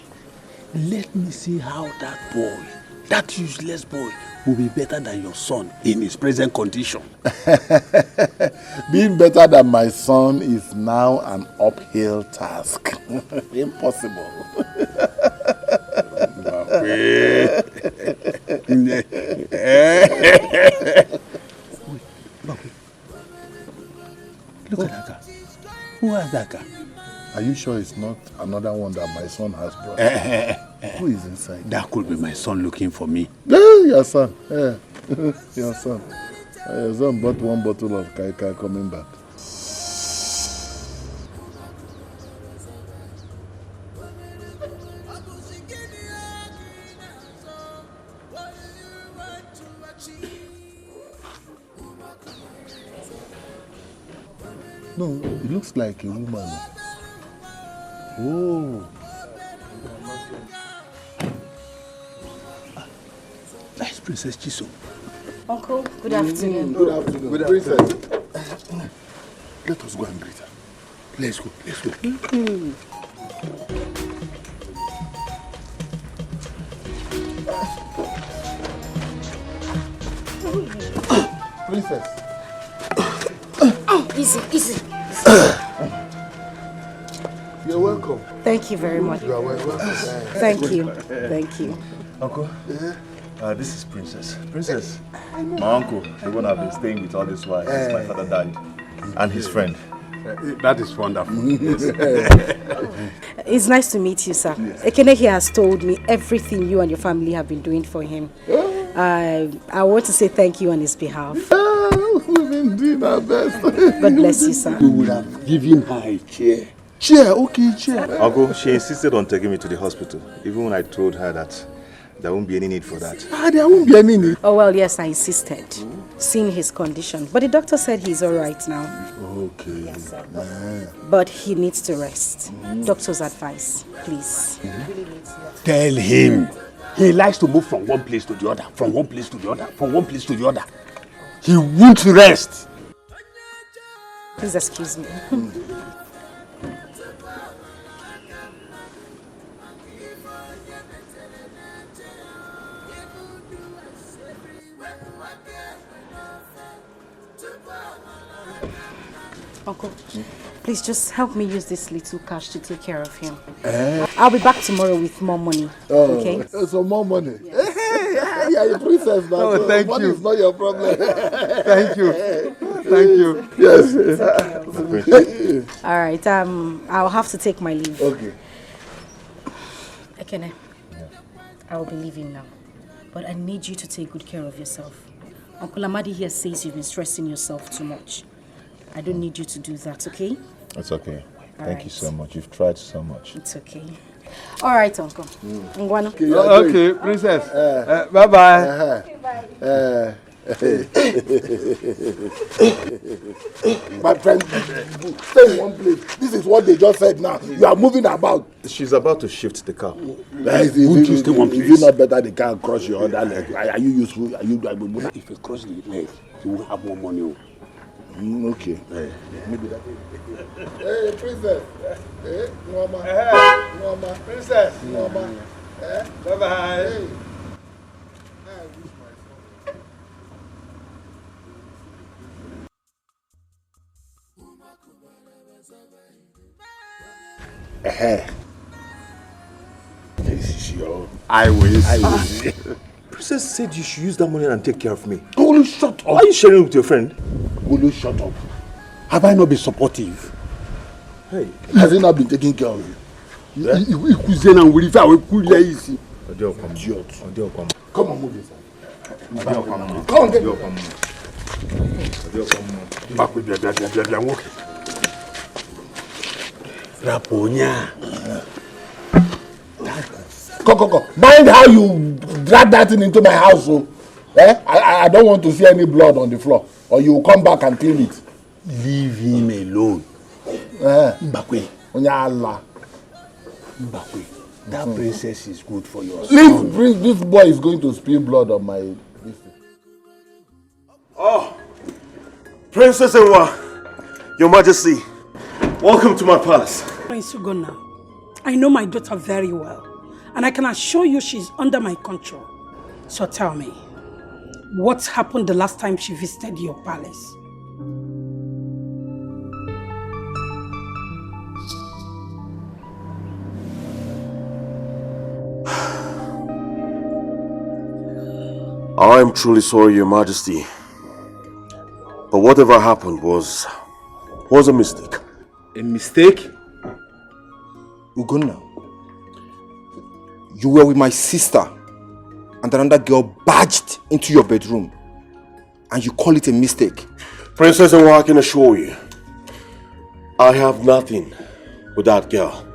let me see how that useless boy, will be better than your son in his present condition. Being better than my son is now an uphill task. Impossible. Look at that guy. Who has that guy? Are you sure it's not another one that my son has brought? Who is inside? That could be my son looking for me. Your son. Yeah. Your son. Your son bought one bottle of Kai coming back. No, it looks like a woman. Oh. That's Princess Chisom. Uncle, good afternoon. Good afternoon. Good princess. Let us go and greet her. Let's go. Princess. Easy. You're welcome. Thank you very much. You are welcome. Thank you. Uncle, this is Princess. Princess, my uncle, the one I've been staying with all this while since my father died, and his friend. That is wonderful. It's nice to meet you, sir. Ekene here has told me everything you and your family have been doing for him. I want to say thank you on his behalf. We've been doing our best. God bless you, sir. We would have given her a chair. Chair, okay, chair. Uncle, she insisted on taking me to the hospital, even when I told her that there won't be any need for that. There won't be any need. Oh, well, yes, I insisted, seeing his condition. But the doctor said he's all right now. Okay. Yes, sir. But he needs to rest. Doctor's advice, please. Tell him. He likes to move from one place to the other, from one place to the other, from one place to the other. He won't rest. Please excuse me. Uncle, please just help me use this little cash to take care of him. I'll be back tomorrow with more money. Okay? So more money. Yeah. You're a princess now. Oh, so thank money you. is not your problem. Thank you. Thank you. Yes. All right. I'll have to take my leave. Okay. Ekene, I will be leaving now. But I need you to take good care of yourself. Uncle Amadi here says you've been stressing yourself too much. I don't need you to do that, okay? It's okay. All Thank right. you so much. You've tried so much. It's okay. All right, Uncle. Ngwano. Okay, princess. Bye-bye. My friend, stay in one place. This is what they just said now. You are moving about. She's about to shift the car. Is it not better they can't cross your other leg? Are you useful? Are you? If you cross the leg, you will have more money. Okay. Maybe that. Hey, princess. Hey, Mama. Mama. Princess. Mama. Bye-bye. Hey. This is your I will. Princess said you should use that money and take care of me. Gulu, shut up. Why are you sharing it with your friend? Gulu, shut up. Have I not been supportive? Hey, has he not been taking care of you? Idiot. Come on, move inside. Come on, get Back with your walk. Raponya. Go. Mind how you drag that thing into my house, so. I don't want to see any blood on the floor. Or you will come back and clean it. Leave him alone. Mbakwe. Onyala. Mbakwe. That princess is good for your son. This boy is going to spill blood on my... Oh, Princess Ewa, Your Majesty, welcome to my palace. Prince Ugonna, I know my daughter very well, and I can assure you she's under my control. So tell me, what happened the last time she visited your palace? I'm truly sorry, Your Majesty. But whatever happened was a mistake. A mistake? Ugonna, you were with my sister and another girl barged into your bedroom and you call it a mistake? Princess Ewa, I can assure you, I have nothing with that girl.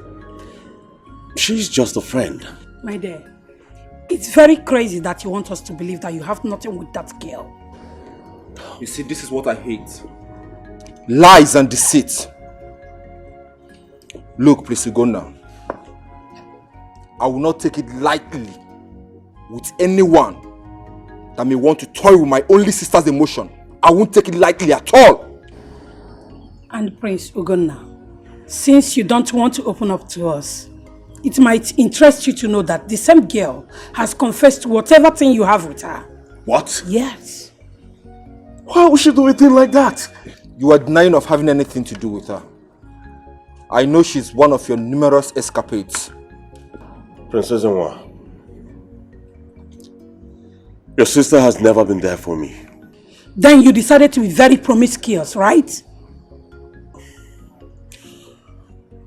She's just a friend. My dear, it's very crazy that you want us to believe that you have nothing with that girl. You see, this is what I hate. Lies and deceit. Look, please, Ugonna, I will not take it lightly with anyone that may want to toy with my only sister's emotion. I won't take it lightly at all. And Prince Ugonna, since you don't want to open up to us, it might interest you to know that the same girl has confessed to whatever thing you have with her. What? Yes. Why would she do a thing like that? You are denying of having anything to do with her. I know she's one of your numerous escapades. Princess Ewa, your sister has never been there for me. Then you decided to be very promiscuous, right?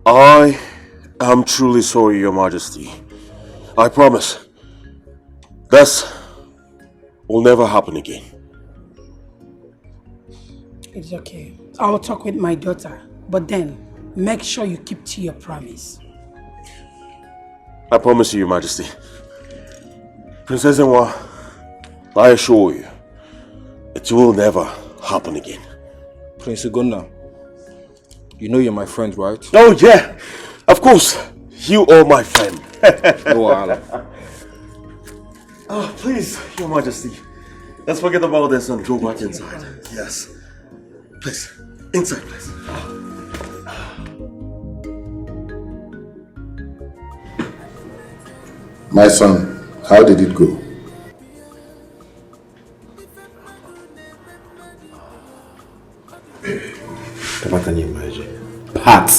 I am truly sorry, Your Majesty. I promise. This will never happen again. It's okay. I'll talk with my daughter, but then make sure you keep to your promise. I promise you, Your Majesty. Princess Ewa, I assure you, it will never happen again. Prince Ugonna, you know you're my friend, right? Oh yeah, of course. You are my friend. Oh, please, Your Majesty. Let's forget about this and go back inside. Yes. Please, inside, please. My son, how did it go? Papa, can heart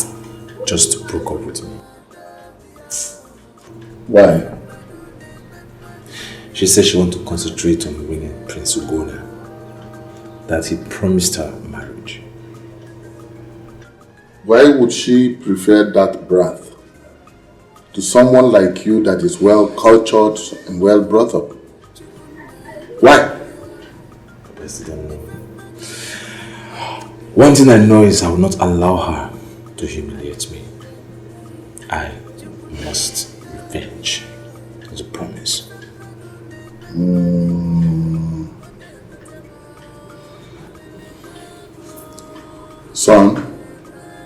just broke up with me. Why? She said she wants to concentrate on winning Prince Ugona. That he promised her marriage. Why would she prefer that brat to someone like you that is well cultured and well brought up? Why? I still don't know. One thing I know is I will not allow her to humiliate me. I must revenge. It's a promise. Son,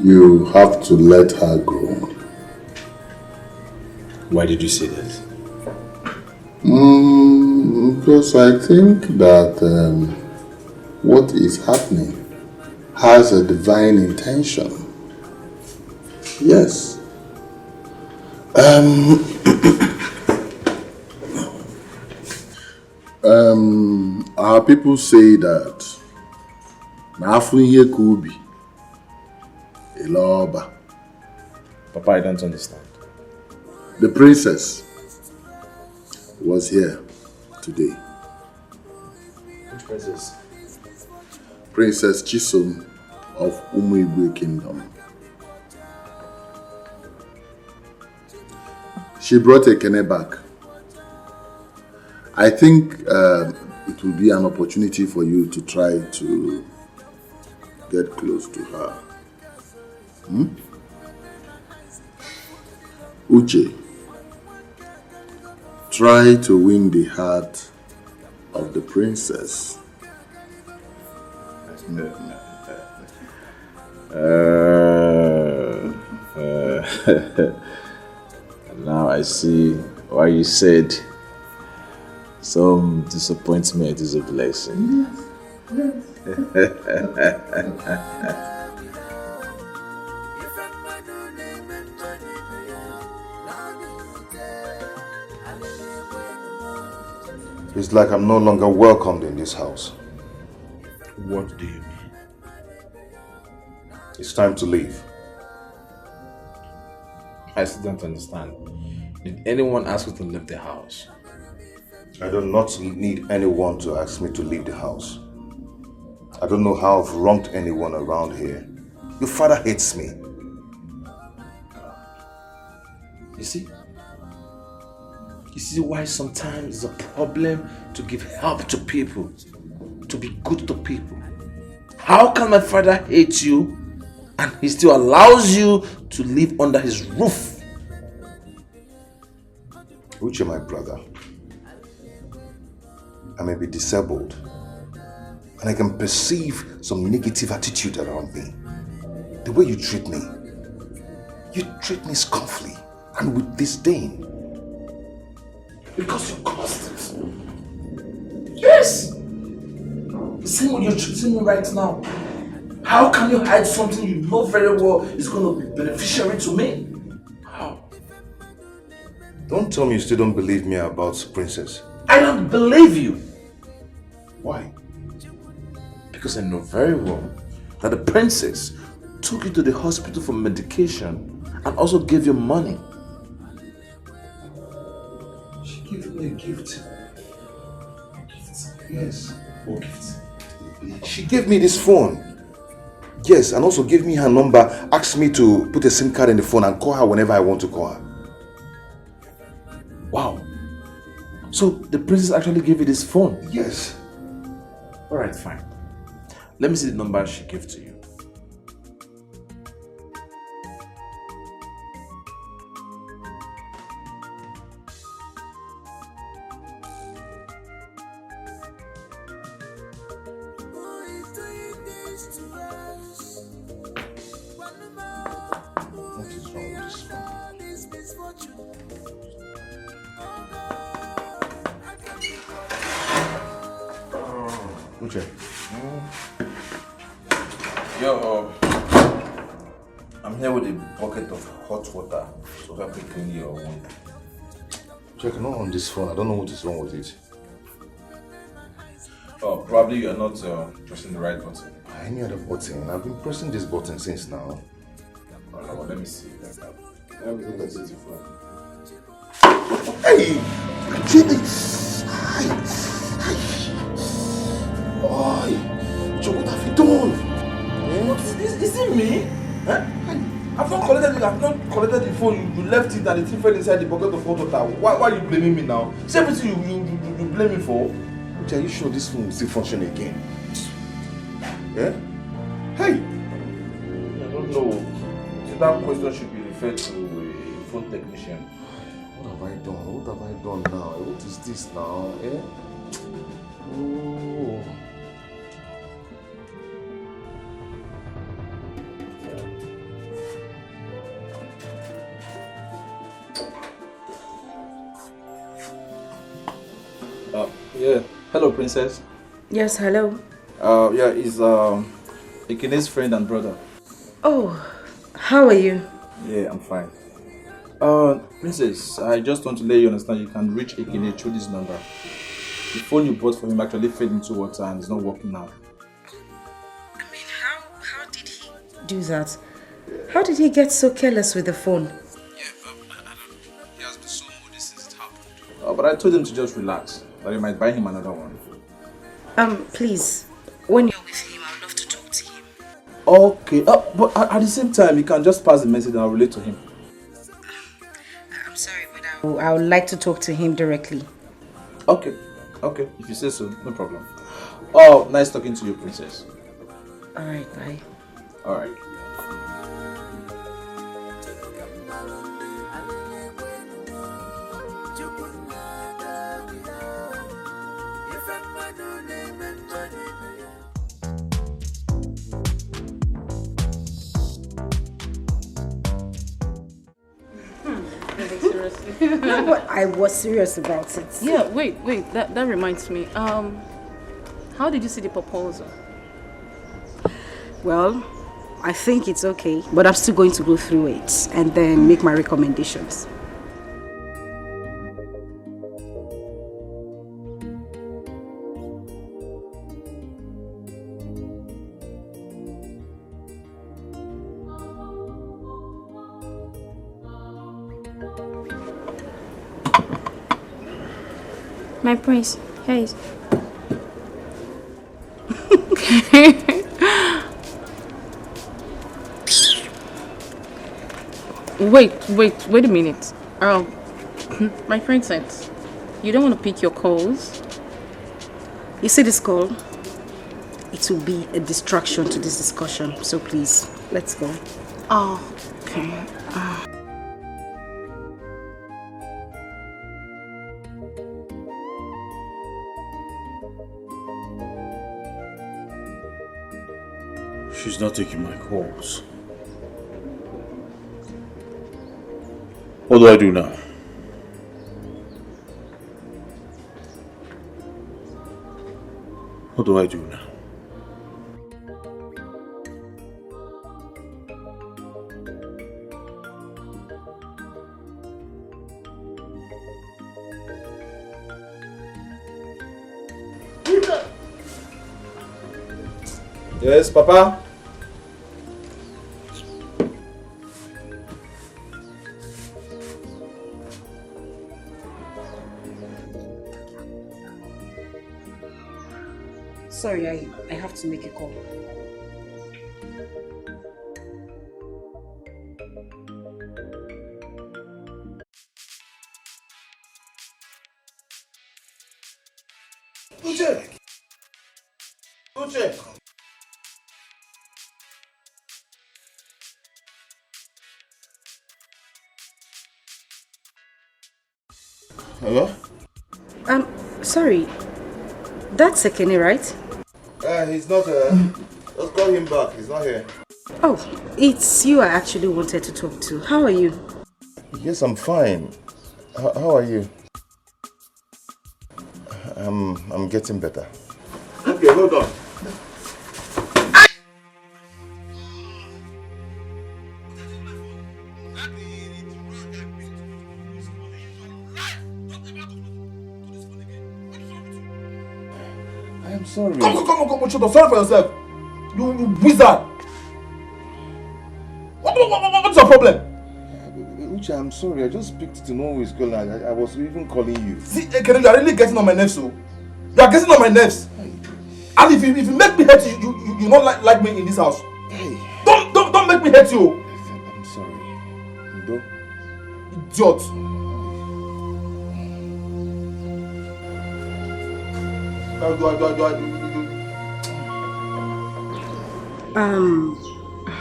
you have to let her go. Why did you say that? Because I think that what is happening has a divine intention. Yes. Our people say that Nafunye Kubi Eloba. Papa, I don't understand. The princess was here today. Which princess? Princess Chisom of Umuigwe Kingdom. She brought Ekene back. I think it will be an opportunity for you to try to get close to her. Uche, try to win the heart of the princess. Now I see why you said some disappointment is a blessing. It's like I'm no longer welcomed in this house. What do you mean? It's time to leave. I still don't understand. Did anyone ask you to leave the house? I do not need anyone to ask me to leave the house. I don't know how I've wronged anyone around here. Your father hates me. You see? You see why sometimes it's a problem to give help to people, to be good to people. How can my father hate you and he still allows you to live under his roof? Uche, my brother, I may be disabled and I can perceive some negative attitude around me. The way you treat me scornfully and with disdain. Because you caused it. Yes! The same way you're treating me right now. How can you hide something you know very well is going to be beneficiary to me? How? Don't tell me you still don't believe me about Princess. I don't believe you. Why? Because I know very well that the princess took you to the hospital for medication and also gave you money. She gave me a gift. Yes. What gift? She gave me this phone. Yes, and also gave me her number, asked me to put a SIM card in the phone and call her whenever I want to call her. Wow. So the princess actually gave you this phone? Yes. Alright, fine. Let me see the number she gave to you. What is wrong with this phone? Uche. Yo, I'm here with a bucket of hot water to help you clean your wound. Check, not on this phone. I don't know what is wrong with it. Oh, probably you're not pressing the right button. Any other button? I've been pressing this button since now. Let me see. Let me look at it for Hey! Jimmy! Oi! Joe, what have you done? What is this? Is it me? Huh? I've not collected the phone. You left it and the thief fell inside the pocket of hot water. Why are you blaming me now? It's everything you blame me for. Which are you sure this phone will still function again? Yeah? Hey! I don't know. So that question should be referred to a phone technician. What have I done? What have I done now? What is this now? Eh? Oh. Yeah. Hello, princess. Yes, hello. Yeah, he's Ekine's friend and brother. Oh, how are you? Yeah, I'm fine. Princess, I just want to let you understand you can reach Ekine through this number. The phone you bought for him actually fell into water and it's not working now. I mean, how did he do that? How did he get so careless with the phone? He has been so moody since it happened. But I told him to just relax, that he might buy him another one. Please, when you're with him, I would love to talk to him. Okay, but at the same time, you can just pass the message and I'll relate to him. I'm sorry, but I would like to talk to him directly. Okay, if you say so, no problem. Oh, nice talking to you, princess. Alright, bye. Alright. No, but I was serious about it. Yeah, wait, that reminds me. How did you see the proposal? Well, I think it's okay, but I'm still going to go through it and then make my recommendations. My prince, here is. Wait a minute. My princess, you don't want to pick your calls? You see this call? It will be a distraction to this discussion, so please, let's go. Oh, okay. She's not taking my calls. What do I do now? What do I do now? Yes, Papa? Sorry, I have to make a call. Uche! Uche! Hello? Sorry. That's Ekene, right? He's not here. Let's call him back. He's not here. Oh, it's you I actually wanted to talk to. How are you? Yes, I'm fine. How are you? I'm getting better. Okay, hold on. I'm sorry. Come, shut up. Sorry for yourself. You wizard. What's your problem? Uche, I'm sorry. I just picked to know who is calling. I was even calling you. See, Ekene, you are really getting on my nerves, so. You are getting on my nerves. And if you make me hate you, you not like me in this house. Hey. Don't make me hate you. I'm sorry. Ndo. Idiot.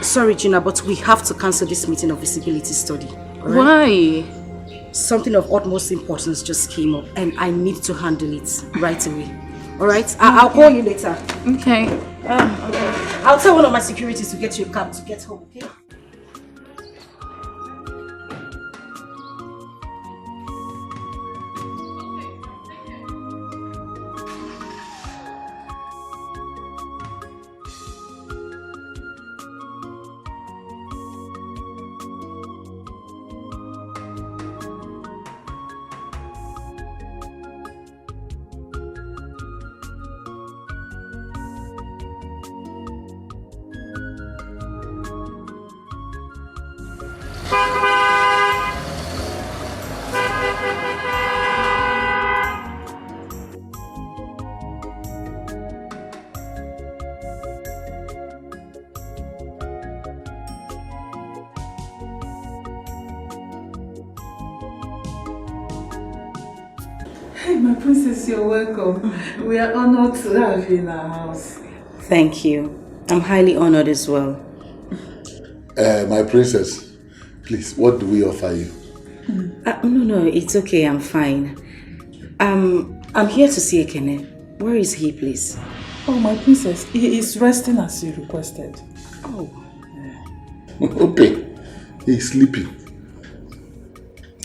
Sorry, Gina, but we have to cancel this meeting of visibility study. Right? Why? Something of utmost importance just came up and I need to handle it right away. Alright? I'll call you later. Okay. Okay. I'll tell one of my securities to get you a cab to get home, okay? Hey, my princess, you're welcome. We are honored to have you in our house. Thank you. I'm highly honored as well. My princess, please, what do we offer you? No, it's okay. I'm fine. I'm here to see Ekene. Where is he, please? Oh, my princess, he is resting as you requested. Oh. Okay, he's sleeping.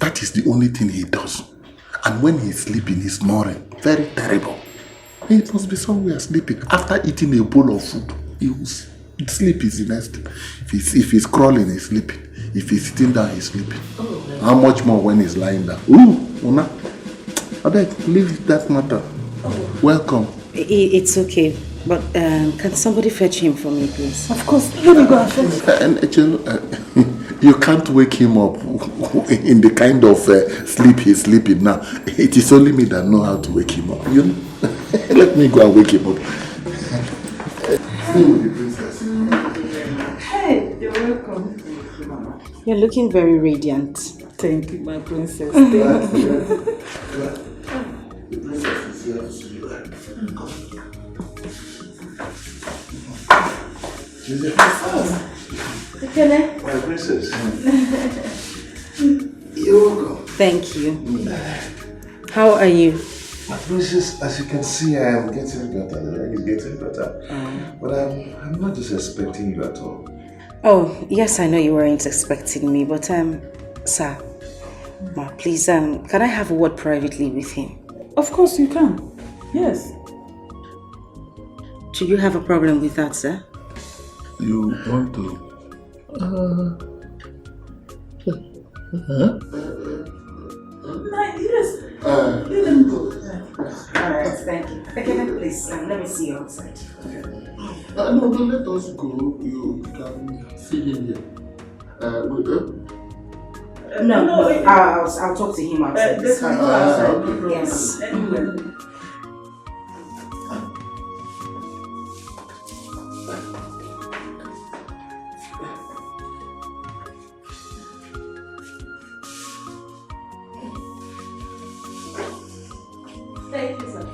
That is the only thing he does. And when he's sleeping, he's snoring. Very terrible. He must be somewhere sleeping. After eating a bowl of food, sleep is the next thing. If he's crawling, he's sleeping. If he's sitting down, he's sleeping. Oh, how much more when he's lying down? Ooh, Una. I beg, leave that matter. Oh. Welcome. It's okay. But can somebody fetch him for me, please? Of course. Let me go and fetch him. You can't wake him up in the kind of sleep he's sleeping now. It is only me that know how to wake him up. You know? Let me go and wake him up. Hey, you're welcome. You're looking very radiant. Thank you, my princess. Thank you. The princess is here to see you. Ekene. My princess. You're welcome. Thank you. How are you? My princess, as you can see, I am getting better. The leg is getting better. But I'm not just expecting you at all. Oh, yes, I know you weren't expecting me, but sir, please, can I have a word privately with him? Of course you can. Yes. Do you have a problem with that, sir? You want to? Yes. Let them go. Alright, thank you. Okay, please, let me see you outside. No, let us go. You can see him here. No, I'll talk to him outside. It's fine. Okay. Yes. Thank you, sir.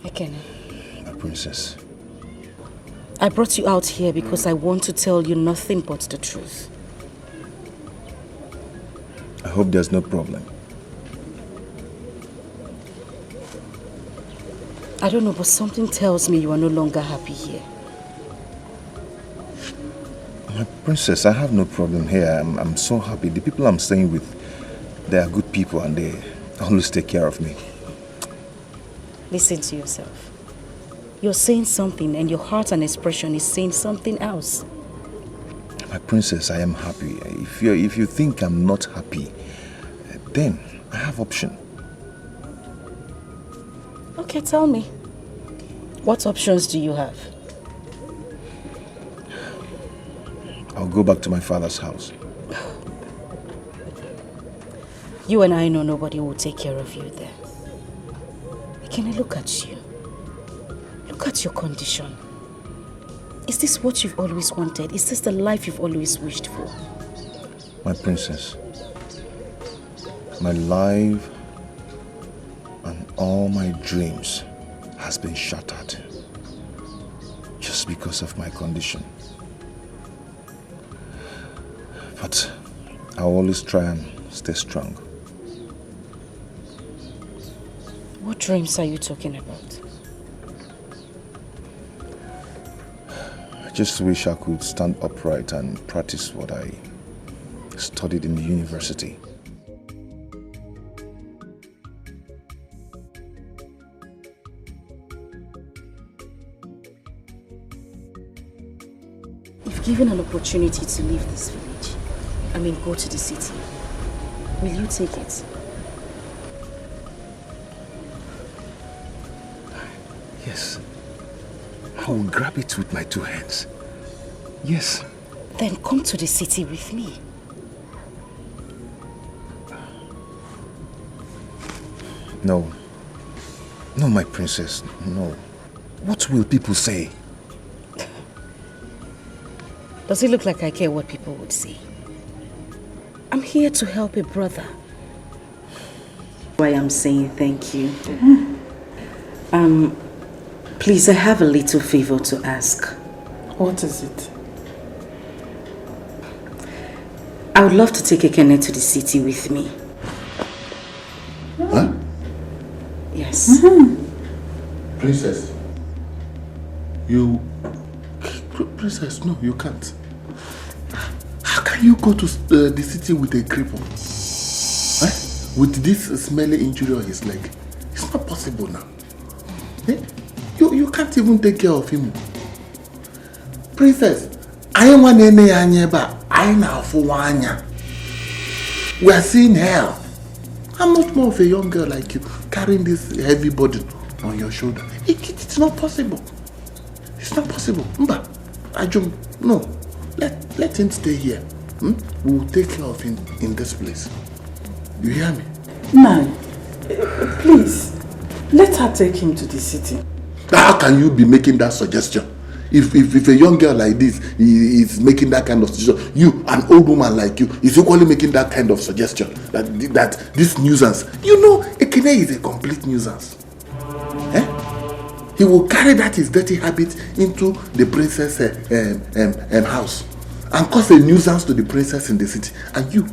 Ekene, My princess. I brought you out here because I want to tell you nothing but the truth. I hope there's no problem. I don't know, but something tells me you are no longer happy here. My princess, I have no problem here. I'm so happy. The people I'm staying with, they are good people and they always take care of me. Listen to yourself. You're saying something and your heart and expression is saying something else. My princess, I am happy. If you think I'm not happy, then I have option. Okay, tell me. What options do you have? I'll go back to my father's house. You and I know nobody will take care of you there. Can I look at you? Look at your condition. Is this what you've always wanted? Is this the life you've always wished for? My princess, my life and all my dreams has been shattered just because of my condition. But I'll always try and stay strong. What dreams are you talking about? I just wish I could stand upright and practice what I studied in the university. If given an opportunity to leave this village, go to the city, will you take it? Yes. I will grab it with my two hands. Yes. Then come to the city with me. No. No, my princess, no. What will people say? Does it look like I care what people would say? I'm here to help a brother. Why I'm saying thank you. Please, I have a little favor to ask. What is it? I would love to take Ekene to the city with me. Huh? Yes. Princess, Princess, no, you can't. How can you go to the city with a cripple? Huh? With this smelly injury on his leg? It's not possible now. Eh? You can't even take care of him. Princess, I want any anyeba. I now for one. We are seeing hell. I'm not more of a young girl like you carrying this heavy burden on your shoulder. It's not possible. It's not possible. Mba, Ajum, no. Let him stay here. We will take care of him in this place. You hear me? Man, please, let her take him to the city. How can you be making that suggestion? If a young girl like this is making that kind of suggestion, you, an old woman like you, is equally making that kind of suggestion, that this nuisance, you know, Ekene is a complete nuisance. He will carry that his dirty habit into the princess house and cause a nuisance to the princess in the city. And you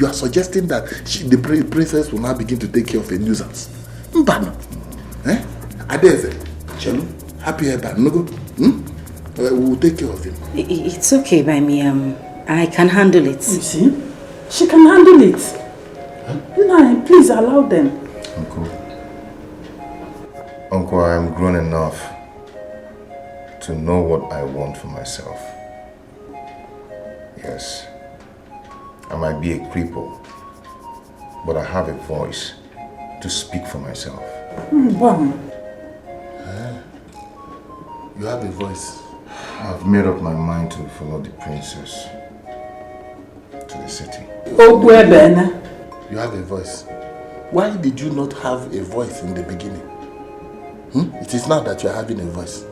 are suggesting that the princess will now begin to take care of a nuisance. Mbano. Adeze, Chelu, happy Eba, Nogo. We will take care of him. It's okay by me. I can handle it. You see? She can handle it. No, please allow them. Uncle, I am grown enough to know what I want for myself. Yes, I might be a cripple, but I have a voice to speak for myself. You have a voice. I've made up my mind to follow the princess to the city. You have a voice. Why did you not have a voice in the beginning? It is now that you are having a voice.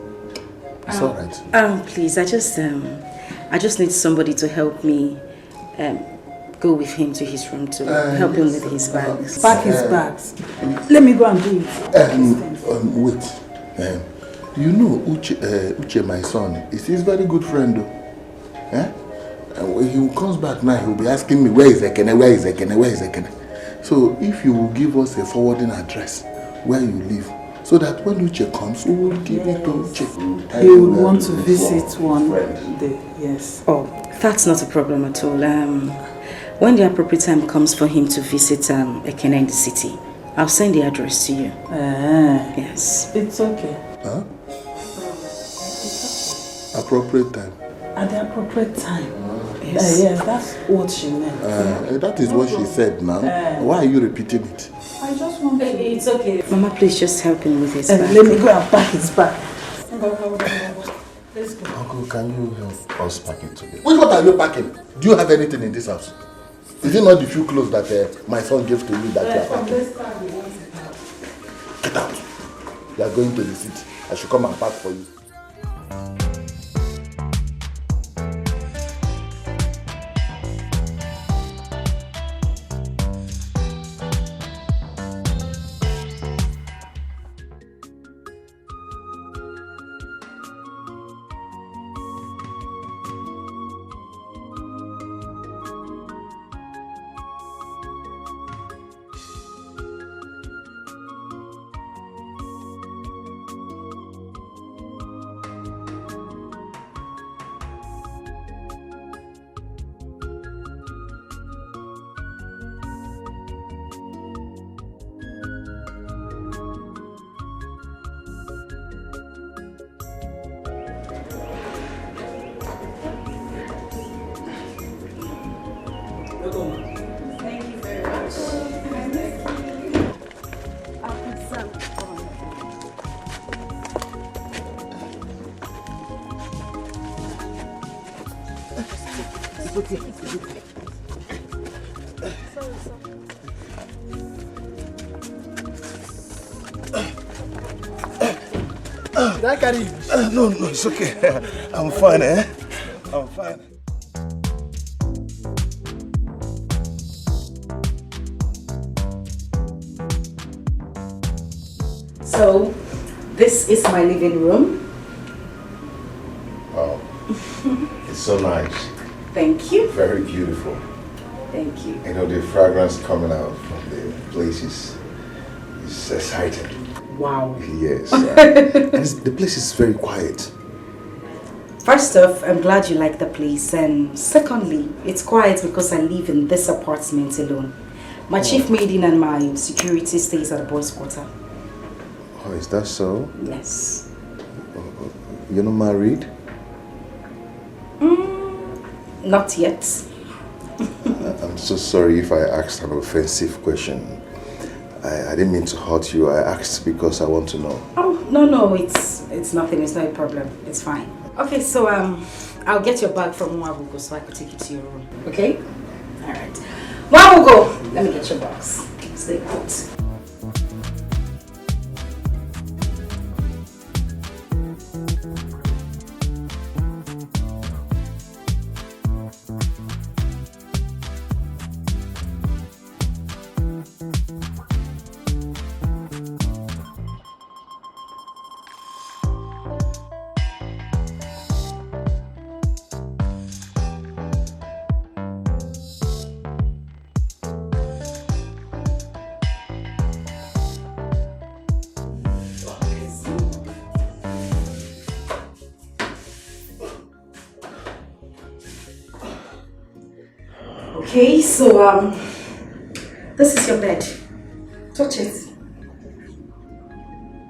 It's all right. Please, I just need somebody to help me go with him to his room to help him with his bags. Pack his bags. Let me go and do it. Wait. You know Uche, my son, is his very good friend though. And when he comes back now, he'll be asking me, where is Ekene, where is Ekene, where is Ekene? So if you will give us a forwarding address where you live, so that when Uche comes, we will give it to Uche. He would want to visit one day, yes. Oh, that's not a problem at all. When the appropriate time comes for him to visit Ekene in the city, I'll send the address to you. Yes. It's okay. Huh? Appropriate time. At the appropriate time. Yes, that's what she meant. That is what she said now. Why are you repeating it? I just want to... It's okay. Mama, please just help him with his bag. Let me go and pack his bag. Let's go. Uncle, can you help us pack it today? What are you packing? Do you have anything in this house? Is it not the few clothes that my son gave to you that you are packing? Get out. You are going to the city. I should come and pack for you. Thank you very much. Did I carry you? No, it's okay. I'm fine, I'm fine. So, this is my living room. Wow. It's so nice. Thank you. Very beautiful. Thank you. You know, the fragrance coming out from the place is exciting. Wow. Yes. And the place is very quiet. First off, I'm glad you like the place, and secondly, it's quiet because I live in this apartment alone. My chief maiden and my security stays at the boys' quarter. Oh, is that so? Yes. You're not married? Not yet. I'm so sorry if I asked an offensive question. I didn't mean to hurt you. I asked because I want to know. Oh, no, it's nothing. It's not a problem. It's fine. Okay, so I'll get your bag from Mwabugo so I could take it to your room. Okay? All right. Mwabugo, let me get your box. Stay put. Okay, so this is your bed. Touch it.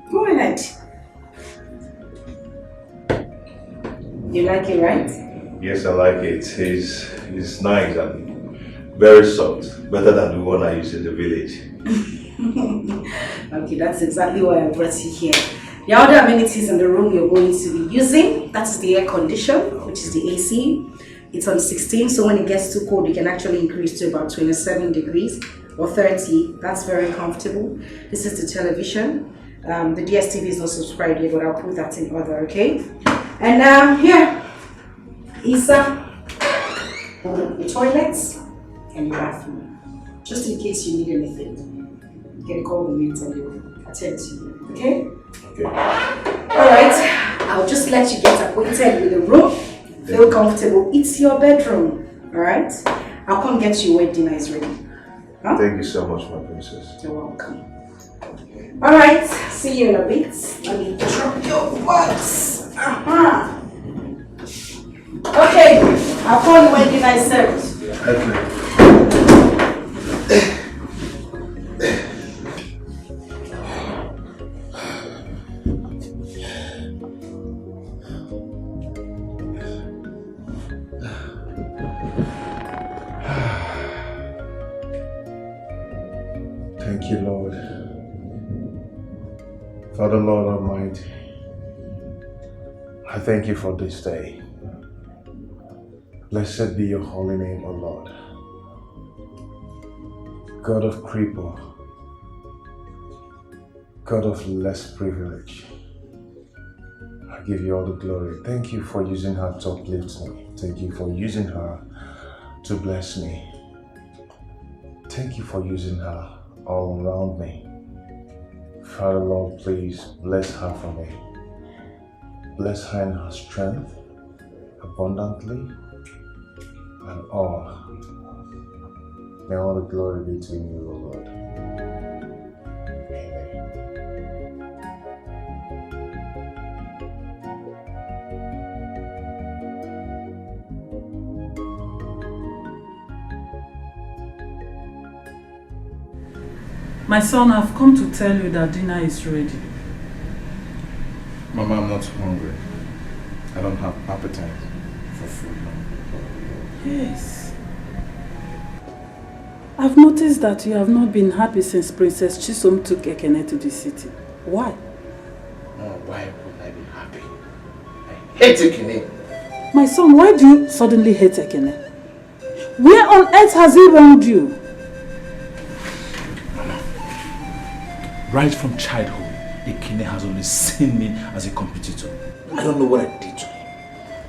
Go ahead. You like it, right? Yes, I like it. It's nice and very soft. Better than the one I used in the village. Okay, that's exactly why I brought you here. The other amenities in the room you're going to be using, that is the air condition, which is the AC. It's on 16, so when it gets too cold, you can actually increase to about 27 degrees or 30. That's very comfortable. This is the television. The DSTV is not subscribed yet, but I'll put that in order, okay? And here is the toilets and your bathroom. Just in case you need anything, you can call the maid and they'll attend to you, okay? Okay. Alright, I'll just let you get acquainted with the room. Feel comfortable. It's your bedroom. Alright? I'll come get you when dinner is ready. Huh? Thank you so much, my princess. You're welcome. Alright, see you in a bit. Let me drop your box. Okay, I'll call you when dinner is served. Okay. Thank you, Lord. Father, Lord Almighty, I thank you for this day. Blessed be your holy name, O Lord. God of Cripple, God of less privilege, I give you all the glory. Thank you for using her to uplift me. Thank you for using her to bless me. Thank you for using her all around me. Father, Lord, please bless her for me. Bless her in her strength, abundantly, and all. May all the glory be to you, O Lord. My son, I've come to tell you that dinner is ready. Mama, I'm not hungry. I don't have appetite for food now. Yes. I've noticed that you have not been happy since Princess Chisom took Ekene to the city. Why? Oh, why would I be happy? I hate Ekene. My son, why do you suddenly hate Ekene? Where on earth has he wronged you? Right from childhood, Ekene has always seen me as a competitor. I don't know what I did to him.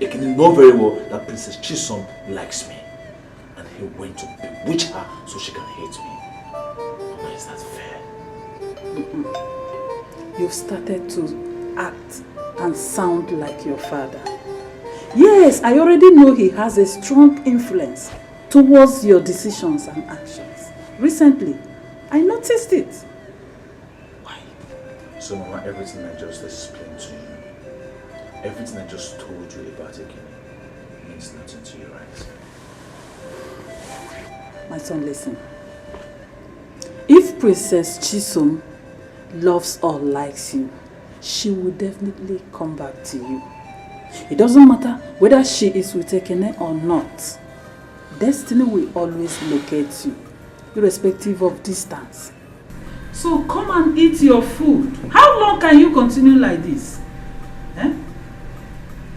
Ekene knows very well that Princess Chisom likes me. And he went to bewitch her so she can hate me. Mama, is that fair? You've started to act and sound like your father. Yes, I already know he has a strong influence towards your decisions and actions. Recently, I noticed it. So Mama, everything I just explained to you, everything I just told you about Ekene means nothing to you, right? My son, listen. If Princess Chisom loves or likes you, she will definitely come back to you. It doesn't matter whether she is with Ekene or not. Destiny will always locate you, irrespective of distance. So come and eat your food. How long can you continue like this? Eh?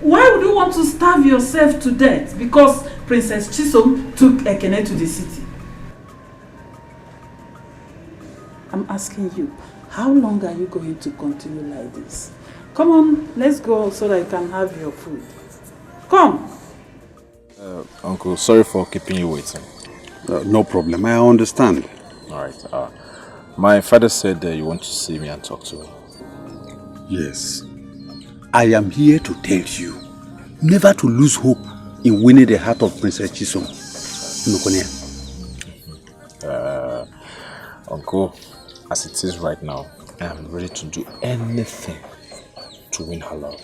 Why would you want to starve yourself to death because Princess Chisom took Ekene to the city? I'm asking you, how long are you going to continue like this? Come on, let's go so that you can have your food. Come. Uncle, sorry for keeping you waiting. No problem, I understand. Alright, my father said that you want to see me and talk to me. Yes. I am here to tell you never to lose hope in winning the heart of Princess Chisom. Uncle, as it is right now, I am ready to do anything to win her love.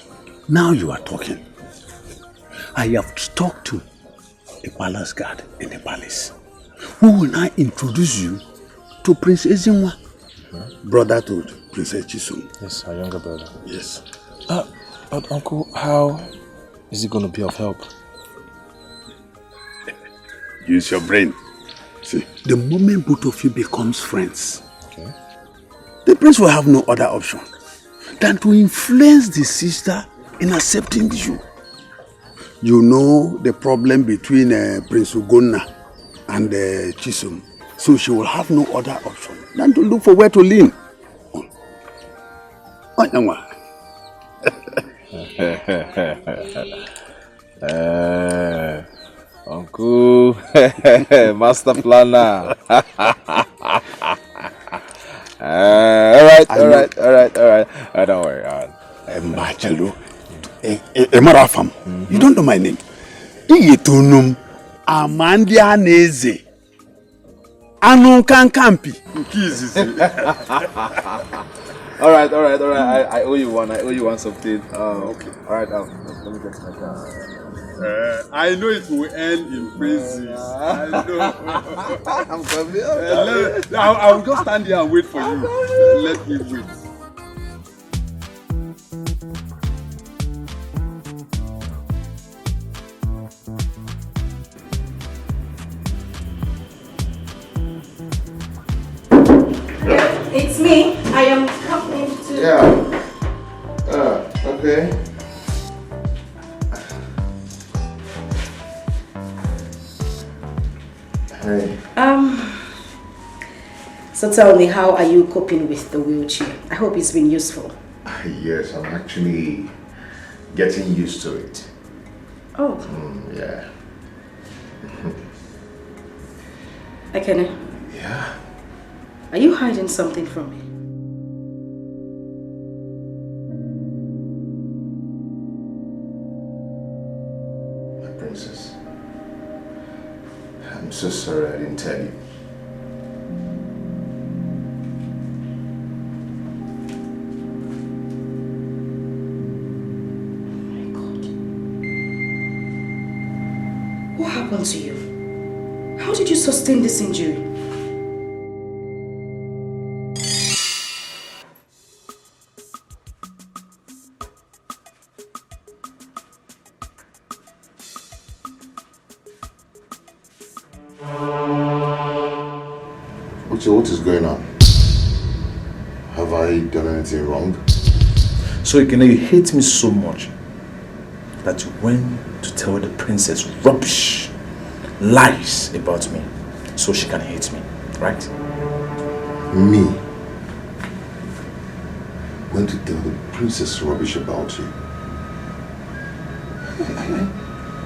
Now you are talking. I have talked to a palace guard in the palace who will now introduce you to Prince Ezinwa, brother to Princess Chisom. Yes, her younger brother. Yes. But Uncle, how is it going to be of help? Use your brain. See, the moment both of you becomes friends, okay, the prince will have no other option than to influence the sister in accepting you. You know the problem between Prince Ugonna and Chisom. So she will have no other option than to look for where to lean. Uncle, master planner. Alright, Mbachalo. Emarafam. You don't know my name. Iyetunum Amandia Neze. Anu Kankampi. All right. I owe you one something. Okay. All right. Let me get my car. I know it will end in praises. I know. I'm coming. I will just stand here and wait for you. Let me wait. It's me. I am coming to... Yeah. Okay. Hey. So tell me, how are you coping with the wheelchair? I hope it's been useful. Yes, I'm actually getting used to it. Oh. Yeah. Ekene. Yeah? Are you hiding something from me? My princess. I'm so sorry I didn't tell you. What happened to you? How did you sustain this injury? What is going on? Have I done anything wrong? So you hate me so much that you went to tell the princess rubbish, lies about me, so she can hate me, right? Me? Went to tell the princess rubbish about you?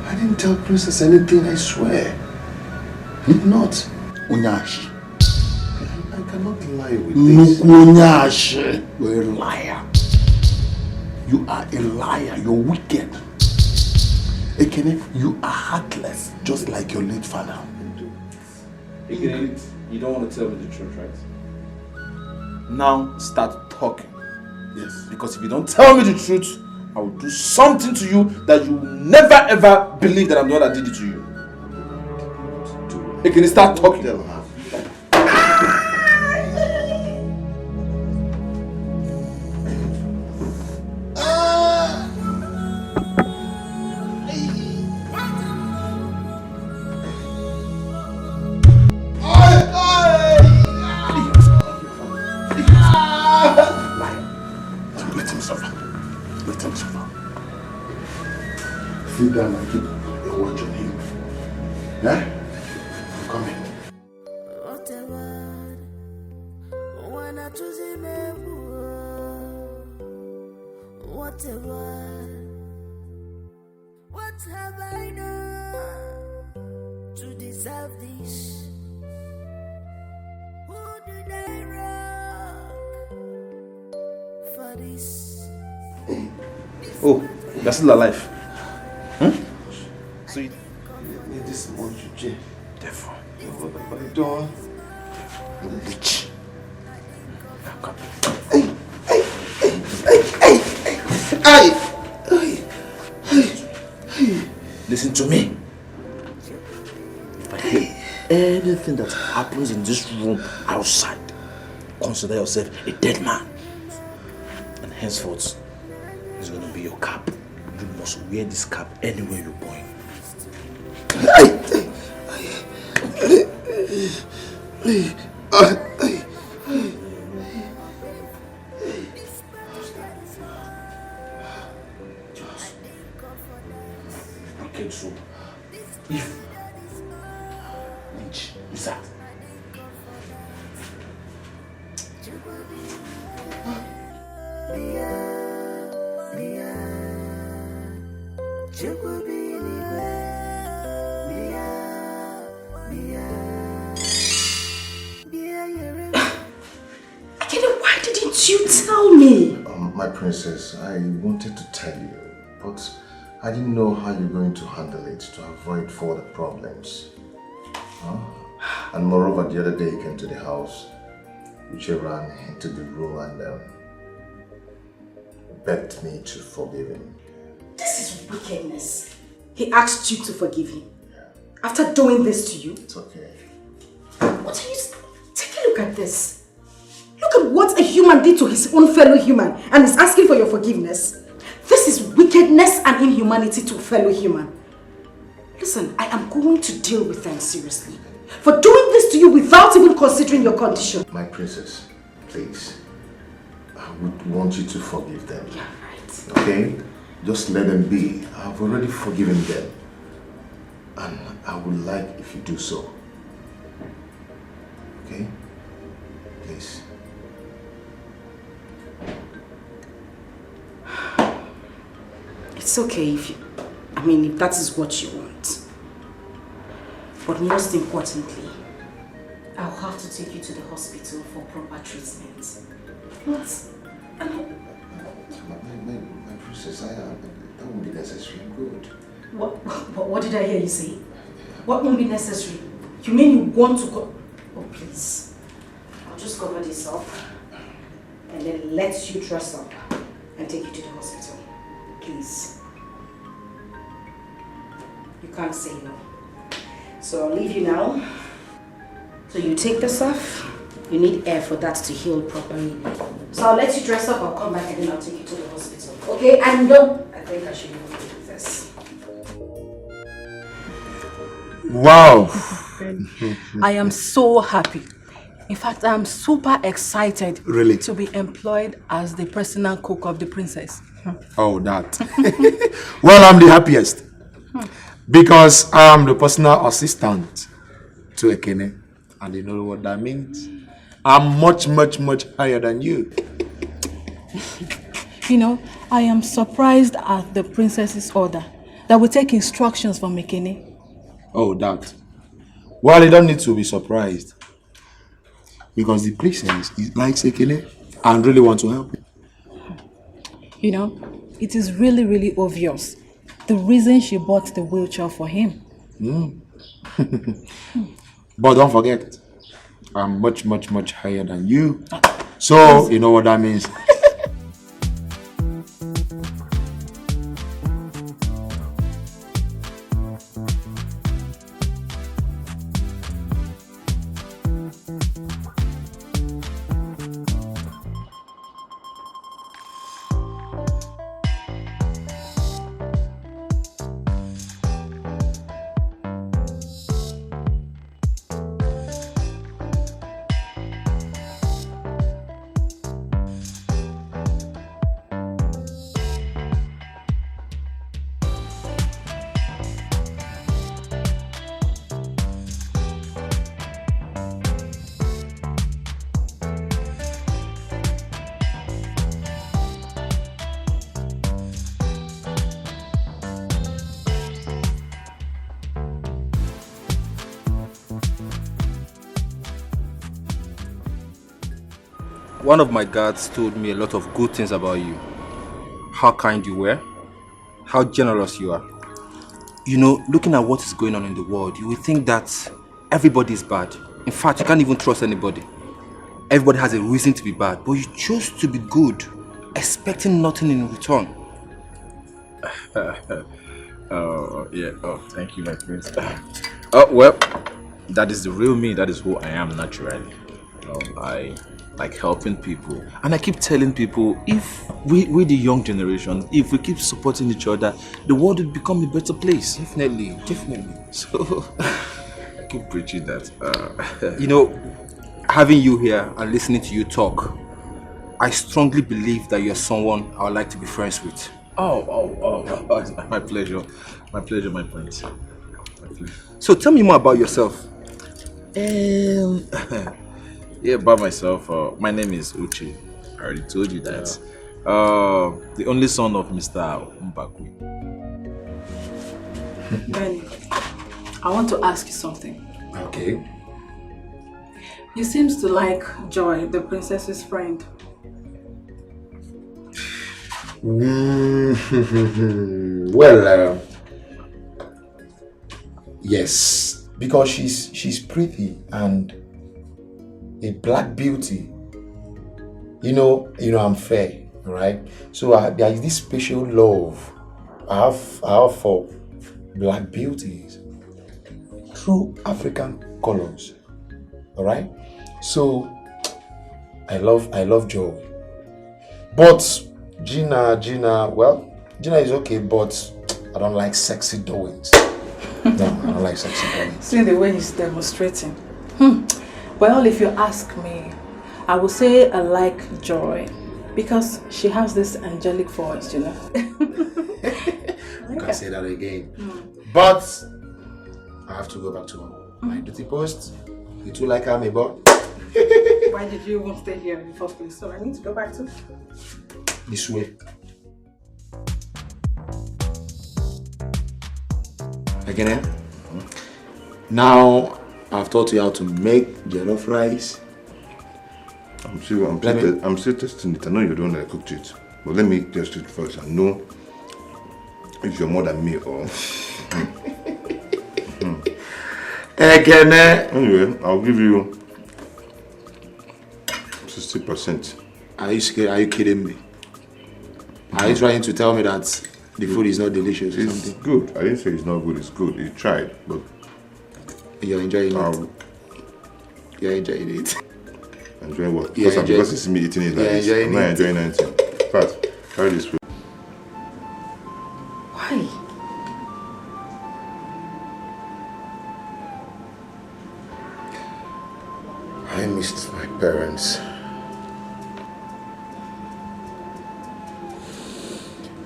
I didn't tell princess anything, I swear. Did not. Unyashi. I cannot lie with this. Unyashi. You're a liar. You are a liar. You're wicked. Ekene, you are heartless, just like your late father. Ekene, you don't want to tell me the truth, right? Now start talking. Yes. Because if you don't tell me the truth, I will do something to you that you will never ever believe that I'm the one that did it to you. Ekene, start talking. Sit down and keep a watch on him. Eh? I'm coming. What have I done to deserve this? Who did I wrong for this? Oh, you're still alive. So you need this one to jail. Therefore. Open the door. Bitch. Listen to me. If I hear anything that happens in this room outside, consider yourself a dead man. And henceforth, it's going to be your cap. You must wear this cap anywhere you're going. Okay, so if which is that? Why didn't you tell me? My princess, I wanted to tell you, but I didn't know how you're going to handle it to avoid further problems. Huh? And moreover, the other day you came to the house, which you ran into the room and begged me to forgive him. This is wickedness. He asked you to forgive him. After doing this to you? It's okay. What are you... Take a look at this. Look at what a human did to his own fellow human and is asking for your forgiveness. This is wickedness and inhumanity to a fellow human. Listen, I am going to deal with them seriously for doing this to you without even considering your condition. My princess, please. I would want you to forgive them. Yeah, right. Okay? Just let them be. I've already forgiven them. And I would like if you do so. Okay? Please. It's okay if if that is what you want. But most importantly, I'll have to take you to the hospital for proper treatment. What? My princess, that won't be necessary. I'm good. What did I hear you say? What won't be necessary? You mean you want to go? Oh, please. I'll just cover this up and then let you dress up and take you to the hospital. Please. You can't say no. So I'll leave you now. So you take this off. You need air for that to heal properly. So I'll let you dress up, I'll come back and then I'll take you to the hospital. Okay? And I think I should even do this. Wow! I am so happy. In fact, I am super excited Really? to be employed as the personal cook of the princess. Oh, that. Well, I'm the happiest. Because I'm the personal assistant to Ekene. And you know what that means? I'm much, much, much higher than you. You know, I am surprised at the princess's order that we take instructions from Ekene. Oh, that. Well, you don't need to be surprised. Because the princess likes Ekene and really wants to help you. You know, it is really, really obvious the reason she bought the wheelchair for him. But don't forget, I'm much, much, much higher than you. So, you know what that means. One of my guards told me a lot of good things about you. How kind you were, how generous you are. You know, looking at what is going on in the world, you would think that everybody is bad. In fact, you can't even trust anybody. Everybody has a reason to be bad, but you chose to be good, expecting nothing in return. Oh, yeah. Oh, thank you, my prince. Oh, well, that is the real me. That is who I am naturally. I like helping people. And I keep telling people, if we the young generation, if we keep supporting each other, the world will become a better place. Definitely, definitely. So, I keep preaching that. You know, having you here and listening to you talk, I strongly believe that you're someone I would like to be friends with. Oh, my pleasure. My pleasure, my prince. My pleasure. So tell me more about yourself. Yeah, by myself. My name is Uche. I already told you that. The only son of Mr. Mbakwe. Benny, I want to ask you something. Okay. You seem to like Joy, the princess's friend. Well, yes, because she's pretty and a black beauty. You know, I'm fair, right? So there is this special love I have for black beauties through African colors. All right. So I love Joy, but Gina, is okay, but I don't like sexy doings. No, I don't like sexy doings. See the way he's demonstrating. Well, if you ask me, I would say I like Joy because she has this angelic voice, you know. You can say that again. But I have to go back to my duty post. You too like her, but why did you even stay here in the first place? So I need to go back to this way. Again, now I've taught you how to make jollof rice. I'm still testing it. I know you don't like cook it, but let me test it first and know if you're more than me or. Anyway, I'll give you 60%. Are you kidding me? Are you trying to tell me that the food is not delicious or something? It's good. I didn't say it's not good. It's good. You tried, but you're enjoying it. You're enjoying it. Enjoying what? Because it's me eating it like this. I'm not enjoying anything. Pat, carry this food. Why? I missed my parents.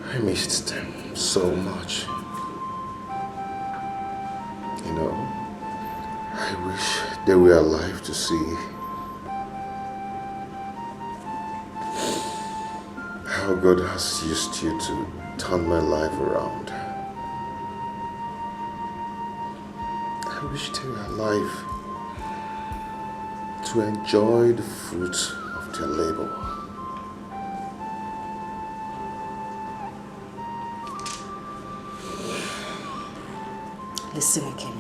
I missed them so much. You know, I wish they were alive to see how God has used you to turn my life around. I wish they were alive to enjoy the fruits of their labor. Listen again.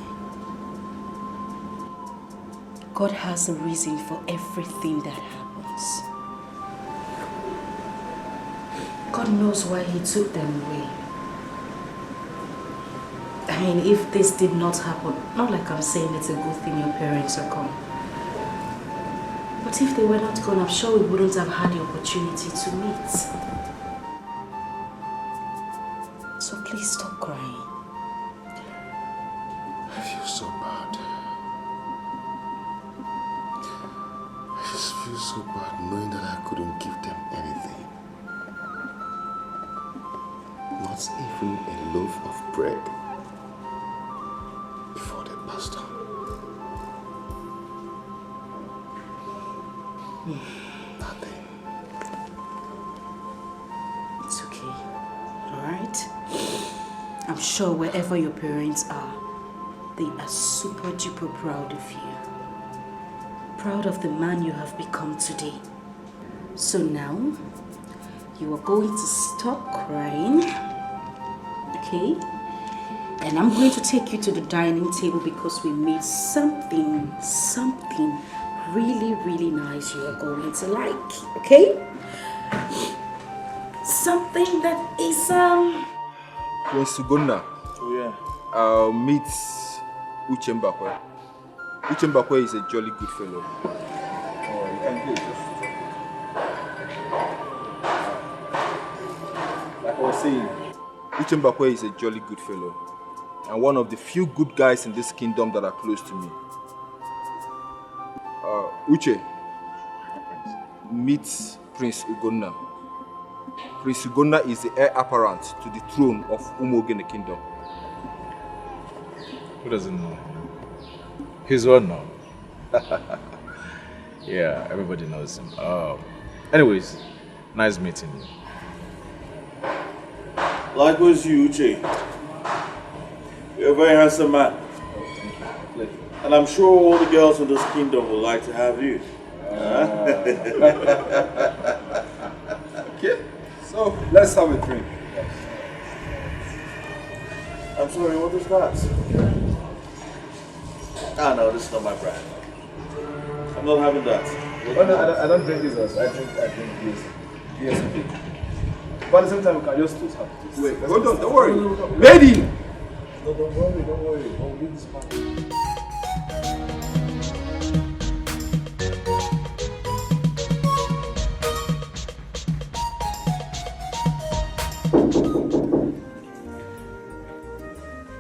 God has a reason for everything that happens. God knows why He took them away. I mean, if this did not happen, not like I'm saying it's a good thing your parents are gone. But if they were not gone, I'm sure we wouldn't have had the opportunity to meet. So please stop crying. I feel so bad. I just feel so bad knowing that I couldn't give them anything. Not even a loaf of bread before they passed on. Nothing. It's okay, alright? I'm sure wherever your parents are, they are super duper proud of you. Proud of the man you have become today. So now, you are going to stop crying, okay? And I'm going to take you to the dining table because we made something really, really nice you are going to like, okay? Something that is, Prince Ugonna. Oh yeah. Meet Uche Mbakwe. Uche Mbakwe is a jolly good fellow. Oh, you can do it. Like I was saying, Uche Mbakwe is a jolly good fellow. And one of the few good guys in this kingdom that are close to me. Uche, meet Prince Ugonna. Prince Ugonna is the heir apparent to the throne of Umogene Kingdom. Who doesn't know him? He's well known. Yeah, everybody knows him. Anyways, nice meeting you. Likewise you, Uche. You're a very handsome man. And I'm sure all the girls in this kingdom would like to have you. Okay. So, let's have a drink. I'm sorry, what is that? Ah, no, this is not my brand. I'm not having that. Oh, no, I don't drink this. I drink this. Yes, okay. But at the same time, we can just toast have this. Wait, hold on, don't worry. Lady! No, don't worry. I'll leave this part.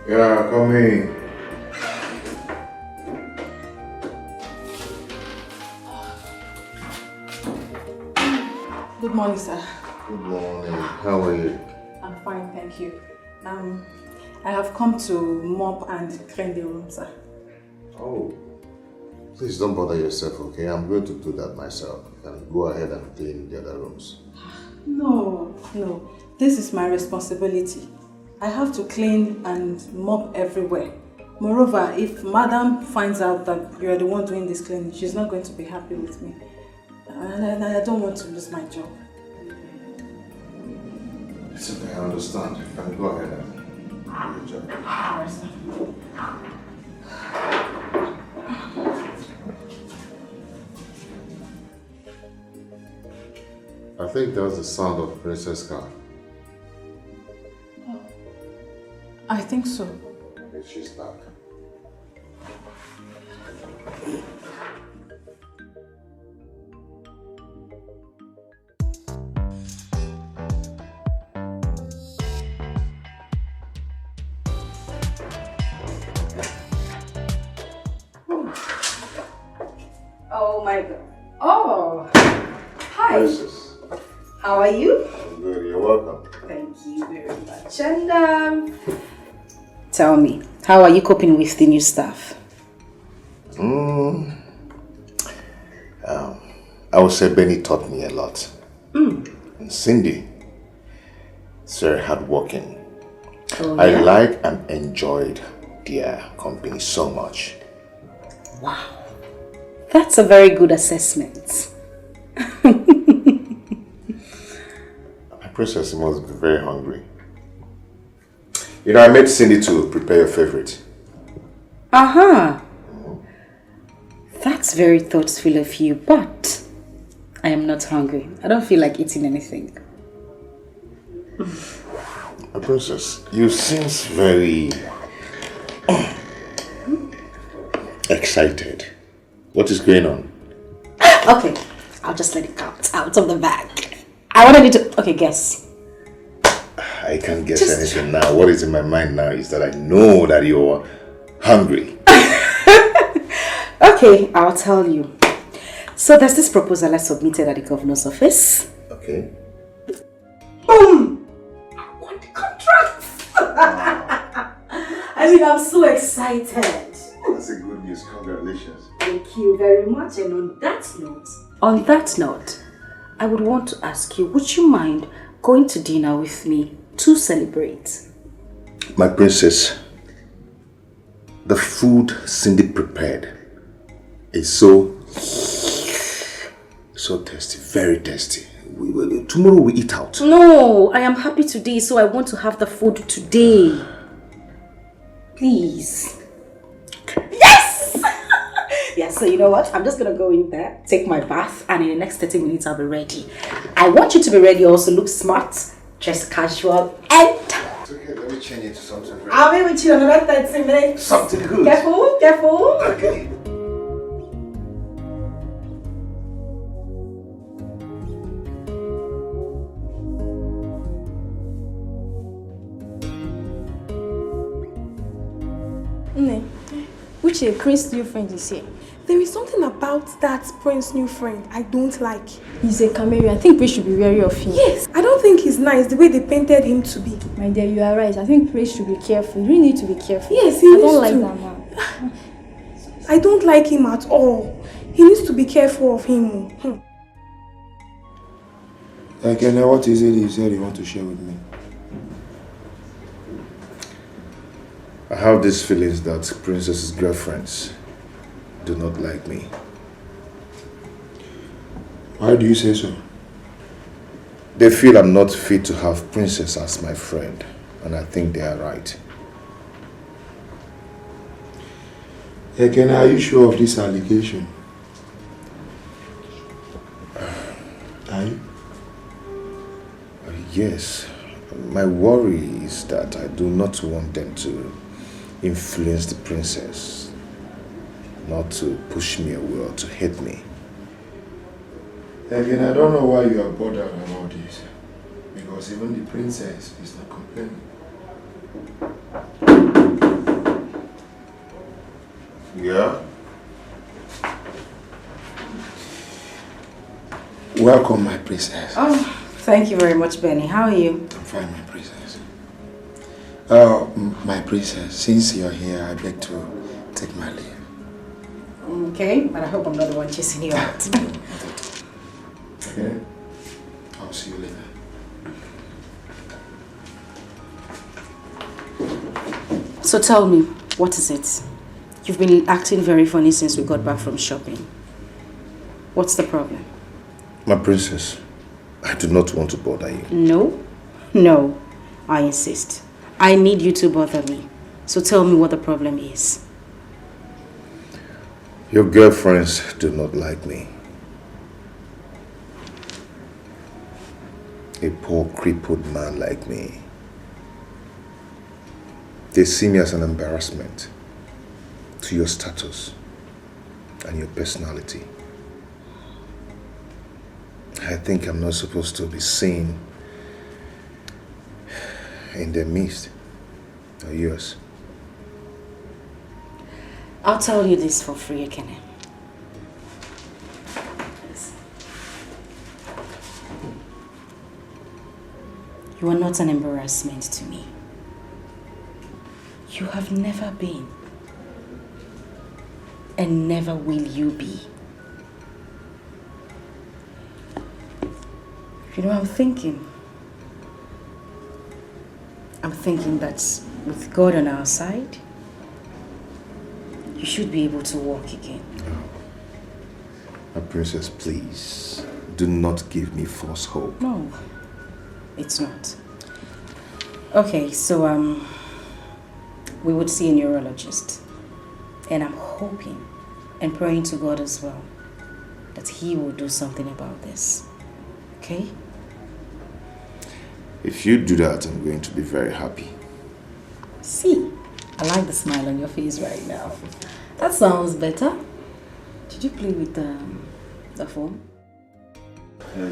Yeah, come in. Good morning, sir. Good morning. How are you? I'm fine, thank you. I have come to mop and clean the room, sir. Oh. Please don't bother yourself, okay? I'm going to do that myself. You can go ahead and clean the other rooms. No. This is my responsibility. I have to clean and mop everywhere. Moreover, if Madam finds out that you are the one doing this cleaning, she's not going to be happy with me. And I don't want to lose my job. It's okay, I understand. You can go ahead and do your job. Alright, sir. I think that was the sound of Princess car. I think so. Okay, she's back. Oh my God. Oh, hi. Princess. How are you? I'm good, you're welcome. Thank you very much. And tell me, how are you coping with the new staff? I would say Benny taught me a lot. And Cindy, it's very hardworking. Oh, I yeah? like and enjoyed their company so much. Wow. That's a very good assessment. My princess must be very hungry. You know, I made Cindy to prepare your favorite. Uh-huh. That's very thoughtful of you, but I am not hungry. I don't feel like eating anything. My princess, you seem very excited. What is going on? Okay, I'll just let it come out of the bag. I wanted you to... Okay, guess. I can't guess anything now. What is in my mind now is that I know that you're hungry. Okay, I'll tell you. So there's this proposal I submitted at the governor's office. Okay. Boom! I won the contract! I mean, I'm so excited. That's a good news. Congratulations. Thank you very much. And on that note, I would want to ask you, would you mind going to dinner with me to celebrate? My princess, the food Cindy prepared is so tasty, very tasty. Tomorrow we eat out. No, I am happy today, so I want to have the food today. Please. Yes! Yeah, so you know what? I'm just going to go in there, take my bath, and in the next 30 minutes I'll be ready. I want you to be ready also. Look smart, dress casual, and... It's okay, let me change it to something very... I'll be with you in another 30 minutes. Something good. Careful, careful. Okay. Which a Prince's new friend is here? There is something about that Prince's new friend I don't like. He's a chameleon. I think Prince should be wary of him. Yes, I don't think he's nice the way they painted him to be. My dear, you are right. I think Prince should be careful. You really need to be careful. Yes, he needs to. I don't like that man. I don't like him at all. He needs to be careful of him. Okay, now what is it you said you want to share with me? I have these feelings that Princess's girlfriends do not like me. Why do you say so? They feel I'm not fit to have Princess as my friend, and I think they are right. Ekene, are you sure of this allegation? Are you? Yes. My worry is that I do not want them to influence the princess, not to push me away or to hate me. Again, I don't know why you are bothered about this, because even the princess is not complaining. Yeah? Welcome, my princess. Oh, thank you very much, Benny. How are you? I'm fine, my princess. My princess, since you're here, I beg to take my leave. Okay, but I hope I'm not the one chasing you out. Okay? I'll see you later. So tell me, what is it? You've been acting very funny since we got back from shopping. What's the problem? My princess, I do not want to bother you. No, I insist. I need you to bother me. So tell me what the problem is. Your girlfriends do not like me. A poor crippled man like me. They see me as an embarrassment to your status and your personality. I think I'm not supposed to be seen in their midst, or yours. I'll tell you this for free, Ekene. You are not an embarrassment to me. You have never been, and never will you be. You know, I'm thinking that with God on our side, you should be able to walk again. My princess, please, do not give me false hope. No, it's not. Okay, so we would see a neurologist. And I'm hoping and praying to God as well that He will do something about this. Okay? If you do that, I'm going to be very happy. See, I like the smile on your face right now. That sounds better. Did you play with the phone? No,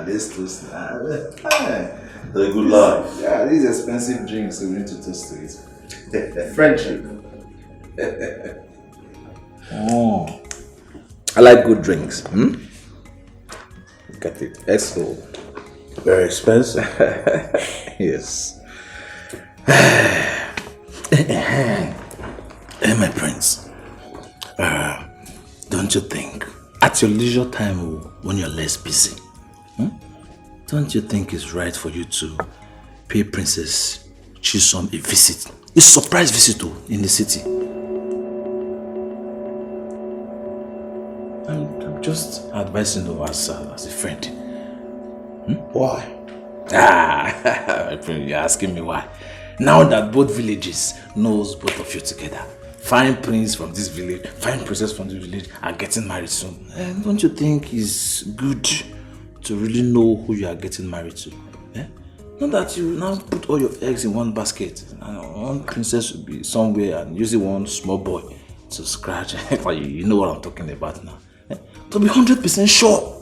this toast. The good life. Yeah, these expensive drinks, so we need to toast to it. Friendship. Oh. I like good drinks. Get it. Exo. Very expensive. Yes. Hey, my prince. Don't you think, at your leisure time when you're less busy, don't you think it's right for you to pay Princess Chisom a visit? A surprise visit in the city? I'm just advising you as a friend. Why? You're asking me why. Now that both villages knows both of you together, fine prince from this village, fine princess from this village are getting married soon. Don't you think it's good to really know who you are getting married to? Not that you now put all your eggs in one basket and one princess will be somewhere and using one small boy to scratch. You know what I'm talking about now. To be 100% sure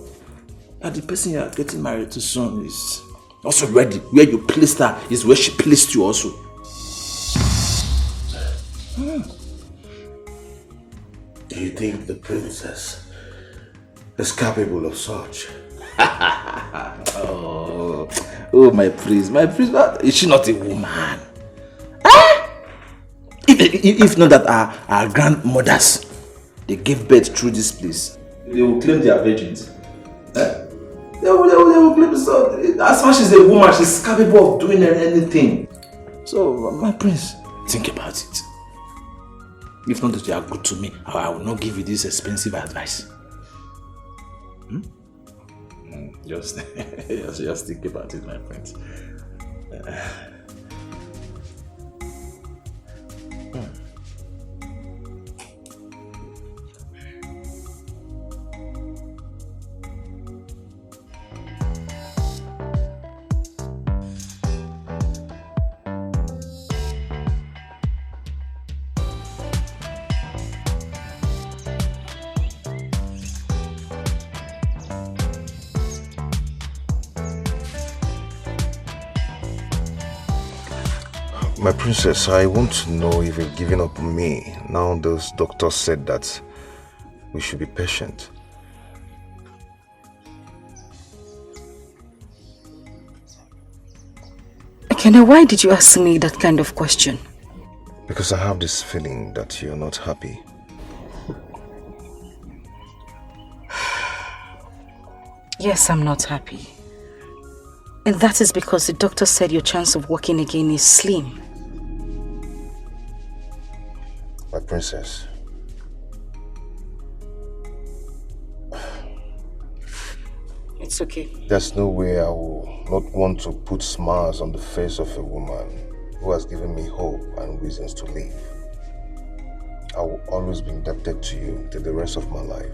that the person you are getting married to soon is also ready. Where you placed her is where she placed you also. Do you think the princess is capable of such? Oh, my prince, is she not a woman? If not that our grandmothers, they gave birth through this place, they will claim they are virgins. They will claim so. As much as a woman, she's capable of doing anything. So, my prince, think about it. If not that you are good to me, I will not give you this expensive advice. Just think about it, my friends. My princess, I want to know if you've given up on me. Now those doctors said that we should be patient. Ekene, why did you ask me that kind of question? Because I have this feeling that you're not happy. Yes, I'm not happy. And that is because the doctor said your chance of walking again is slim. My princess. It's okay. There's no way I will not want to put smiles on the face of a woman who has given me hope and reasons to live. I will always be indebted to you till the rest of my life.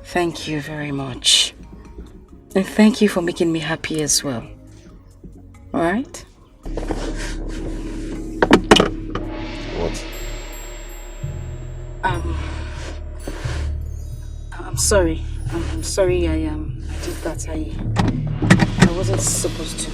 Thank you very much. And thank you for making me happy as well. Alright? What? I'm sorry. I'm sorry I did that. I wasn't supposed to.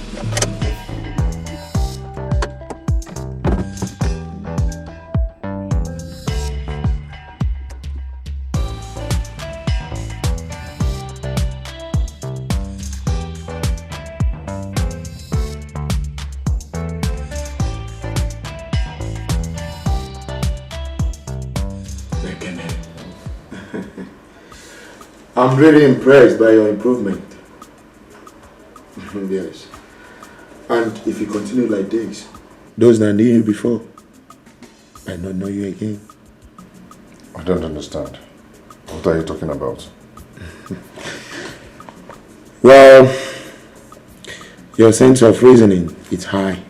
I'm really impressed by your improvement. Yes. And if you continue like this, those that knew you before might not know you again. I don't understand. What are you talking about? Well, your sense of reasoning is high.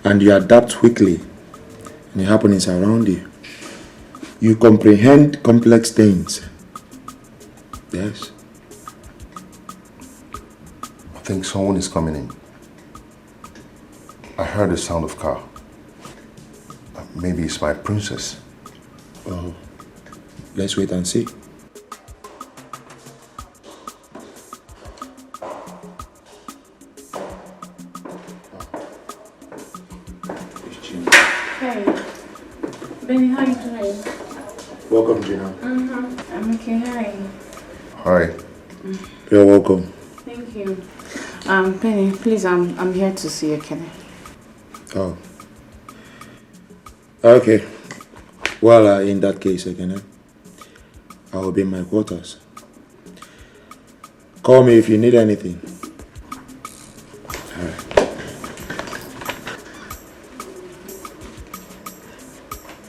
And you adapt quickly to the happenings around you. You comprehend complex things. Yes. I think someone is coming in. I heard the sound of car. Maybe it's my princess. Oh, let's wait and see. Hey, Benny, how you doing? Welcome, Gina. I'm okay. Hi. Hi. You're welcome. Thank you. Penny, please, I'm here to see you, Kenny. Oh. Okay. Well, in that case, again, I will be in my quarters. Call me if you need anything. All right.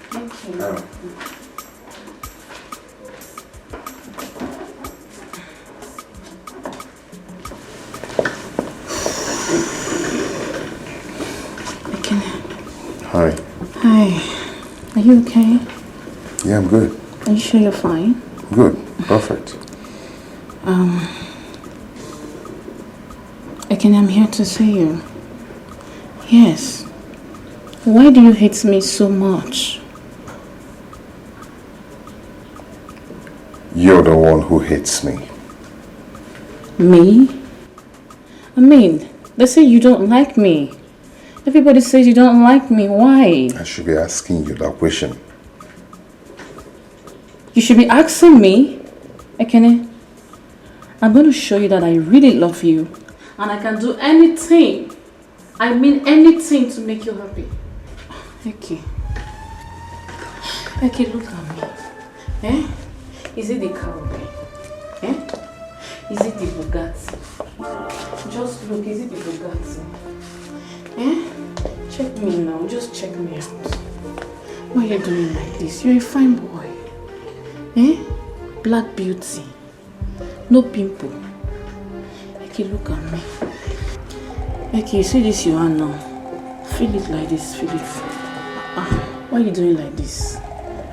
Thank you. All right. Hi. Hi. Are you okay? Yeah, I'm good. Are you sure you're fine? Good. Perfect. Again, I'm here to see you. Yes. Why do you hate me so much? You're the one who hates me. Me? I mean, they say you don't like me. Everybody says you don't like me. Why? I should be asking you that question. You should be asking me. Ekene, I'm going to show you that I really love you. And I can do anything. I mean anything to make you happy. Okay. Okay, look at me. Eh? Is it the cowboy? Eh? Is it the Bugatti? Just look, is it the Bugatti? Eh? Check me now, just check me out. Why are you doing like this? You're a fine boy. Eh? Black beauty. No pimple. Okay, look at me. Okay, you see this you are now. Feel it like this, feel it. Why are you doing like this?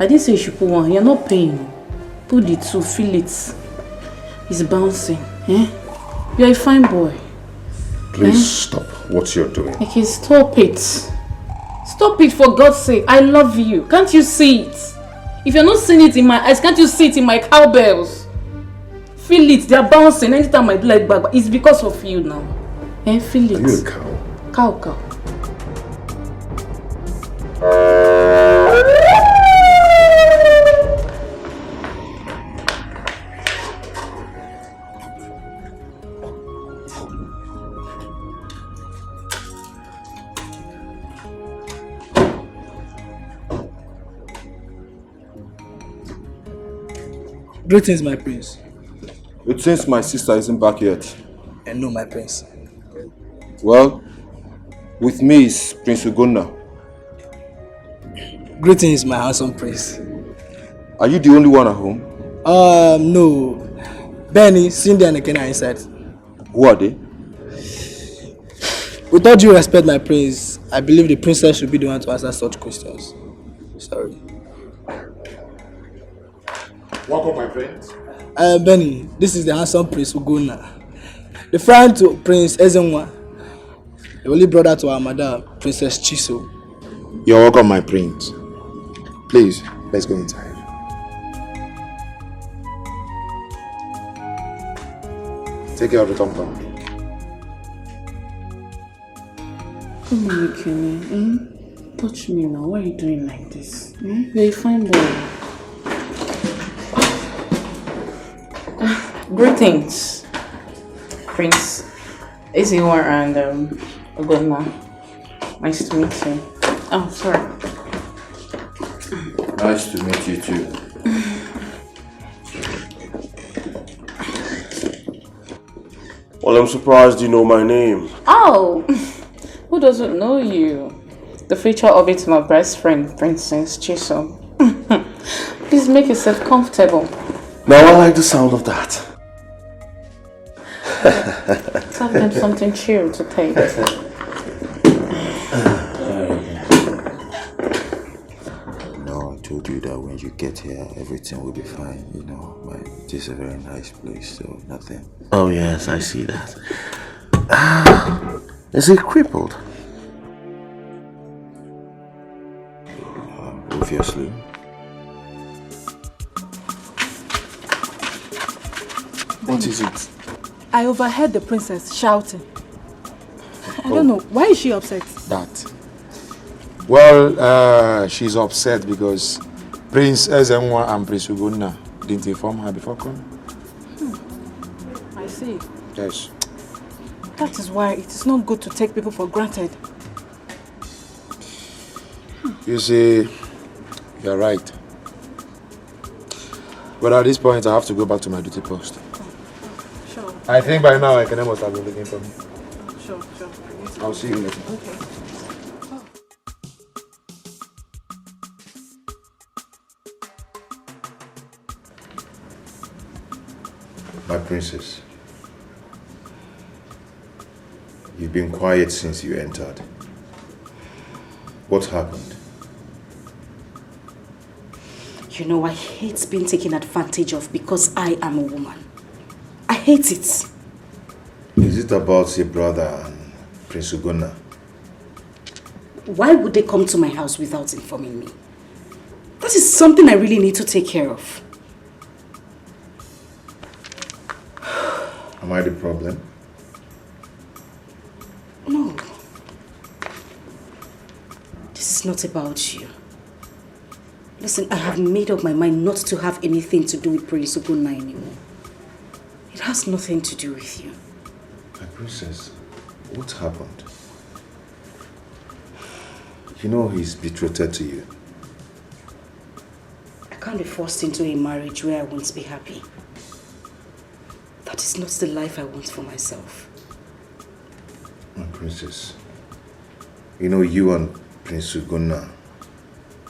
I didn't say you should put one. You're not paying. Put the two, feel it. It's bouncing. Eh? You're a fine boy. Please stop what you're doing. Okay, stop it. Stop it for God's sake. I love you. Can't you see it? If you're not seeing it in my eyes, can't you see it in my cowbells? Feel it. They're bouncing. Anytime I do like back, it's because of you now. Eh? Feel it. Are you a cow? Cow. Greetings, my prince. It seems my sister isn't back yet. And no, my prince. Well, with me is Prince Ugonna. Greetings, my handsome prince. Are you the only one at home? No. Benny, Cindy, and Ekene are inside. Who are they? With all due respect, my prince, I believe the princess should be the one to answer such questions. Sorry. Welcome, my friends. Benny, this is the handsome Prince Ugonna. The friend to Prince Ezenwa. The only brother to our mother, Princess Chiso. You're welcome, my prince. Please, let's go inside. Take care of the tom-tom. Come on, Ekene. Touch me now. Why are you doing like this? You're a fine boy. Greetings, Prince Ezenwa and Ugonna. Nice to meet you. Oh, sorry. Nice to meet you too. Well, I'm surprised you know my name. Oh, who doesn't know you? The feature of it, my best friend, Princess Chiso. Please make yourself comfortable. Now I like the sound of that. Let's have them something chill to take. No, I told you that when you get here, everything will be fine. You know, this is a very nice place, so nothing. Oh yes, I see that. Is he crippled? Obviously. What is it? I overheard the princess shouting. I don't know. Why is she upset? That. Well, she's upset because Prince Ezenwa and Prince Ugonna didn't inform her before coming. I see. Yes. That is why it is not good to take people for granted. You see, you're right. But at this point, I have to go back to my duty post. Sure. I think by now, Ekene must have been looking for me. Sure. I'll see you later. Okay. My princess, you've been quiet since you entered. What happened? You know, I hate being taken advantage of because I am a woman. I hate it. Is it about your brother and Prince Ugonna? Why would they come to my house without informing me? That is something I really need to take care of. Am I the problem? No. This is not about you. Listen, I have made up my mind not to have anything to do with Prince Ugonna anymore. It has nothing to do with you. My princess, what happened? You know he's betrothed to you. I can't be forced into a marriage where I won't be happy. That is not the life I want for myself. My princess, you know you and Prince Ugonna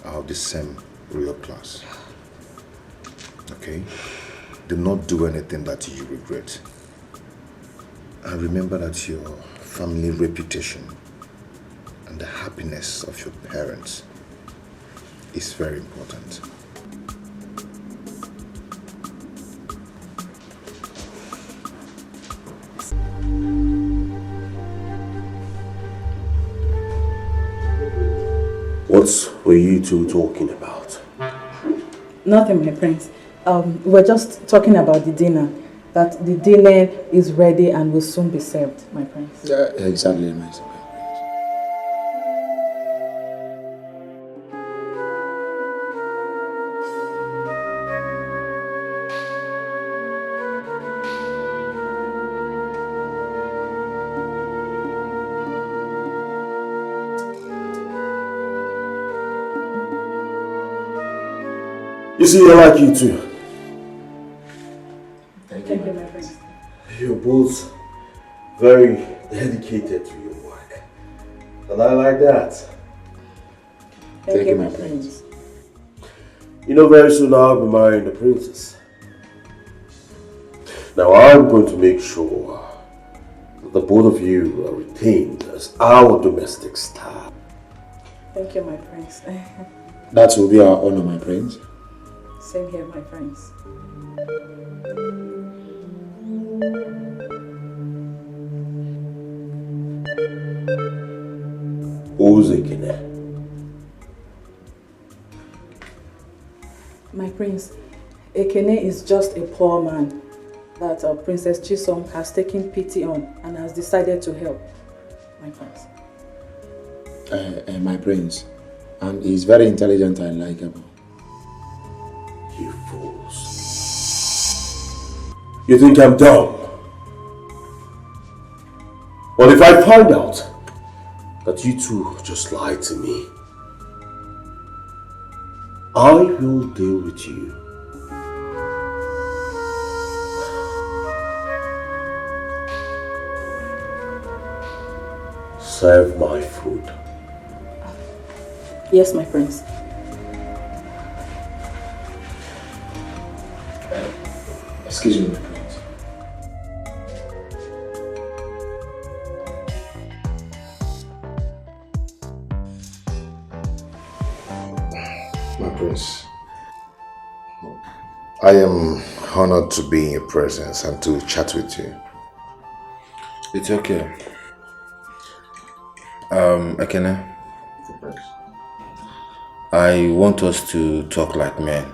are of the same royal class. Okay? Do not do anything that you regret. And remember that your family reputation and the happiness of your parents is very important. What were you two talking about? Nothing, my prince. We're just talking about the dinner. That the dinner is ready and will soon be served, my prince. Yeah, exactly, my son. You see, I like you too. Thank you, my prince. You're both very dedicated to your work. And I like that. Thank you, my prince. You know, very soon I'll be marrying the princess. Now I'm going to make sure that the both of you are retained as our domestic star. Thank you, my prince. That will be our honor, my prince. Same here, my prince. Ozekine. My prince, Ekene is just a poor man that Princess Chisom has taken pity on and has decided to help. My prince. My prince. And he's very intelligent and likable. You fools. You think I'm dumb? Well, if I find out that you two just lied to me, I will deal with you. Serve my food. Yes, my prince. Excuse me, my prince. My prince, I am honored to be in your presence and to chat with you. It's okay. Ekene, I want us to talk like men.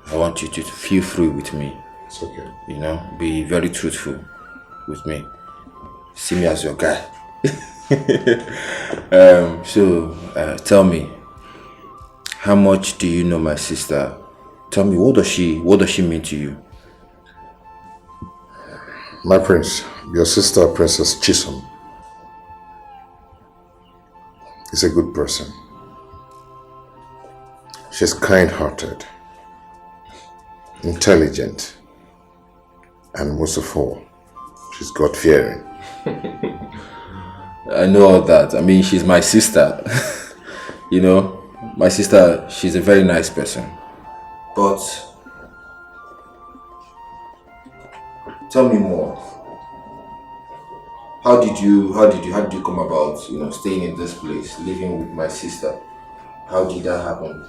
I want you to feel free with me. It's okay. You know, be very truthful with me. See me as your guy. Tell me, how much do you know my sister? Tell me, what does she mean to you? My prince, your sister, Princess Chisom, is a good person. She's kind-hearted, intelligent, and most of all, she's God-fearing. I know all that. I mean, she's my sister. You know, my sister, she's a very nice person. But tell me more. How did you come about, you know, staying in this place, living with my sister? How did that happen?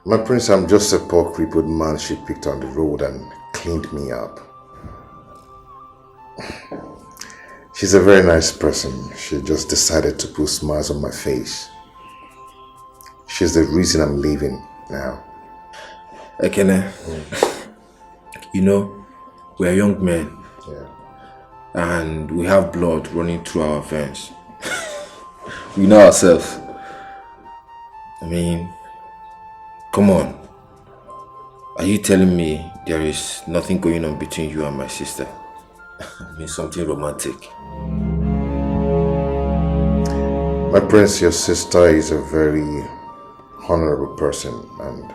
My prince, I'm just a poor crippled man she picked on the road and cleaned me up. She's a very nice person. She just decided to put smiles on my face. She's the reason I'm leaving now. Ekene, you know, we are young men. Yeah. And we have blood running through our veins. We know ourselves. I mean, come on. Are you telling me there is nothing going on between you and my sister? I mean, something romantic. My prince, your sister is a very honorable person and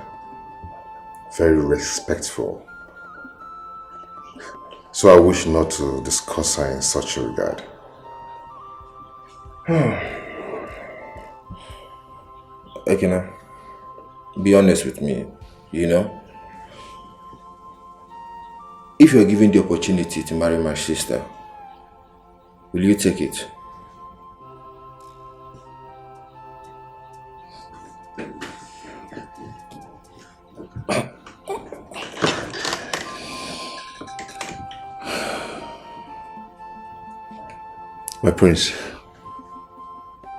very respectful. So I wish not to discuss her in such a regard. Ekene, be honest with me, you know? If you're given the opportunity to marry my sister, will you take it? My prince,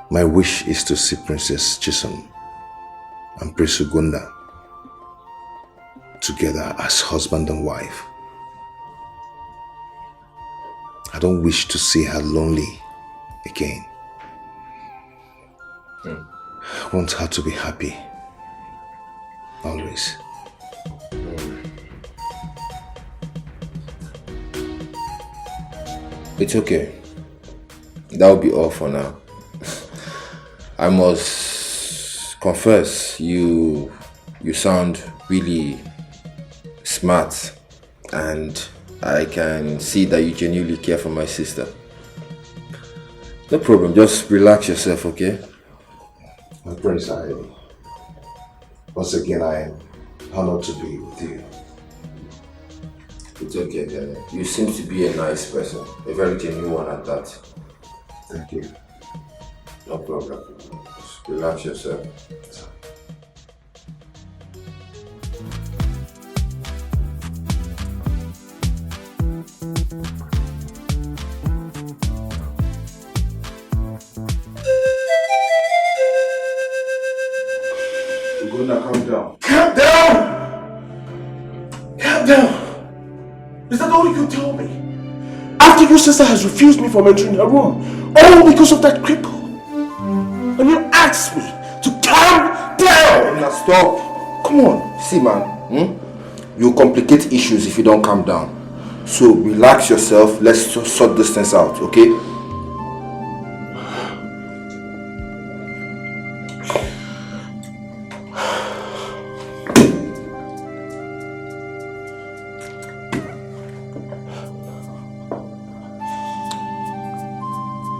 my wish is to see Princess Chisom and Prince Ugunda together as husband and wife. I don't wish to see her lonely again. I want her to be happy. Always. It's okay. That'll be all for now. I must confess, you sound really smart, and I can see that you genuinely care for my sister. No problem, just relax yourself, okay? My prince, once again, I am honored to be with you. It's okay, then. You seem to be a nice person, a very genuine one at that. Thank you. No problem. Just relax yourself. Calm down. Calm down! Calm down! Is that all you can tell me? After your sister has refused me from entering her room, all because of that cripple. And you asked me to calm down! Now stop! Come on, see man, you complicate issues if you don't calm down. So relax yourself, let's sort this things out, okay?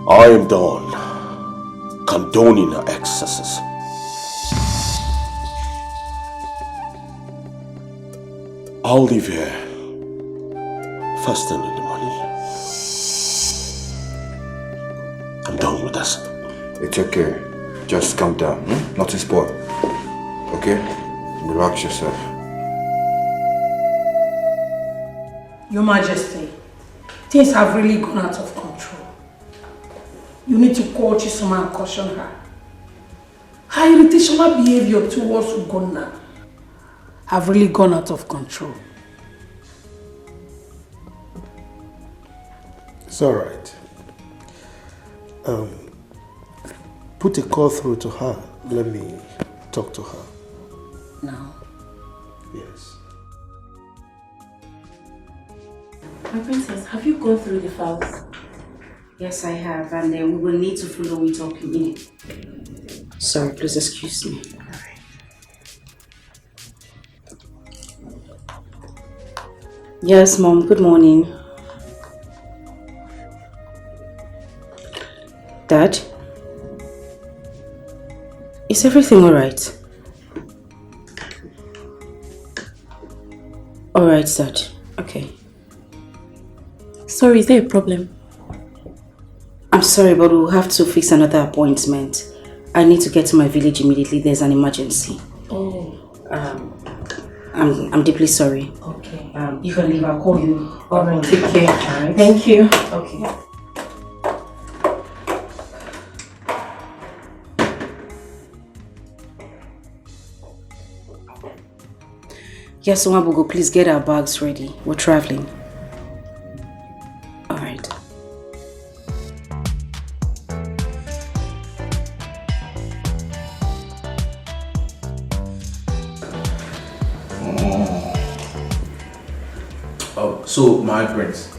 I am done condoning her excesses. I'll leave here first thing in the morning. I'm done with this. It's okay. Just calm down. Nothing spoil. Okay? Relax yourself. Your Majesty, things have really gone out of control. You need to call Chisoma and caution her. Her irritational behavior towards Ugonna have really gone out of control. It's all right. Put a call through to her. Let me talk to her. Now? Yes. My princess, have you gone through the files? Yes, I have, and we will need to follow it up in it. Sorry, please excuse me. Yes, Mom, good morning. Dad? Is everything alright? Alright, Dad. Okay. Sorry, is there a problem? I'm sorry, but we'll have to fix another appointment. I need to get to my village immediately. There's an emergency. Oh. I'm deeply sorry. Okay. You can leave. I'll call you. Alright, take care. Alright. Thank you. Okay. Yes, Omabugo, please get our bags ready. We're traveling. Alright. Oh, so my prince,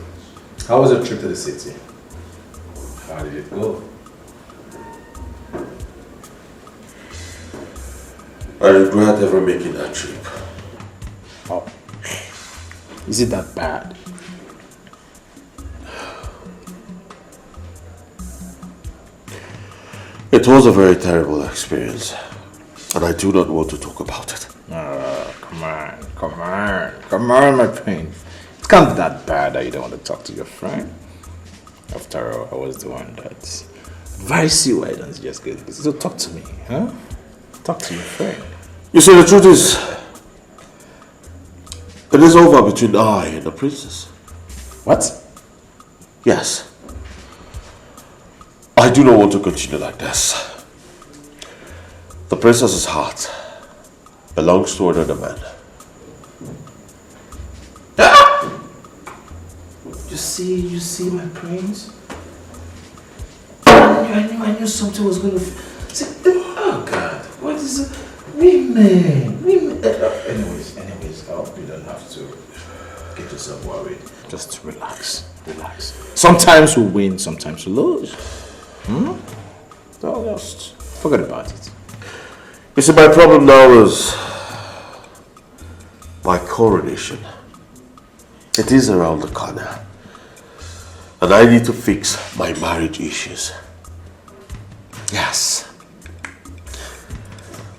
how was your trip to the city? How did it go? I regret ever making that trip. Oh, is it that bad? It was a very terrible experience, and I do not want to talk about it. Come on, my prince. It can't be that bad that you don't want to talk to your friend. After all, I was the one that advised you why don't you just get busy. So talk to me, huh? Talk to your friend. You see, the truth is, it is over between I and the princess. What? Yes. I do not want to continue like this. The princess's heart belongs to another man. You see my prince? I knew something was going to... Oh God, what is it? Women. Anyways, I hope you don't have to get yourself worried. Just relax. Sometimes we win, sometimes we lose. So just forget about it. You see, my problem now is my coronation. It is around the corner. And I need to fix my marriage issues. Yes.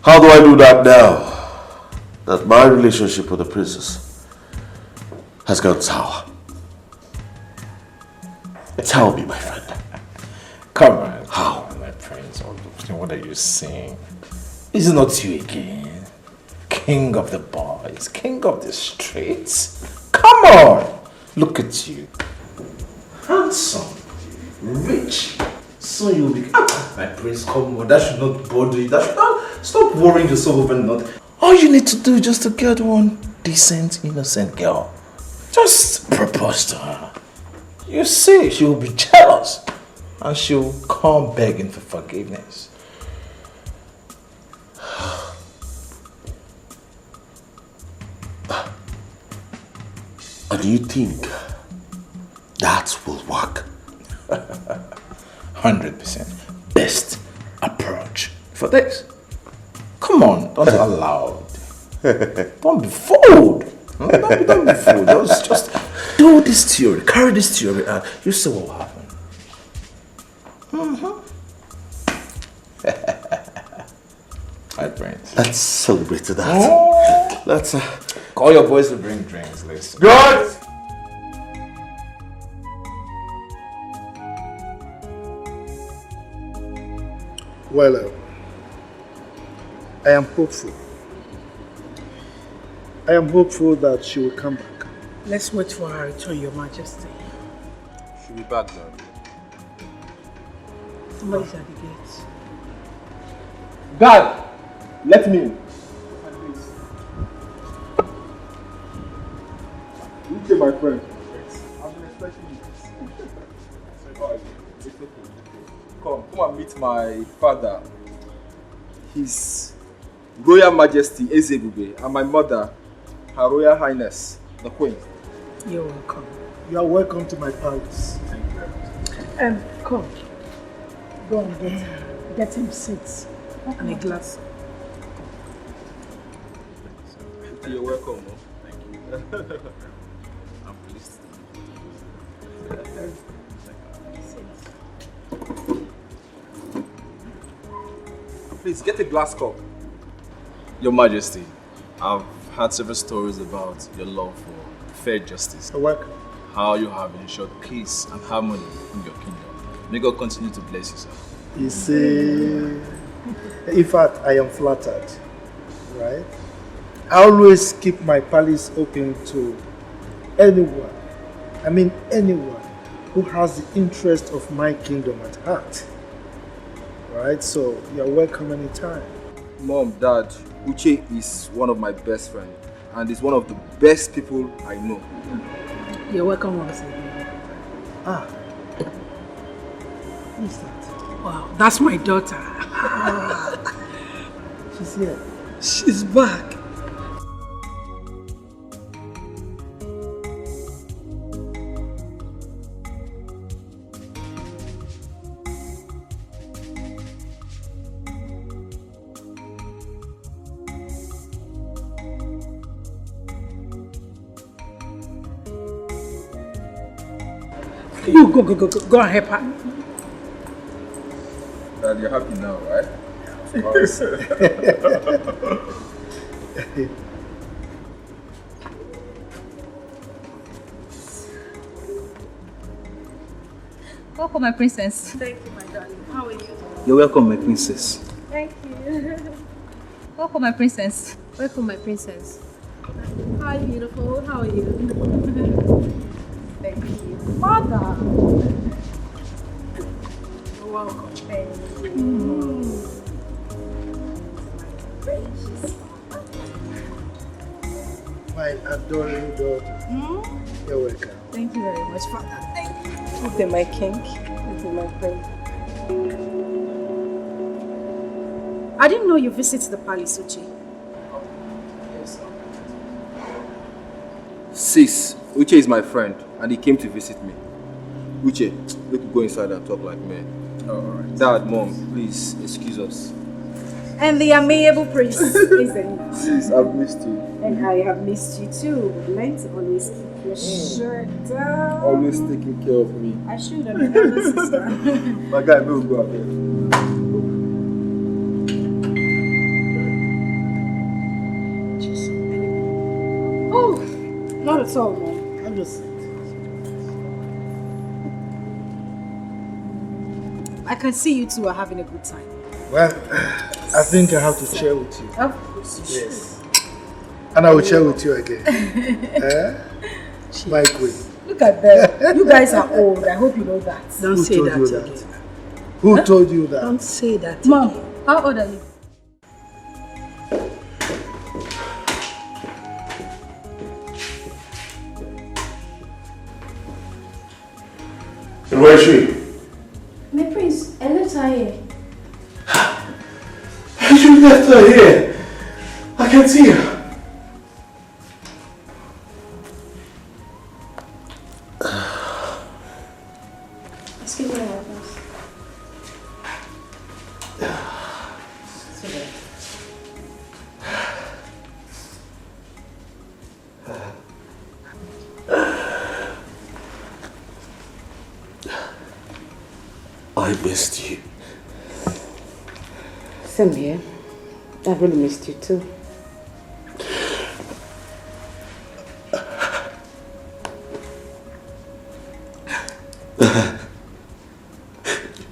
How do I do that now that my relationship with the princess has gone sour? Tell me, my friend. Come on. How? My prince, what are you saying? Is it not you again? King of the boys, king of the streets? Come on! Look at you. Handsome, rich. Soon you'll be... my prince, come on. That should not bother you. That should not... Stop worrying yourself over nothing. All you need to do is just to get one decent, innocent girl. Just propose to her. You see, she will be jealous. And she'll come begging for forgiveness. And do you think that will work? 100% best approach for this. Come on, don't allow it. Don't be fooled. Don't be fooled. Just do this theory, carry this theory out. You see what will happen. My friends. Let's celebrate that. Let's call your boys to bring drinks. Listen. Good. Well, I am hopeful. I am hopeful that she will come back. Let's wait for her return, Your Majesty. She'll be back now. Somebody's at the gate. Guard! Let me in. Okay, my friend. I've been expecting you. Come and meet my father, His Royal Majesty Ezebube, and my mother, Her Royal Highness, the Queen. You're welcome. You are welcome to my palace. Thank you very much. Come. Go and get him seats and a glass. You're welcome. Thank you. I'm pleased. Please get a glass cup. Your Majesty, I've heard several stories about your love for fair justice. You're welcome. How you have ensured peace and harmony in your kingdom. May God continue to bless you, sir. You see, in fact, I am flattered, right? I always keep my palace open to anyone, anyone who has the interest of my kingdom at heart. Right? So, you're welcome anytime. Mom, Dad, Uche is one of my best friends and is one of the best people I know. You're welcome once again. Who's that? Wow, that's my daughter. She's here. She's back. You go and help her. Dad, you're happy now, right? Of course. Welcome, my princess. Thank you, my darling. How are you? You're welcome, my princess. Thank you. Welcome, my princess. Welcome, my princess. Hi, beautiful. How are you? Thank you. Mother. You're welcome. Thank you. My adorable daughter. You're welcome. Thank you very much, Father. Thank you. This is my king. This is my friend. I didn't know you visit the palace, Uche. Sis, Uche is my friend and he came to visit me. Uche, we could go inside and talk like men. Alright. Dad, Mom, please excuse us. And the amiable prince, isn't it? Sis, I've missed you. And I have missed you too. Learn to always keep your shirt down. Always taking care of me. I should have been elder sister. My guy, we'll go out there. Oh, not at all, man. I'm just. I can see you two are having a good time. Well, I think I have to share with you. Of course you Yes. And I will share with you again. My queen. Look at them. You guys are old. I hope you know that. Don't Who say told that you again. that? Who told you that? Don't say that Mom, again. how old are you? And where is she? My prince, I left her here. You left her here. I can't see her. Excuse me, my prince. I missed you. Same here. I've really missed you too.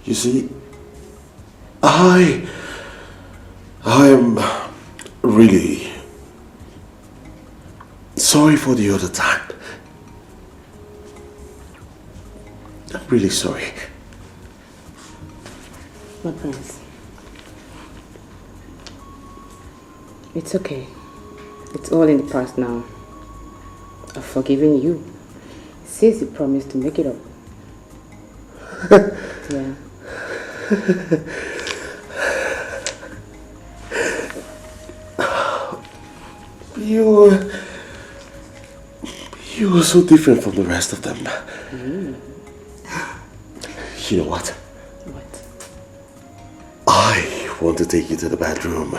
You see, I am really sorry for the other time. I'm really sorry. My prince. It's okay. It's all in the past now. I've forgiven you. Since you promised to make it up. Yeah. You were so different from the rest of them. You know what? What? I want to take you to the bedroom.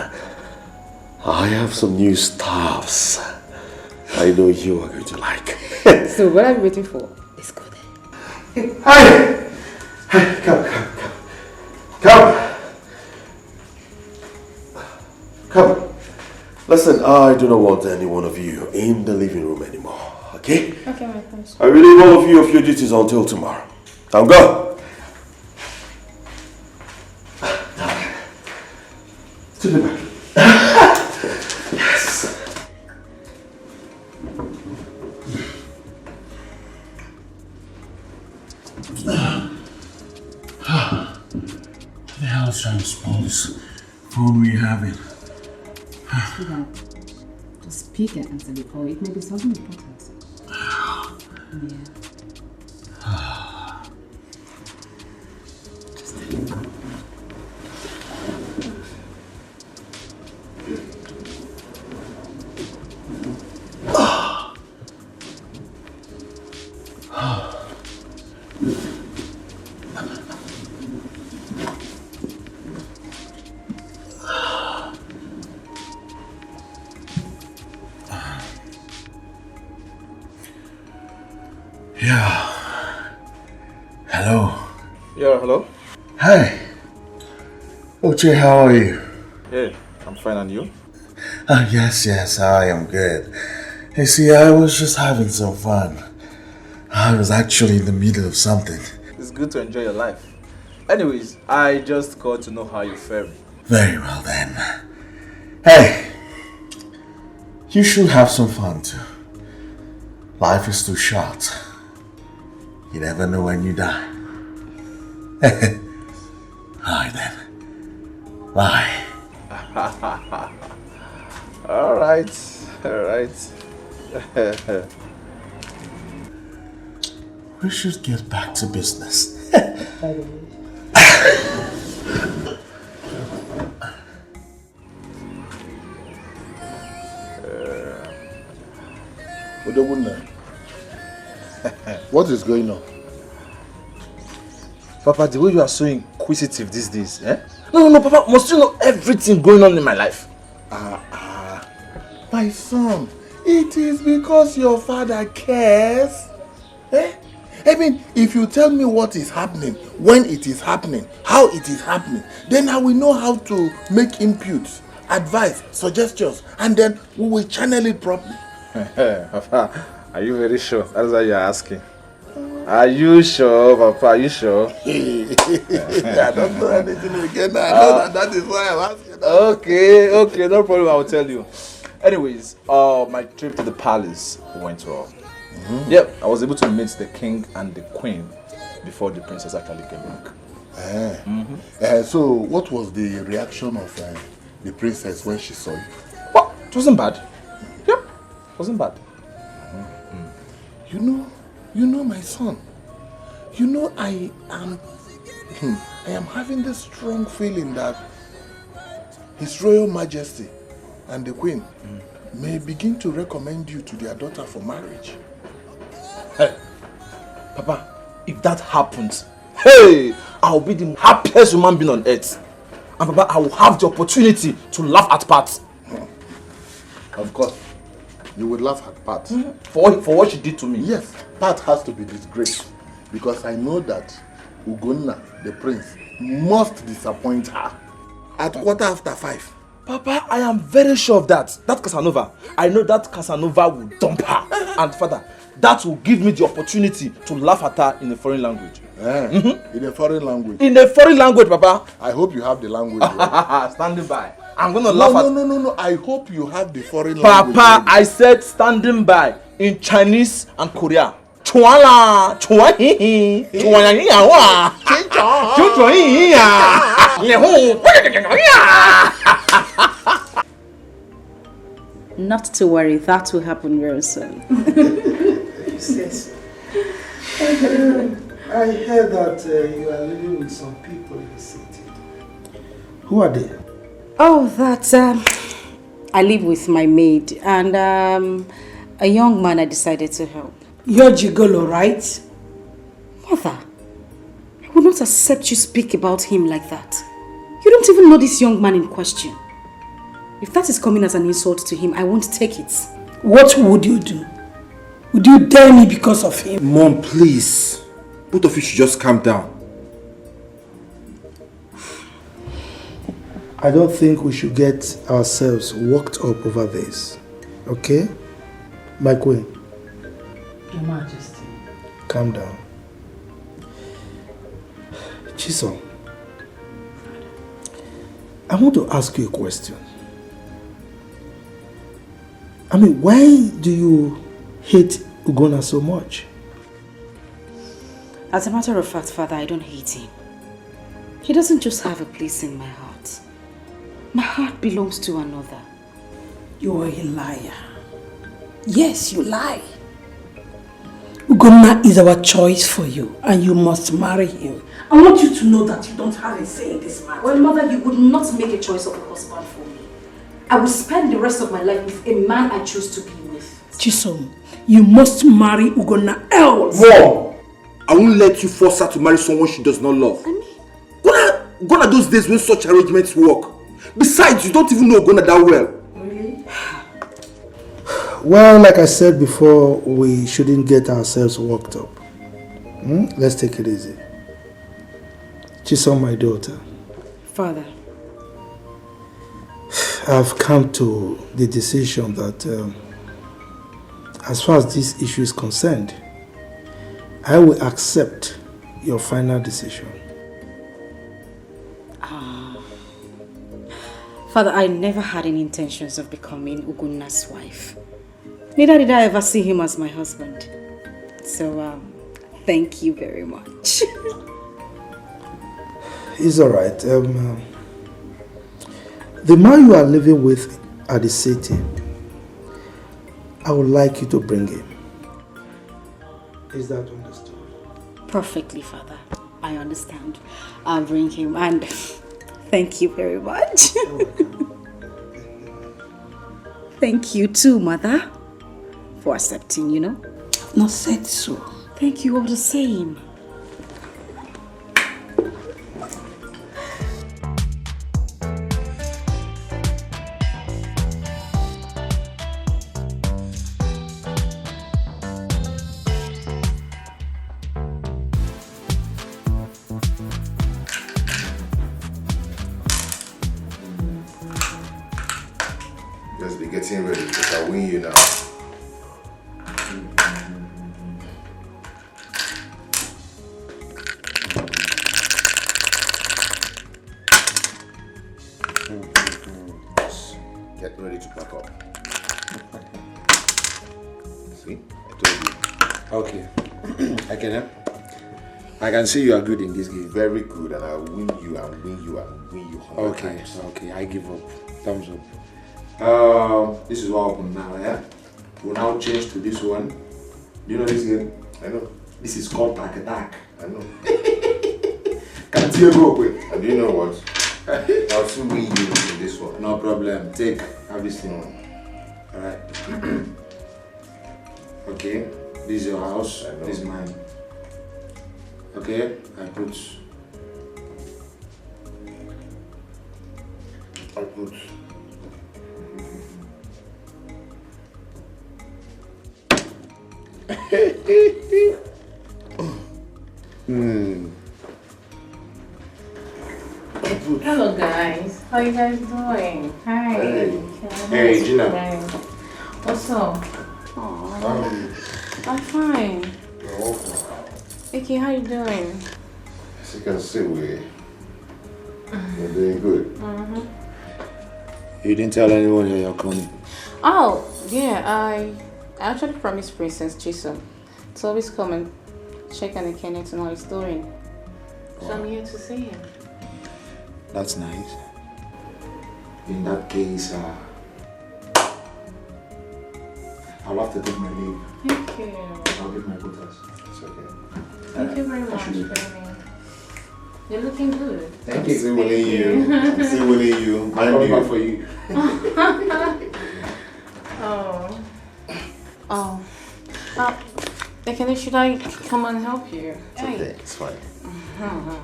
I have some new stuffs I know you are going to like. So what are you waiting for? Let's go there. Hi! Come. Listen, I do not want any one of you in the living room anymore, okay? Okay, my prince. I relieve all of you of your duties until tomorrow. Now go! To the back. Yes. The hell is trying to spoil this phone we're having? Just speak and answer the call. It may be something important. Yeah. Yeah. Hello. Yeah, hello? Hi. Uche, how are you? Hey, I'm fine, and you? Yes, I am good. Hey, see, I was just having some fun. I was actually in the middle of something. This good to enjoy your life. Anyways, I just got to know how you're faring. Very well then. Hey, you should have some fun too. Life is too short. You never know when you die. Alright then. Bye. Alright. We should get back to business. What is going on? Papa, the way you are so inquisitive these days, eh? No, Papa, must you know everything going on in my life? My son, it is because your father cares. Eh? I mean, if you tell me what is happening, when it is happening, how it is happening, then I will know how to make inputs, advice, suggestions, and then we will channel it properly. Papa, are you very sure? That's why you're asking. Are you sure, Papa? Are you sure? I don't know anything again. I know that is why I'm asking. Okay, no problem. I will tell you. Anyways, my trip to the palace went well. Yep, I was able to meet the king and the queen before the princess actually came back. So, what was the reaction of the princess when she saw you? Well, it wasn't bad. Yep, it wasn't bad. You know, my son. You know, I am having this strong feeling that His Royal Majesty and the Queen may begin to recommend you to their daughter for marriage. Hey, Papa, if that happens, hey, I'll be the happiest human being on earth. And Papa, I will have the opportunity to laugh at Pat. Of course, you would laugh at Pat. For what she did to me. Yes, Pat has to be disgraced. Because I know that Ugonna, the prince, must disappoint her at 5:15. Papa, I am very sure of that. That Casanova, I know that Casanova will dump her. And Father, that will give me the opportunity to laugh at her in a foreign language. In a foreign language? In a foreign language, Papa. I hope you have the language. Right? Standing by. I'm going to laugh at... No. I hope you have the foreign language. Papa, I said standing by in Chinese and Korea. Chuala, chuahihi, chuahiyawa, Not to worry, that will happen very soon. Yes. I heard that you are living with some people in the city. Who are they? Oh, I live with my maid and a young man I decided to help. You're gigolo, right? Mother, I would not accept you speak about him like that. You don't even know this young man in question. If that is coming as an insult to him, I won't take it. What would you do? Would you dare me because of him? Mom, please. Both of you should just calm down. I don't think we should get ourselves worked up over this. Okay? My queen. Your Majesty. Calm down. Chisom, I want to ask you a question. I mean, why do you hate Ugonna so much? As a matter of fact, Father, I don't hate him. He doesn't just have a place in my heart. My heart belongs to another. You are a liar. Yes, you lie. Ugonna is our choice for you and you must marry him. I want you to know that you don't have a say in this matter. Well, Mother, you would not make a choice of a husband for me. I will spend the rest of my life with a man I choose to be with. Chisom, you must marry Ugonna else. Mom, I won't let you force her to marry someone she does not love. Gonna those days when such arrangements work. Besides, you don't even know Ugonna that well. Really? Well, like I said before, we shouldn't get ourselves worked up. Let's take it easy. Chisom, my daughter. Father. I've come to the decision that as far as this issue is concerned, I will accept your final decision. Father, I never had any intentions of becoming Ugunna's wife. Neither did I ever see him as my husband. So, thank you very much. It's alright. The man you are living with at the city, I would like you to bring him. Is that understood? Perfectly, Father. I understand. I'll bring him, and thank you very much. Thank you too, Mother, for accepting, you know. I've not said so. Thank you all the same. Just be getting ready because I'll win you now. Get ready to pack up. See? I told you. Okay. I can help. I can see you are good in this game. Very good, and I'll win you and win you and win you 100 times. Okay, I give up. Thumbs up. This is what happened now, yeah? We'll now change to this one. Do you know this game? I know. This is called Pack Attack. I know. Can't you go quick? And do you know what? I'll still win you in this one. No problem. Have this thing on. Alright. Okay. This is your house. This is mine. Okay. I put. Hello guys, how you guys doing? Hi. Hey, Gina. What's up? I'm fine. Vicky, how you doing? As you can see, we're doing good. You didn't tell anyone that you're coming. Oh, yeah, I actually promised Princess Jason to always come and check on the Kenneth to know how he's doing. So I'm here to see him. That's nice. In that case, I'll have to take my leave. Thank you. I'll give my quotas. It's okay. Thank you very much, baby. You're looking good. Thank you. Still winning you. I'm still winning you. I'm coming back for you. Dikeh, should I come and help you? It's okay, it's fine.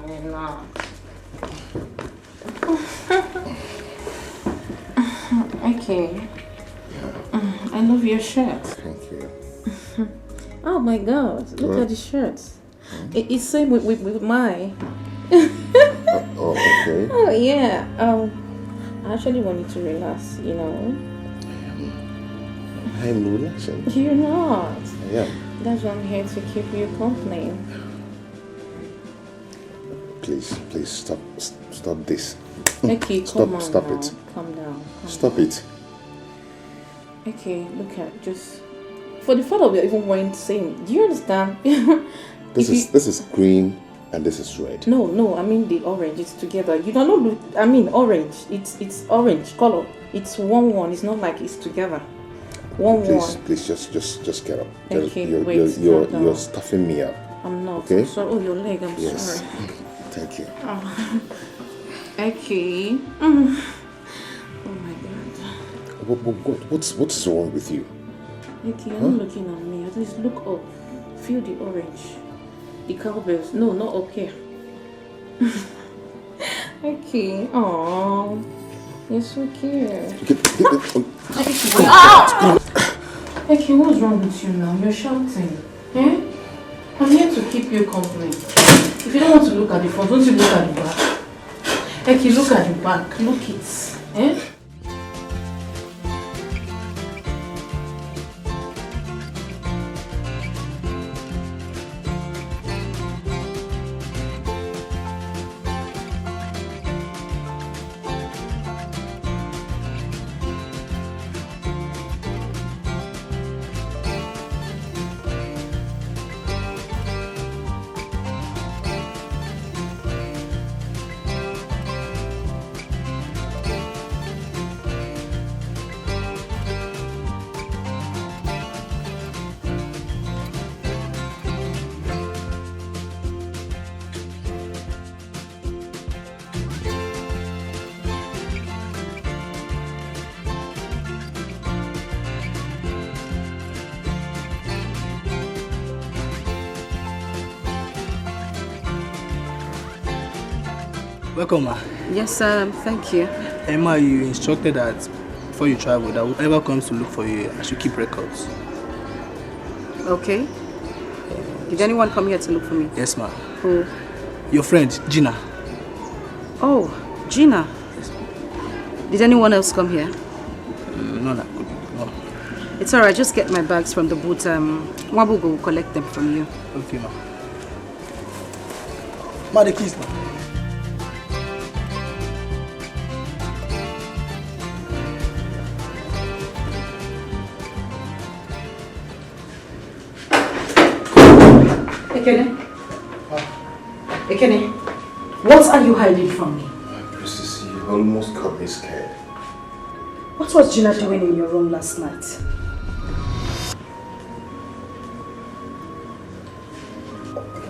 You're not. Okay. I love your shirt. Thank you. Oh my god, look What? at the shirt. It's same with mine. Oh, okay. Oh yeah. I actually want you to relax, you know. I'm relaxing. You're not. I am. That's why I'm here to keep you company. Please stop this. Okay, come on Stop now. it. Calm down. Stop it. Okay, look at just for the fact that we're even wearing the same. Do you understand? This is green and this is red. No, I mean the orange. It's together. You don't know. I mean orange. It's orange color. It's one. It's not like it's together. One. Please just get up. Okay, You're stuffing me up. I'm not. Okay? I'm sorry. Oh, your leg. I'm Yes. sorry. Thank you. Oh. Okay. Oh my god. What's wrong with you? Okay, you're not looking at me. At least look up. Feel the orange. The cowbells. No, not up here. Okay. Oh, you're so cute. Okay, what's wrong with you now? You're shouting. Eh? I'm here to keep you company. If you don't want to look at the front, don't you look at the back? Okay, look at the back. Look it. Eh? Welcome, ma. Yes, thank you. Emma, you instructed that before you travel, that whoever comes to look for you, I should keep records. Okay. Did anyone come here to look for me? Yes, ma. Who? Your friend, Gina. Oh, Gina. Did anyone else come here? No. It's alright, just get my bags from the boot. Wabugo will collect them from you. Okay, ma. Ma, the keys, ma. Ekene, what are you hiding from me? Princess, you almost got me scared. What was Gina doing in your room last night?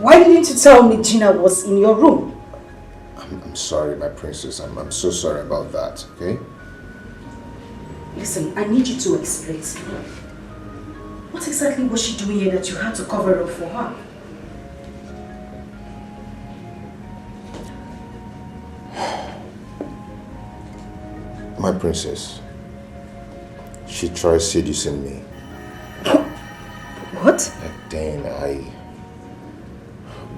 Why didn't you tell me Gina was in your room? I'm sorry, my princess. I'm so sorry about that, okay? Listen, I need you to explain to me. What exactly was she doing here that you had to cover up for her? My princess, she tried seducing me. What? Then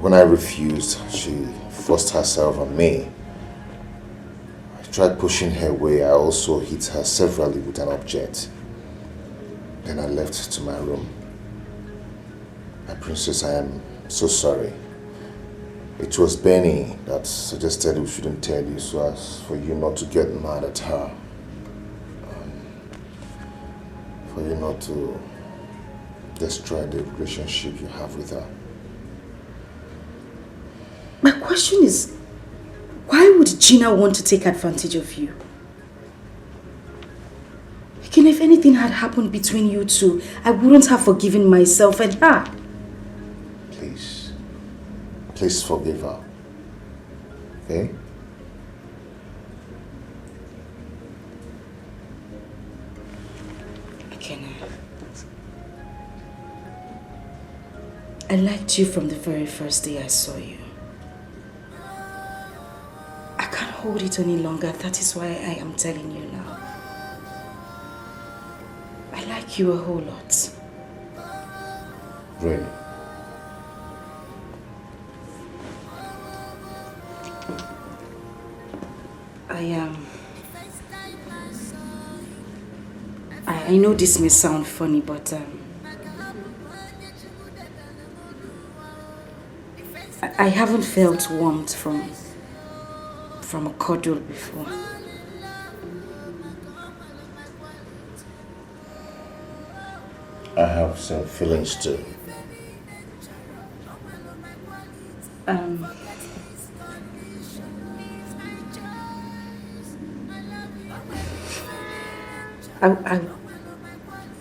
when I refused, she forced herself on me. I tried pushing her away. I also hit her severally with an object. Then I left to my room. My princess, I am so sorry. It was Benny that suggested we shouldn't tell you so as for you not to get mad at her. For you not to destroy the relationship you have with her. My question is, why would Gina want to take advantage of you? Again, if anything had happened between you two, I wouldn't have forgiven myself and her. Please forgive her. Okay? I liked you from the very first day I saw you. I can't hold it any longer. That is why I am telling you now. I like you a whole lot. Really? I know this may sound funny, but I haven't felt warmth from a cuddle before. I have some feelings too.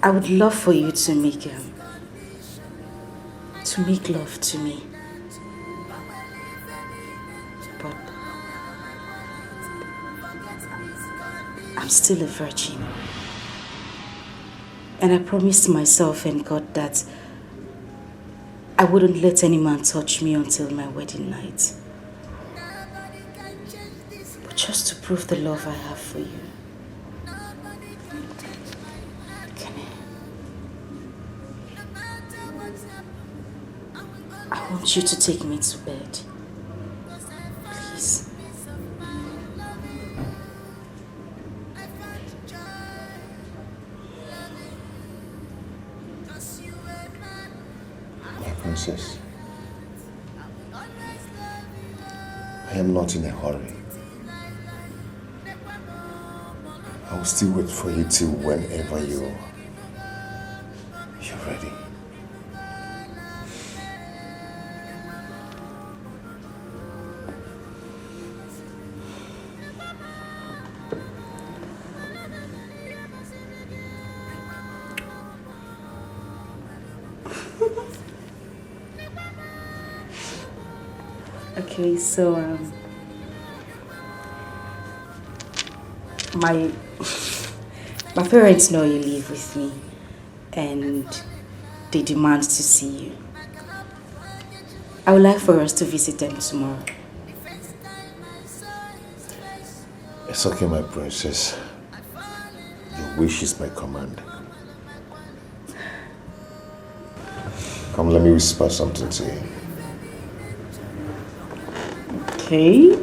I would love for you to make love to me. But I'm still a virgin. And I promised myself and God that I wouldn't let any man touch me until my wedding night. But just to prove the love I have for you. I want you to take me to bed. Please. My princess, I am not in a hurry. I will still wait for you till whenever you're ready. Okay, so my parents know you live with me and they demand to see you. I would like for us to visit them tomorrow. It's okay, my princess. Your wish is my command. Come, let me whisper something to you. Okay.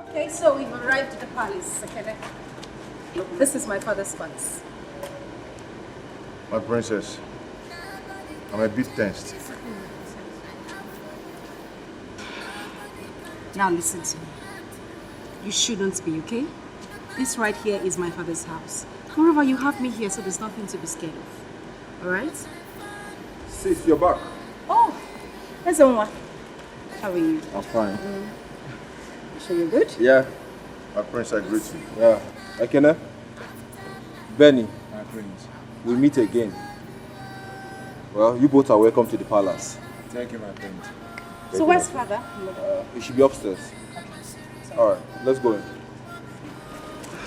Okay, so we've arrived at the palace, okay? Look, this is my father's palace. My princess, I'm a bit tensed. Now listen to me. You shouldn't be, okay? This right here is my father's house. Moreover, you have me here, so there's nothing to be scared of. Alright? Sis, you're back. Oh, that's Onwa. How are you? I'm fine. So you're good? Yeah. My prince, I greet you. Yeah. Ekene? Benny. My prince. We meet again. Well, you both are welcome to the palace. Thank you, my prince. So where's father? He should be upstairs. Alright, let's go in.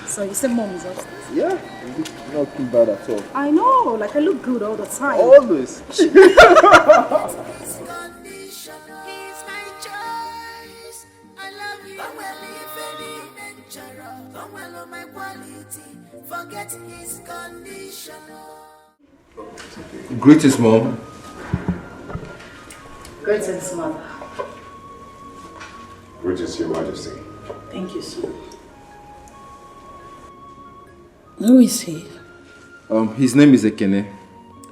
So you said mom is upstairs? Yeah, you're not looking bad at all. I know, like I look good all the time. Always. Greetings, Mom. Greetings, mother. Greetings, Your Majesty. Thank you, son. Who is he? His name is Ekene.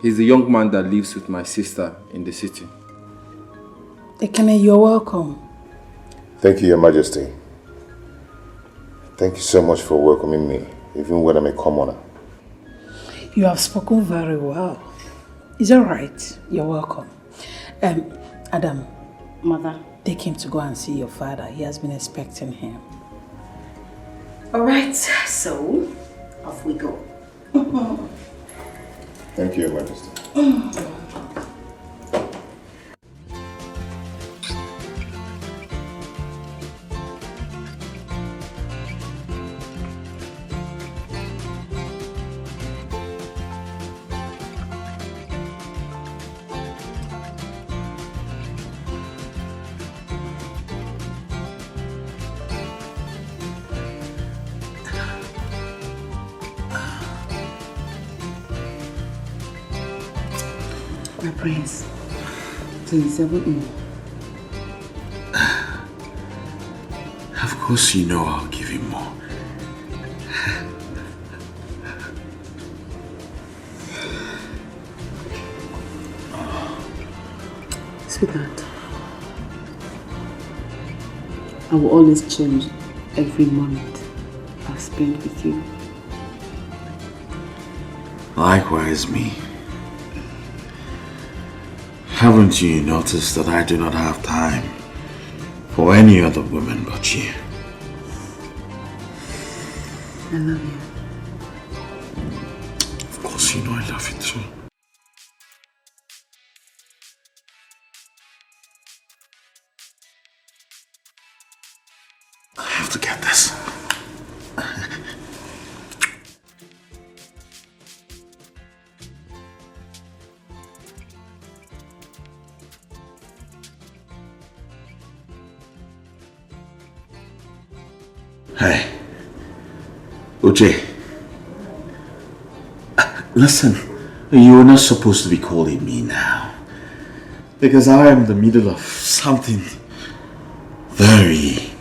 He's the young man that lives with my sister in the city. Ekene, you're welcome. Thank you, Your Majesty. Thank you so much for welcoming me, even when I'm a commoner. You have spoken very well. It's all right. You're welcome. Adam. Mother. Take him to go and see your father. He has been expecting him. All right, so off we go. Thank you, Your Majesty. My prince, please, I want more. Of course you know I'll give you more. Sweetheart, I will always cherish every moment I've spent with you. Likewise me. Haven't you noticed that I do not have time for any other woman but you? I love you. Of course you know I love you too. I have to get this. Hey, Uche, listen, you're not supposed to be calling me now, because I am in the middle of something very,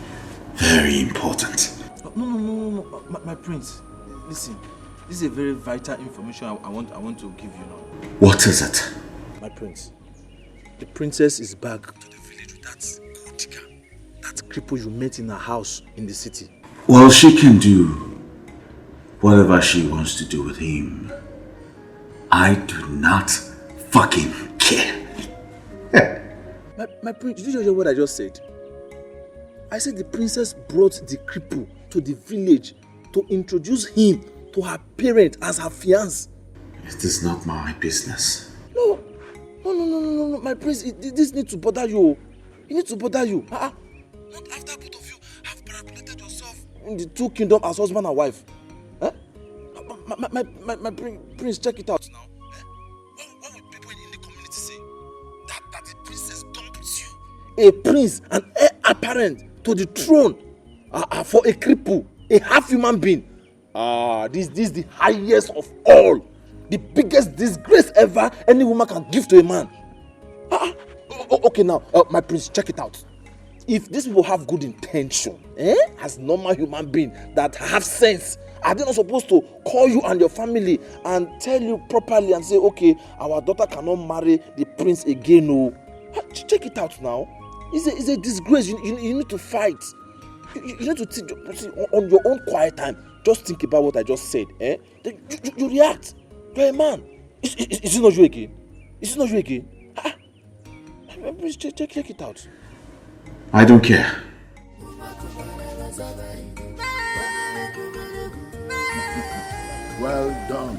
very important. No, my prince, listen, this is a very vital information I want to give you now. What is it? My prince, the princess is back to the village with that Dikeh, that cripple you met in her house in the city. Well, she can do whatever she wants to do with him. I do not fucking care. My prince, did you hear what I just said? I said the princess brought the cripple to the village to introduce him to her parent as her fiancé. It is not my business. No, my prince, this needs to bother you. It needs to bother you. Not after both of you have parapleted yourself in the two kingdoms as husband and wife. Huh? My prince, check it out now. What would people in the community say? That the princess dumps you, a prince, an heir apparent to the throne, for a cripple, a half human being. This is the highest of all, the biggest disgrace ever any woman can give to a man. Okay now, my prince, check it out. If these people have good intention, as normal human beings that have sense, are they not supposed to call you and your family and tell you properly and say, okay, our daughter cannot marry the prince again? No, check it out now. It's a disgrace. You need to fight. You need to think on your own quiet time. Just think about what I just said. You react. You're a man. Is it not you again? Is it not you again? Please check it out. I don't care. Well done.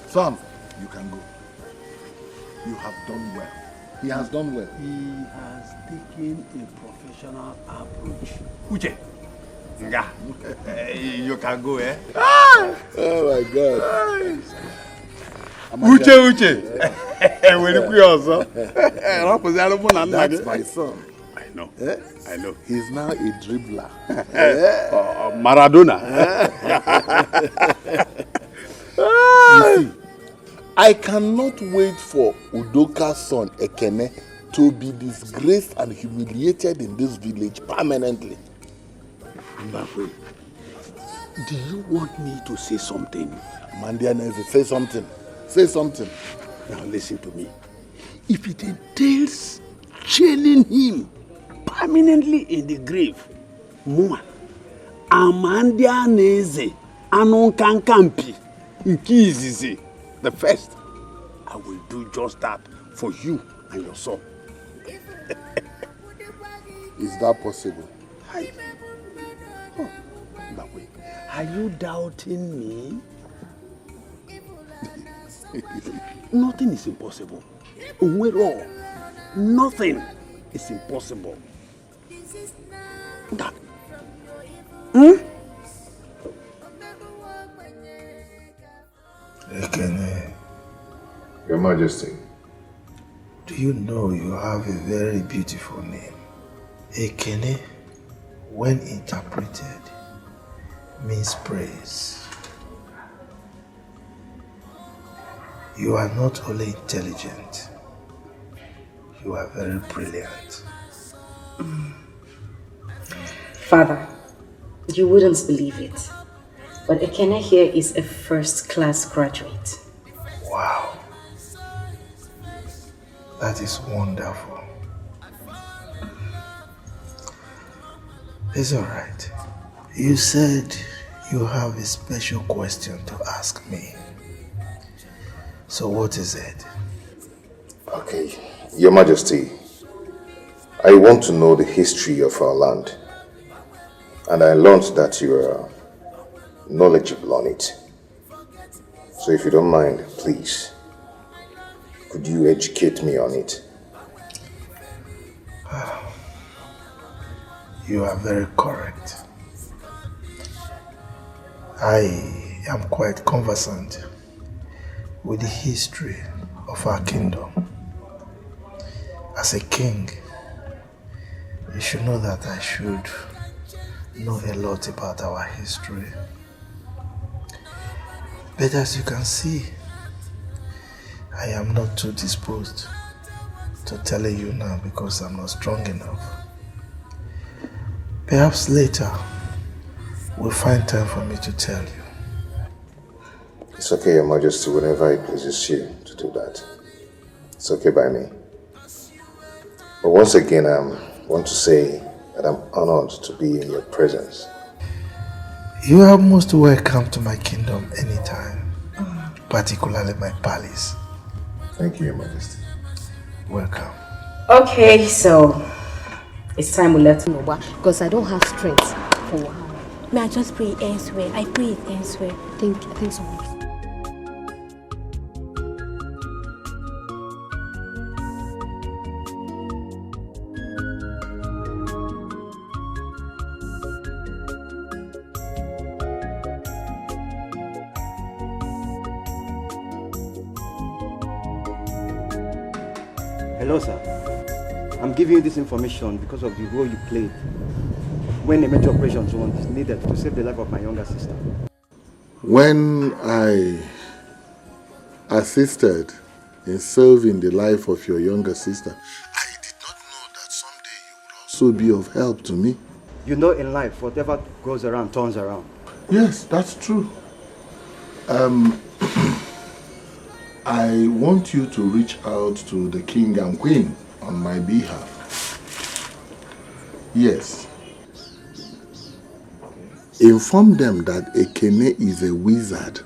Son, you can go. You have done well. He has done well. He has taken a professional approach. Uche. Nga. You can go, eh? Oh my God. Uche. That's my son. I know. I know. He's now a dribbler. Maradona. You see, I cannot wait for Udoka's son Ekene to be disgraced and humiliated in this village permanently. Mbakwe, do you want me to say something? Mandianese, say something. Say something. Now listen to me. If it entails chaining him permanently in the grave, Mua, Amandianese, Anonkankampi, Nkizizi, the first, I will do just that for you and your son. Is that possible? Hi. Oh, Mbakwe, are you doubting me? Nothing is impossible. Uwero, nothing is impossible. That. Ekene, Your Majesty. do you know you have a very beautiful name? Ekene, when interpreted, means praise. You are not only intelligent, you are very brilliant. Father, you wouldn't believe it, but Ekene here is a first-class graduate. Wow. That is wonderful. It's all right. You said you have a special question to ask me. So what is it? Okay, Your Majesty, I want to know the history of our land. And I learned that you are knowledgeable on it. So if you don't mind, please, could you educate me on it? You are very correct. I am quite conversant with the history of our kingdom. As a king, you should know that I should know a lot about our history. But as you can see, I am not too disposed to telling you now because I'm not strong enough. Perhaps later, we'll find time for me to tell you. It's okay, Your Majesty, whenever it pleases you to do that. It's okay by me. But once again, want to say that I'm honored to be in your presence. You are most welcome to my kingdom anytime, particularly my palace. Thank you, Your Majesty. Welcome. Okay, so it's time we let him know because I don't have strength for a while. May I just pray elsewhere? I pray elsewhere. Thanks so much. Hello, sir. I'm giving you this information because of the role you played when a major operation was needed to save the life of my younger sister. When I assisted in saving the life of your younger sister, I did not know that someday you would also be of help to me. You know, in life, whatever goes around turns around. Yes, that's true. I want you to reach out to the king and queen on my behalf. Yes. Inform them that Ekene is a wizard.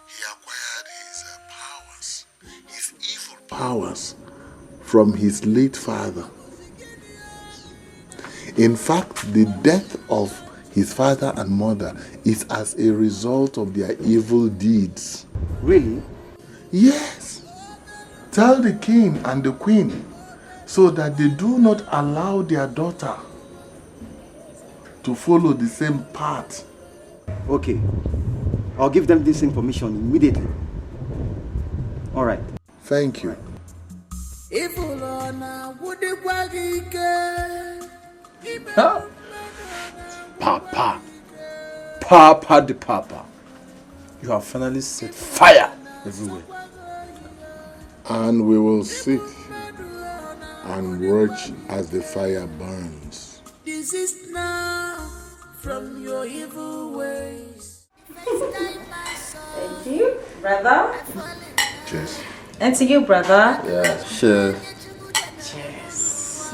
He acquired his evil powers, from his late father. In fact, the death of his father and mother is as a result of their evil deeds. Really? Yes. Tell the king and the queen so that they do not allow their daughter to follow the same path. Okay. I'll give them this information immediately. All right. Thank you. Huh? Papa. Papa the Papa. You have finally set fire everywhere. And we will sit and watch as the fire burns. Desist now from your evil ways. Thank you, brother. Cheers. And to you, brother. Yeah, sure. Cheers.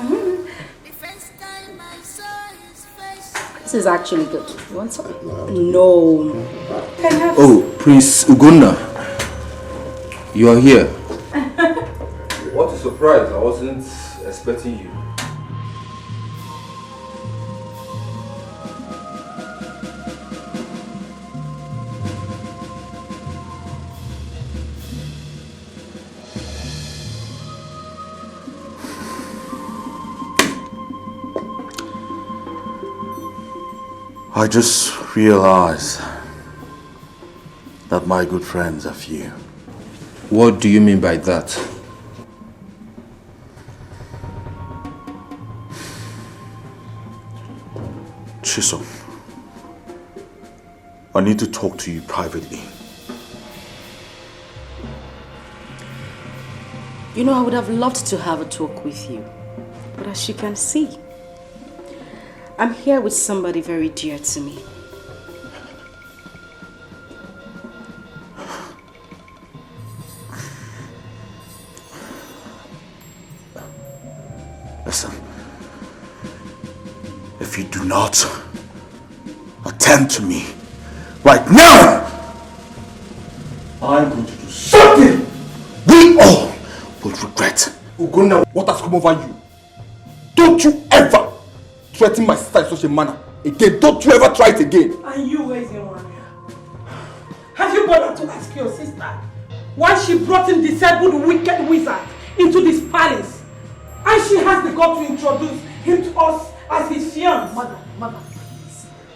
This is actually good. You want some? No. Oh, Prince Ugonna. You are here. What a surprise. I wasn't expecting you. I just realized that my good friends are few. What do you mean by that? Chisom, I need to talk to you privately. You know, I would have loved to have a talk with you. But as you can see, I'm here with somebody very dear to me. Listen, if you do not attend to me right now, I'm going to do something we all will regret. Ugonna, what has come over you? Don't you ever threaten my sister in such a manner again. Don't you ever try it again. And you, where is your warrior? Have you bothered to ask your sister why she brought in disabled wicked wizard into this palace? And she has the gut to introduce him to us as his fiancé. Mother.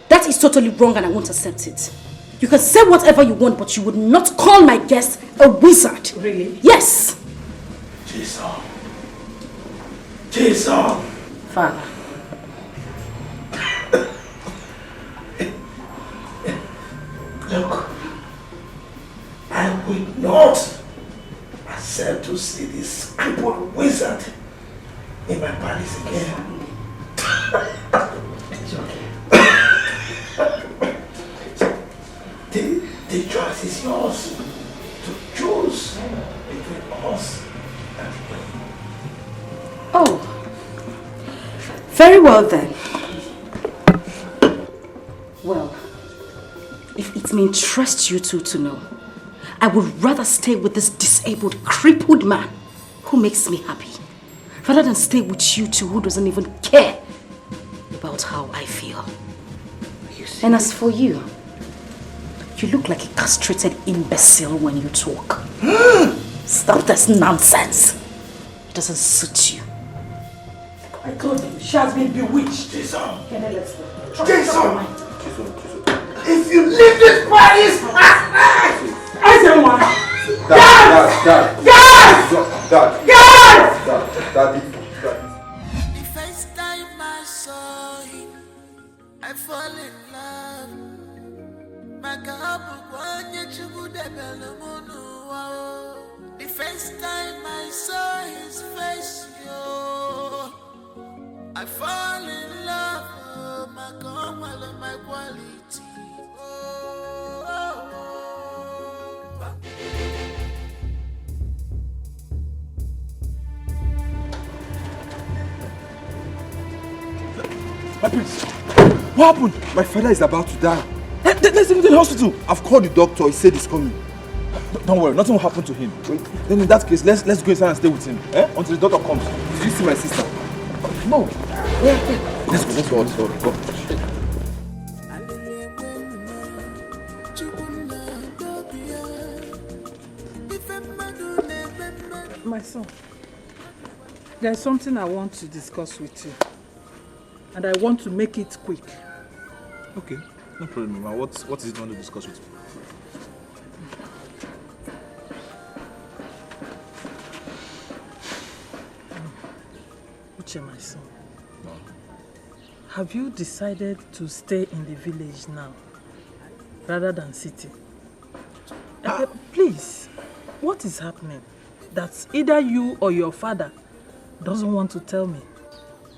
That is totally wrong and I won't accept it. You can say whatever you want, but you would not call my guest a wizard. Really? Yes. Jason. Father. Look, I will not accept to see this crippled wizard in my palace again. It's okay. The choice is yours to choose between us and him. Oh. Very well then. Well, if it may interest you two to know, I would rather stay with this disabled, crippled man who makes me happy, rather than stay with you two who doesn't even care about how I feel. And as for you, you look like a castrated imbecile when you talk. Stop this nonsense. It doesn't suit you. I told you, she has been bewitched. Jason! Let's go. Jason! If you leave this place, everyone! Daddy! The first time I saw him, I fall in love. The first time I saw his face, yo, I fall in love. My God, my quality. My prince, what happened? My father is about to die. Let's take him to the hospital. I've called the doctor. He said he's coming. Don't worry, nothing will happen to him. Then in that case, let's go inside and stay with him. Until the doctor comes. Did you see my sister? No. Let's go. My son, there's something I want to discuss with you. And I want to make it quick. Okay, no problem, Mama. What is it you want to discuss with me? Uche, my son. No. Have you decided to stay in the village now, rather than city? Please, what is happening? That either you or your father doesn't want to tell me.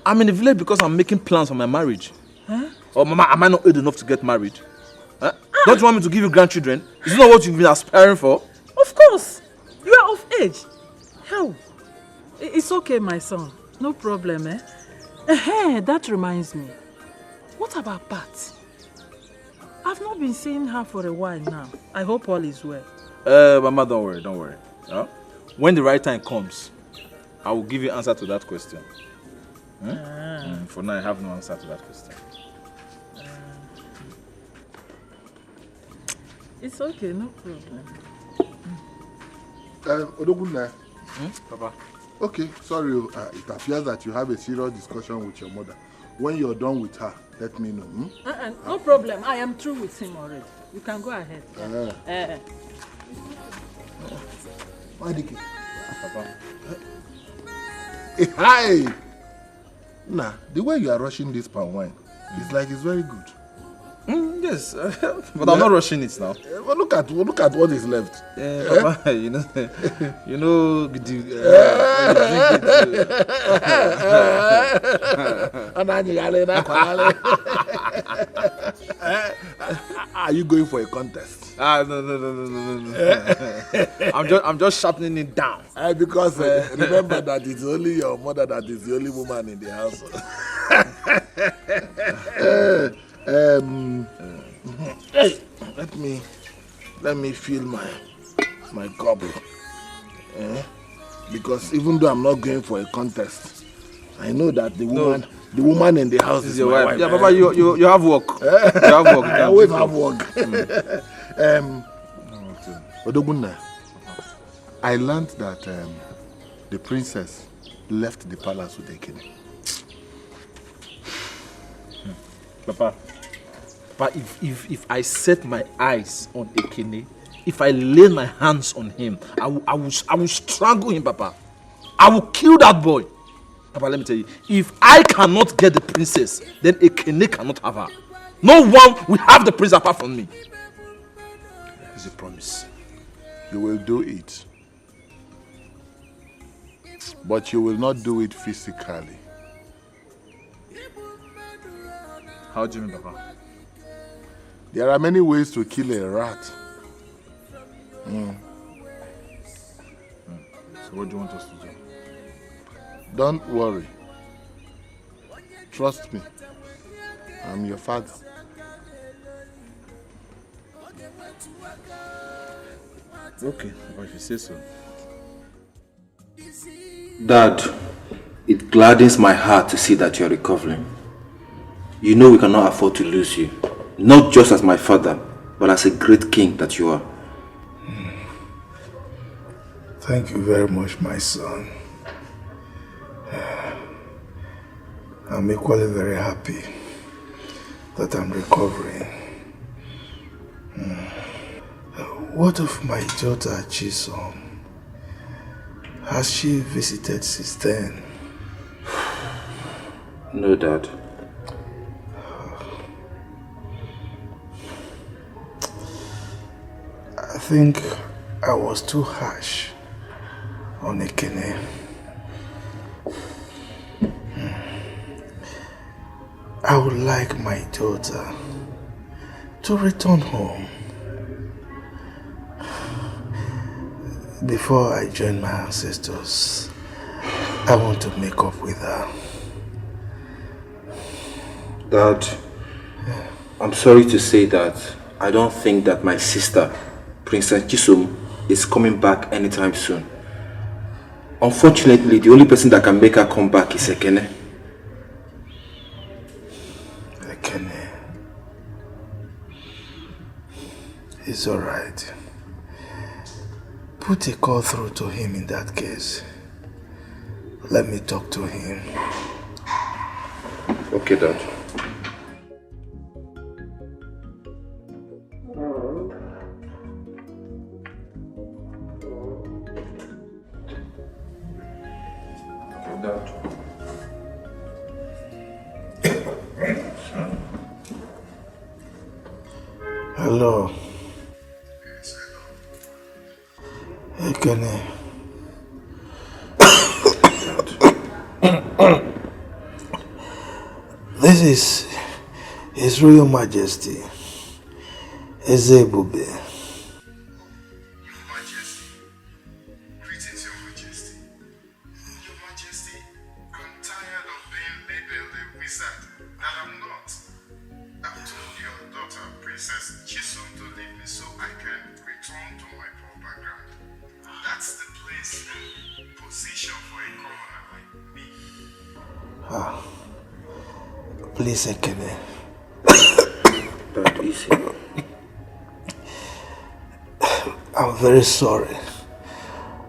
I'm in the village because I'm making plans for my marriage. Huh? Or Mama, am I not old enough to get married? Huh? Don't you want me to give you grandchildren? Is this not what you've been aspiring for? Of course! You are of age. Hell, it's okay, my son. No problem, eh? That reminds me. What about Pat? I've not been seeing her for a while now. I hope all is well. Mama, don't worry. Huh? When the right time comes, I will give you answer to that question. For now, I have no answer to that question. It's okay, no problem. Odogunna. Papa. Okay, sorry. It appears that you have a serious discussion with your mother. When you're done with her, let me know. No problem. I am through with him already. You can go ahead. Dikeh. Papa. Hi! Nah, the way you are rushing this palm wine, it's like it's very good. Yes, but I'm not rushing it now. Well, look at what is left. Papa, you know, Are you going for a contest? No. I'm just sharpening it down. Because remember that it's only your mother that is the only woman in the house. Hey, let me feel my gobble. Because even though I'm not going for a contest, I know that the woman in the house is my wife. Yeah, Papa, you have work. You have work. I always have work. Odogunna, I learned that the princess left the palace with Ekene. Papa, if I set my eyes on Ekene, if I lay my hands on him, I will strangle him, Papa. I will kill that boy. Papa, let me tell you, if I cannot get the princess, then Ekene cannot have her. No one will have the princess apart from me. It's a promise. You will do it. But you will not do it physically. How do you mean, Papa? There are many ways to kill a rat. So what do you want us to do? Don't worry. Trust me. I'm your father. Okay, if you say so. Dad, it gladdens my heart to see that you're recovering. You know we cannot afford to lose you. Not just as my father, but as a great king that you are. Thank you very much, my son. I'm equally very happy that I'm recovering. What of my daughter Chisom? Has she visited since then? No, Dad. I think I was too harsh on Ekene. I would like my daughter to return home before I join my ancestors. I want to make up with her. Dad, I'm sorry to say that I don't think that my sister, Princess Chisom, is coming back anytime soon. Unfortunately, the only person that can make her come back is Ekene. Ekene. It's alright. Put a call through to him in that case. Let me talk to him. Okay, Dad. Hello. Ekene. This is His Royal Majesty, Ezebube. Please, Ekene. Dad, easy. I'm very sorry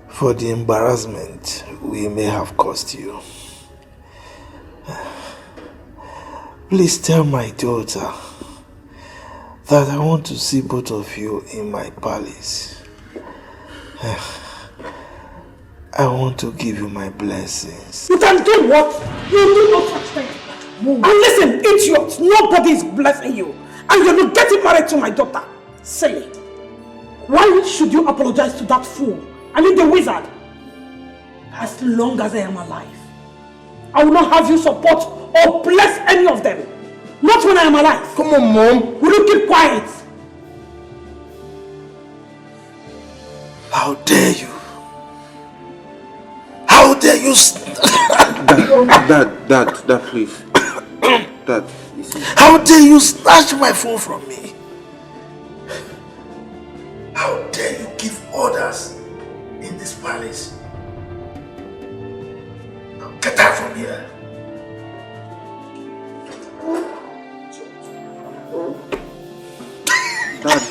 for the embarrassment we may have caused you. Please tell my daughter that I want to see both of you in my palace. I want to give you my blessings. You can do what? You do no such thing. And listen, idiot, nobody is blessing you. And you're not getting married to my daughter. Silly. Why should you apologize to that fool? I mean the wizard. As long as I am alive, I will not have you support or bless any of them. Not when I am alive. Come on, Mom. Will you keep quiet? How dare you? How dare you? Dad, please. Dad, easy. How dare you snatch my phone from me? How dare you give orders in this palace? Now get out from here. Dad,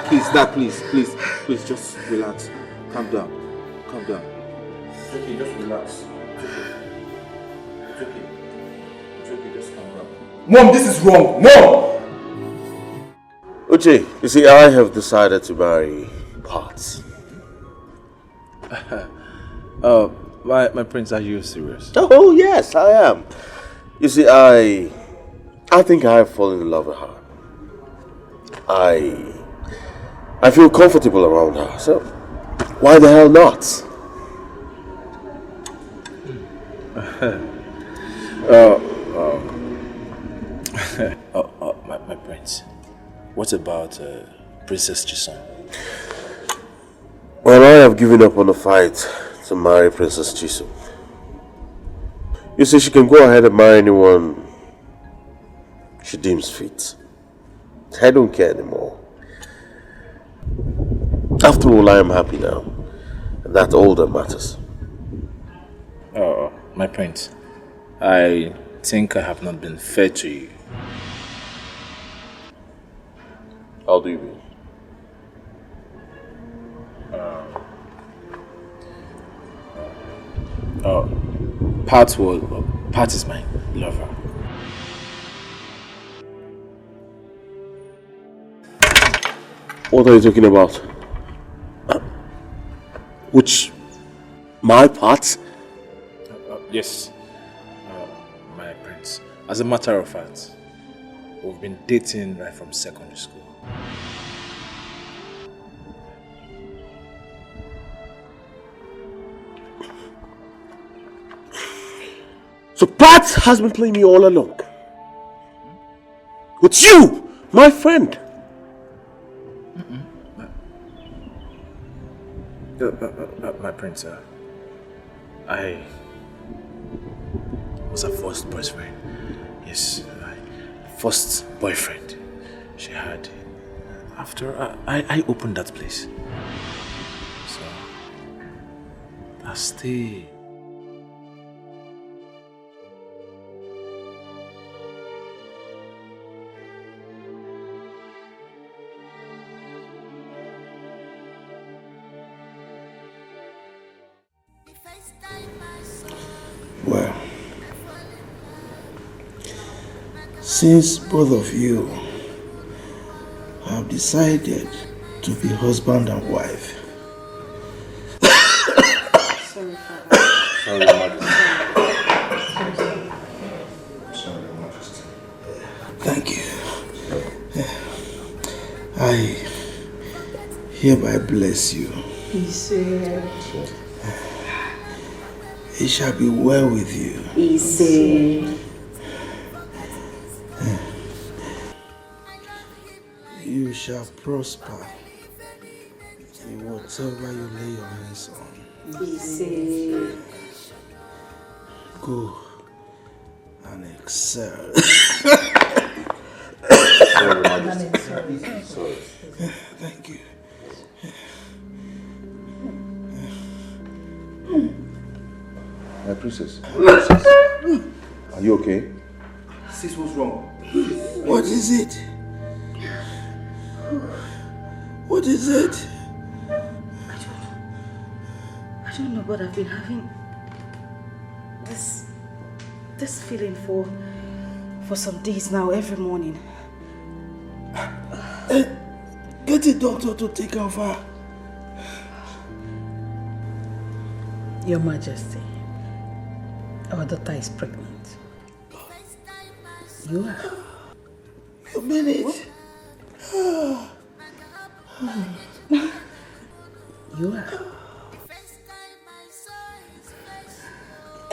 please. Dad, please, just relax. Calm down. It's okay, just relax. It's okay, just calm down. Mom, this is wrong. Mom! Uche, you see, I have decided to marry Parts. My prince, are you serious? Oh, yes, I am. You see, I think I have fallen in love with her. I feel comfortable around her, so why the hell not? My prince. What about Princess Chisom? Well, I have given up on the fight to marry Princess Chisom. You say she can go ahead and marry anyone she deems fit. I don't care anymore. After all, I am happy now. And that's all that matters. Oh, my prince. I think I have not been fair to you. How do you mean? Pat is my lover. What are you talking about? Which? My part? Yes, my prince. As a matter of fact, we've been dating right from secondary school. So Pat has been playing me all along. With you, my friend. My prince, I was her first boyfriend. Yes, first boyfriend she had. After I opened that place. So, I stayed. Well, since both of you have decided to be husband and wife, Sorry, Father. Sorry, Majesty. thank you. I hereby bless you. He said, It shall be well with you. he said, You shall prosper in whatever you lay your hands on. he said, Go and excel. Sorry, Majesty. Sorry. Thank you. My princess. Are you okay? Sis, what's wrong? What is it? What is it? I don't know, but I've been having this feeling for some days now, every morning. Get a doctor to take care of her. Your Majesty, our daughter is pregnant. You are. You mean it? You are.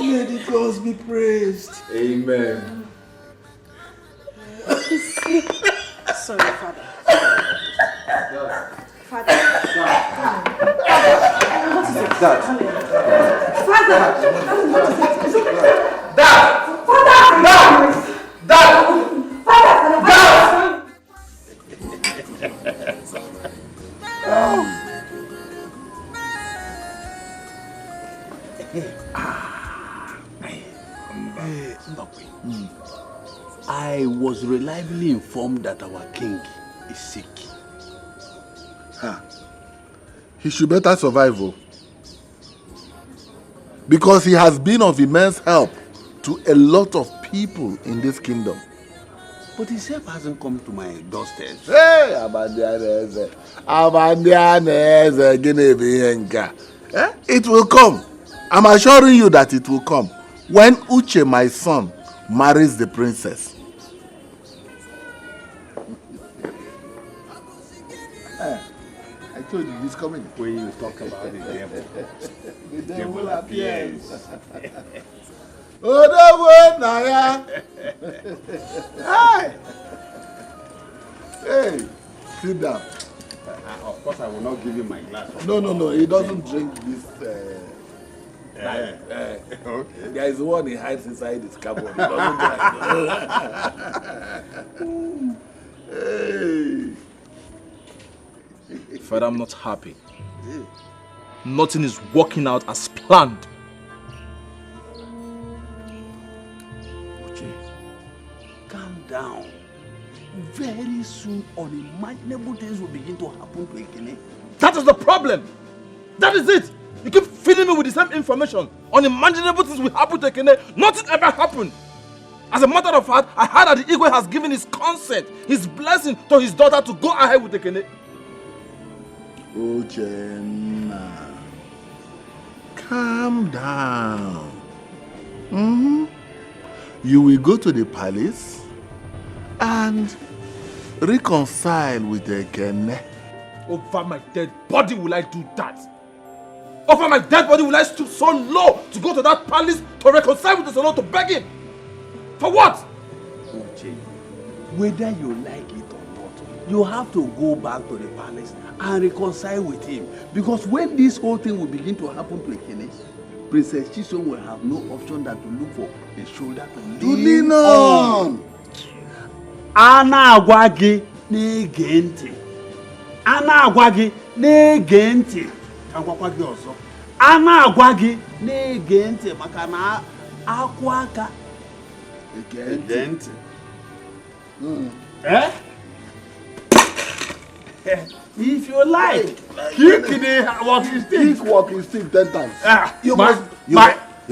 May the gods be praised. Amen. Sorry, Father. Father. I was reliably informed that our king is sick. He should better survive, because he has been of immense help to a lot of people in this kingdom. But his help hasn't come to my doorstep. Hey, Abandianeze, Ginebienga. It will come. I'm assuring you that it will come when Uche, my son, marries the princess. I told you he's coming. When you talk about the devil, the devil appears. Oh, no, Naya. Hi. Hey, sit down. of course, I will not give you my glass. No. He doesn't drink this Okay. There is one he hides inside his cupboard. He doesn't hide. Father, I'm not happy. Nothing is working out as planned. Uche, calm down. Very soon, unimaginable things will begin to happen to Ekene. That is the problem. That is it. You keep feeding me with the same information. Unimaginable things will happen to Ekene. Nothing ever happened. As a matter of fact, I heard that the Igwe has given his consent, his blessing to his daughter to go ahead with Ekene. Uchenna, calm down. You will go to the palace and reconcile with Ekene. Over my dead body will I do that? Over my dead body will I stoop so low to go to that palace to reconcile with the Solo, to beg him? For what? Uche, whether you like it or not, you have to go back to the palace and reconcile with him. Because when this whole thing will begin to happen to Ekene, Princess Chisom will have no option than to look for a shoulder to lean on. Ana agwa gị na-ege ntị. Ana agwa gị na-ege ntị. Agwakwa gị ọzọ. Ana agwa gị na-ege ntị maka na akwụ aka ege ntị. If you like, kick the walking stick. Kick walking stick 10 times. You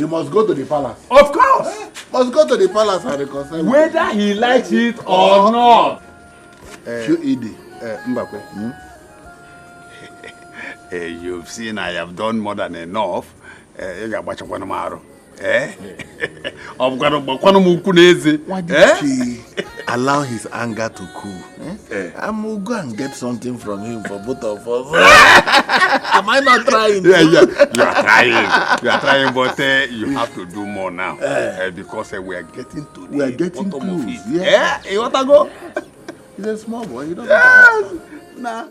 must go to the palace. Of course. Must go to the palace and reconcile. Whether he likes it or not. QED. Mbakwe. You've seen I have done more than enough. Why did she allow his anger to cool? I'm going to go and get something from him for both of us. Am I not trying? Yeah. You are trying. You are trying, but you have to do more now. Because we are getting to the bottom of it. Yeah. You want to go? He's a small boy. He doesn't know. Nah.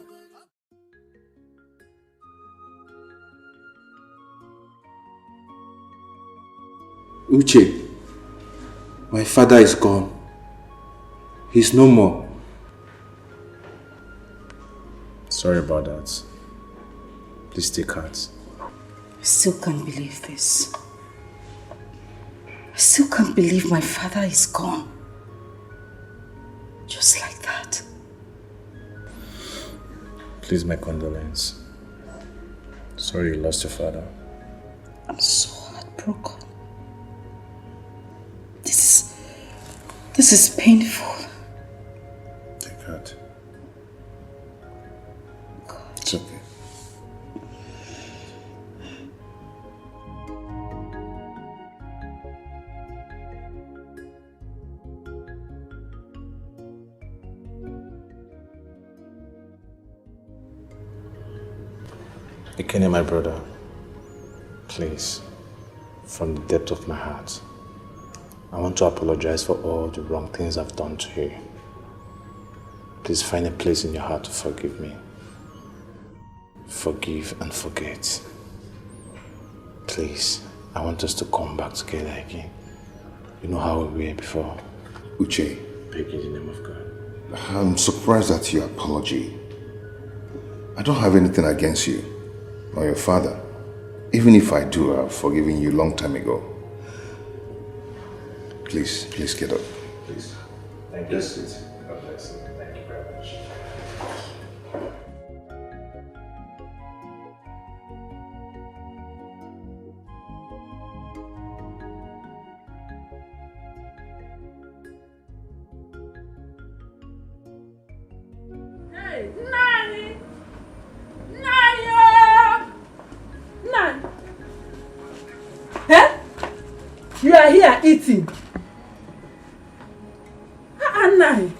Uche, my father is gone. He's no more. Sorry about that. Please take heart. I still can't believe this. I still can't believe my father is gone. Just like that. Please, my condolence. Sorry you lost your father. I'm so heartbroken. This is painful. Take heart. God. It's okay. Ekene, my brother, please, from the depth of my heart, I want to apologize for all the wrong things I've done to you. Please find a place in your heart to forgive me. Forgive and forget. Please, I want us to come back together again. You know how we were before. Uche, Beg in the name of God. I'm surprised at your apology. I don't have anything against you, nor your father. Even if I do, I've forgiven you a long time ago. Please get up. Please. Thank you. God bless you. Thank you very much. Hey, Nani! Nayo! Nan! Eh? You are here eating. Nani.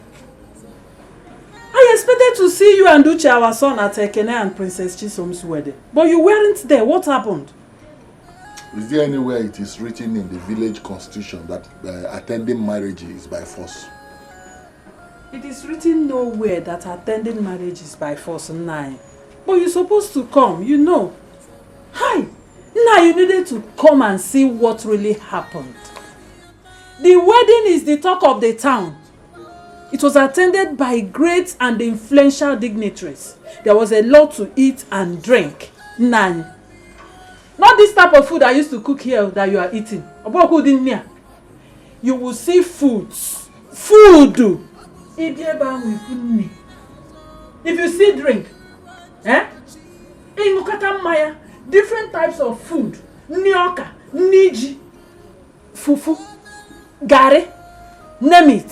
I expected to see you and Uche, our son, at Ekene and Princess Chisom's wedding. But you weren't there. What happened? Is there anywhere it is written in the village constitution that attending marriage is by force? It is written nowhere that attending marriage is by force, Nai. But you're supposed to come, you know. Hi! Now you needed to come and see what really happened. The wedding is the talk of the town. It was attended by great and influential dignitaries. There was a lot to eat and drink. None. Not this type of food I used to cook here that you are eating. You will see foods. Food. If you see drink, different types of food. Nyoka, niji, fufu, gare, name it.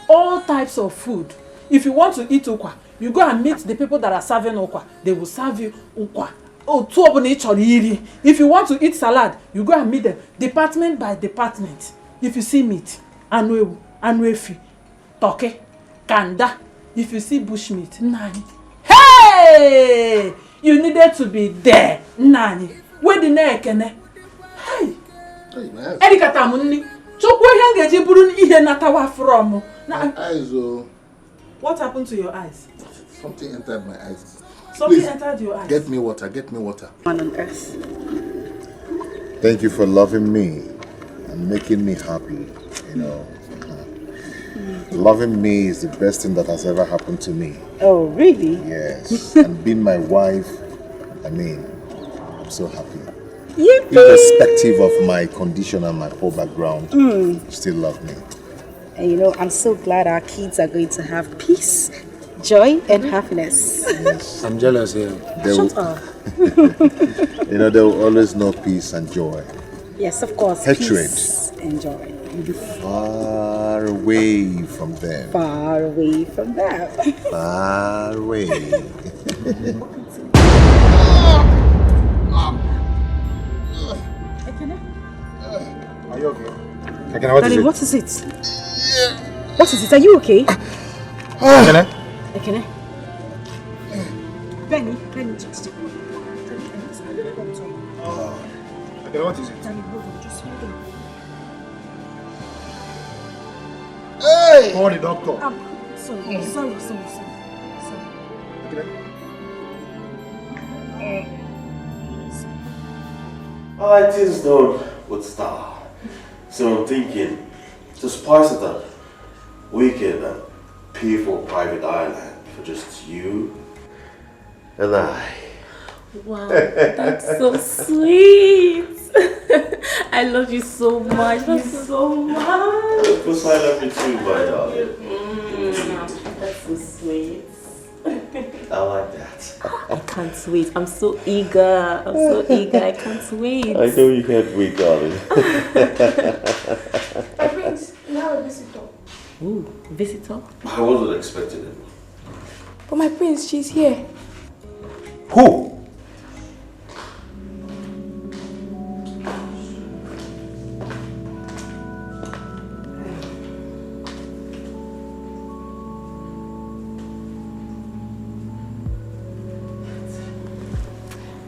All types of food. If you want to eat ukwa, you go and meet the people that are serving ukwa. They will serve you ukwa. If you want to eat salad, you go and meet them department by department. If you see meat, anwefi, toke, kanda. If you see bushmeat, nani. Hey! You needed to be there, nani. Where the neck and hey. Erika tamunni. Chokwe hengeji burun ihe natawa from. My eyes, oh. What happened to your eyes? Something entered my eyes. Something Please, entered your eyes. Get me water, get me water. On earth. Thank you for loving me and making me happy, you know. Loving me is the best thing that has ever happened to me. Oh, really? Yes. And being my wife, I mean, I'm so happy. Yippee! Irrespective of my condition and my poor background, you still love me. And you know, I'm so glad our kids are going to have peace, joy, and happiness. Yes. I'm jealous here. Shut up. You know, there will always know peace and joy. Yes, of course. Hatred. Peace and joy. You'll be far away from them. Far away from them. Far away. Are you okay? Ekene, what is it? What is it? What is it? Are you okay? Ekene? Ekene? Benny, just Ekene, what is it? Hey! Call the doctor. Sorry. I just don't would start. So I'm thinking to spice it up, we can pay for a private island for just you and I. Wow, that's so sweet. I love you so much. So much. Of course I love you too, my darling. That's so sweet. I like that. I can't wait. I'm so eager. I can't wait. I know you can't wait, darling. My prince, you have a visitor. Ooh, visitor? I wasn't expecting it. But my prince, she's here. Who?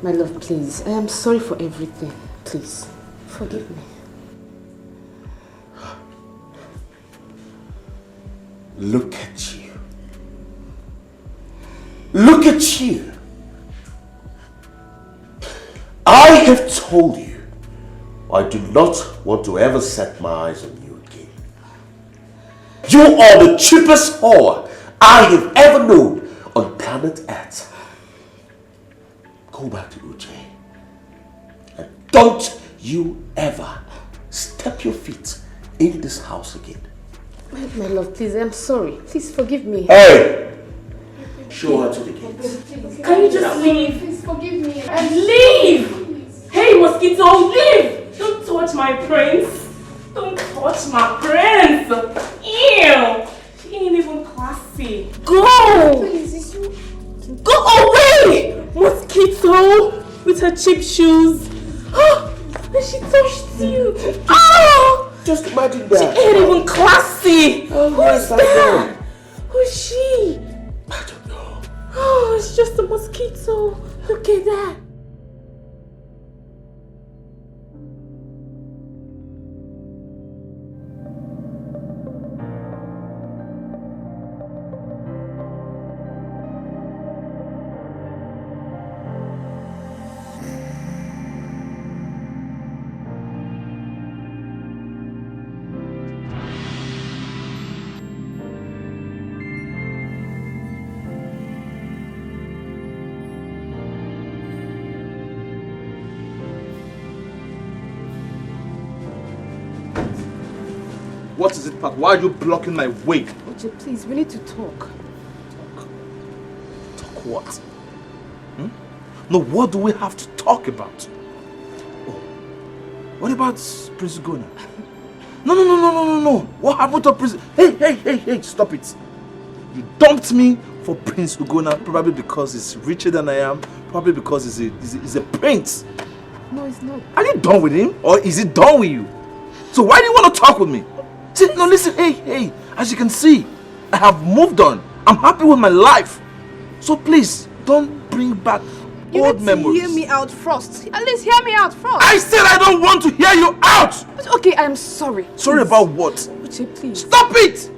My love, please. I am sorry for everything. Please, forgive me. Look at you. Look at you. I have told you I do not want to ever set my eyes on you again. You are the cheapest whore I have ever known on planet Earth. Go back to Uche. And don't you ever step your feet in this house again. My love, please, I'm sorry. Please forgive me. Hey! Show her to the gate. Can you just leave? Please forgive me. And leave! Hey, mosquito, leave! Don't touch my prince. Don't touch my prince. Ew! She ain't even classy. Go! Please, it's you. Go away! Mosquito! With her cheap shoes. And she touched you. Oh! Just imagine that. She ain't even classy. Who's that? Who's she? I don't know. Oh, it's just a mosquito. Look at that. What is it, Pat? Why are you blocking my way? Uche, please, we need to talk. Talk what? No, what do we have to talk about? Oh, what about Prince Ugonna? No. What happened to Prince? Hey, stop it. You dumped me for Prince Ugonna, probably because he's richer than I am, probably because he's a prince. No, it's not. Are you done with him, or is he done with you? So why do you want to talk with me? See, no, listen, hey, as you can see, I have moved on. I'm happy with my life. So please, don't bring back old memories. You need to hear me out first. At least hear me out first. I said I don't want to hear you out! But okay, I am sorry. Sorry about what? Uche, please. Stop it!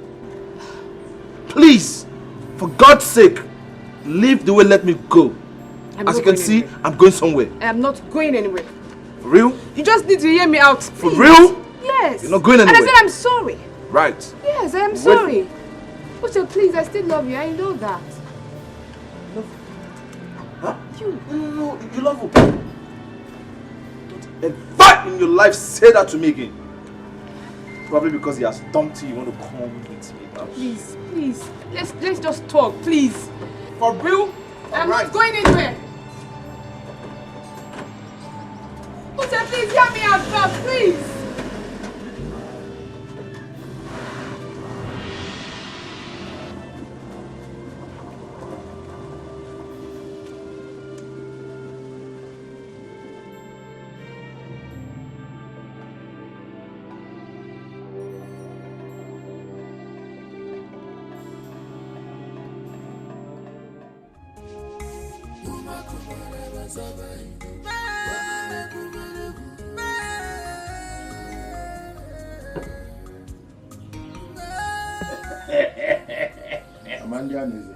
Please, for God's sake, leave the way, let me go. As you can see, I'm going somewhere. I am not going anywhere. For real? You just need to hear me out. For real? Yes. You're not going anywhere. And I said I'm sorry. Right. Yes, I am sorry. Uche, please, I still love you. I know that. Huh? No, you love him. Don't ever in your life say that to me again. Probably because he has dumped you, you want to come with me now. Please. Let's just talk, please. For real? I'm not going anywhere. Uche, please hear me out first, please. Amanda Nizi,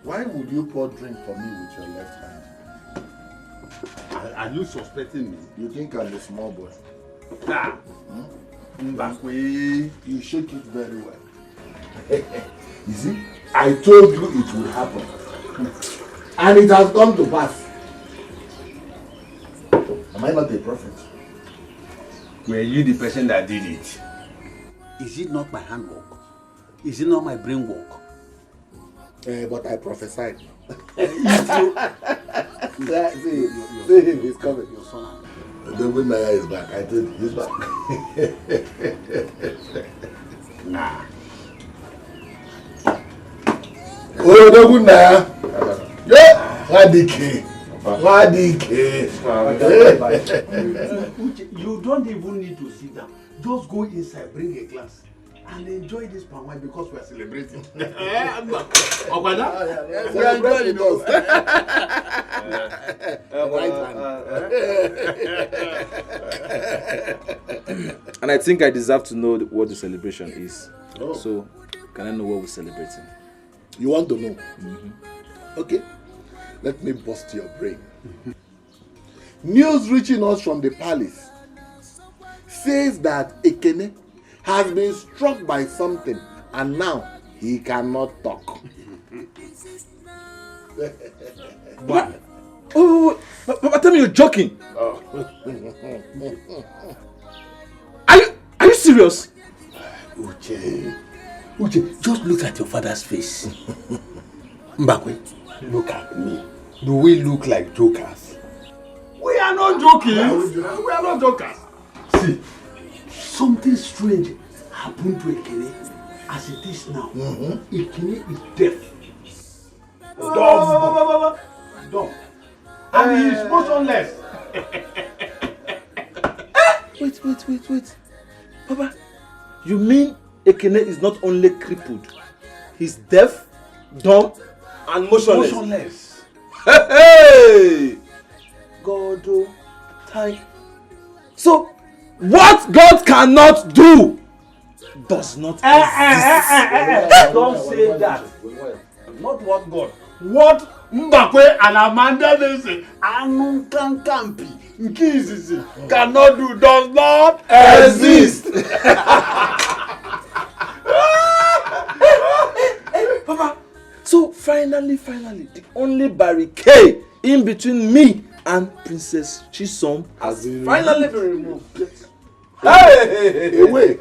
why would you pour drink for me with your left hand? Are you suspecting me? You think I'm a small boy? Mbakwe. You shake it very well. You see, I told you it would happen. And it has come to pass. Am I not a prophet? Were you the person that did it? Is it not my handwork? Is it not my brain work? But I prophesied. See him, he's coming. Your son. The good Naya is back. I told you, he's back. Nah. Oh, the good Naya. Yeah. Dikeh. You don't even need to sit down. Just go inside, bring a glass, and enjoy this palm wine because we are celebrating. We are enjoying those. And I think I deserve to know what the celebration is. Oh. So, can I know what we're celebrating? You want to know? Okay. Let me bust your brain. News reaching us from the palace says that Ekene has been struck by something and now he cannot talk. What? Oh, but tell me you're joking. Oh. Are you serious? Uche, just look at your father's face. Mbakwe, look at me. Do we look like jokers? We are not joking. We are not jokers. See, something strange happened to Ekene as it is now. Ekene is deaf. Dumb. And he is motionless. Wait. Papa, you mean Ekene is not only crippled, he's deaf, dumb, and motionless? Hey! God, oh, time. So, what God cannot do does not exist. Don't say that. Not what God. What Mbakwe and Amanda they say, Anunkankampi, Nkizisi, cannot do, does not exist. Papa, so finally, the only barricade in between me and Princess Chisom has finally been removed. Hey! Away.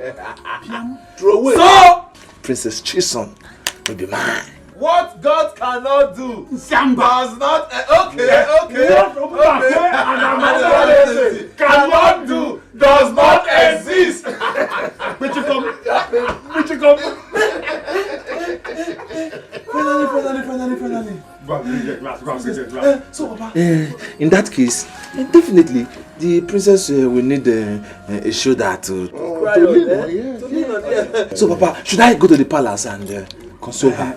Throw away. So, Princess Chison will be mine. What God cannot do Samba does not. Okay. Cannot do does not exist. Which you come? Finally. So, Papa, in that case, definitely the princess will need a shoulder to lean on. So, Papa, should I go to the palace and console her?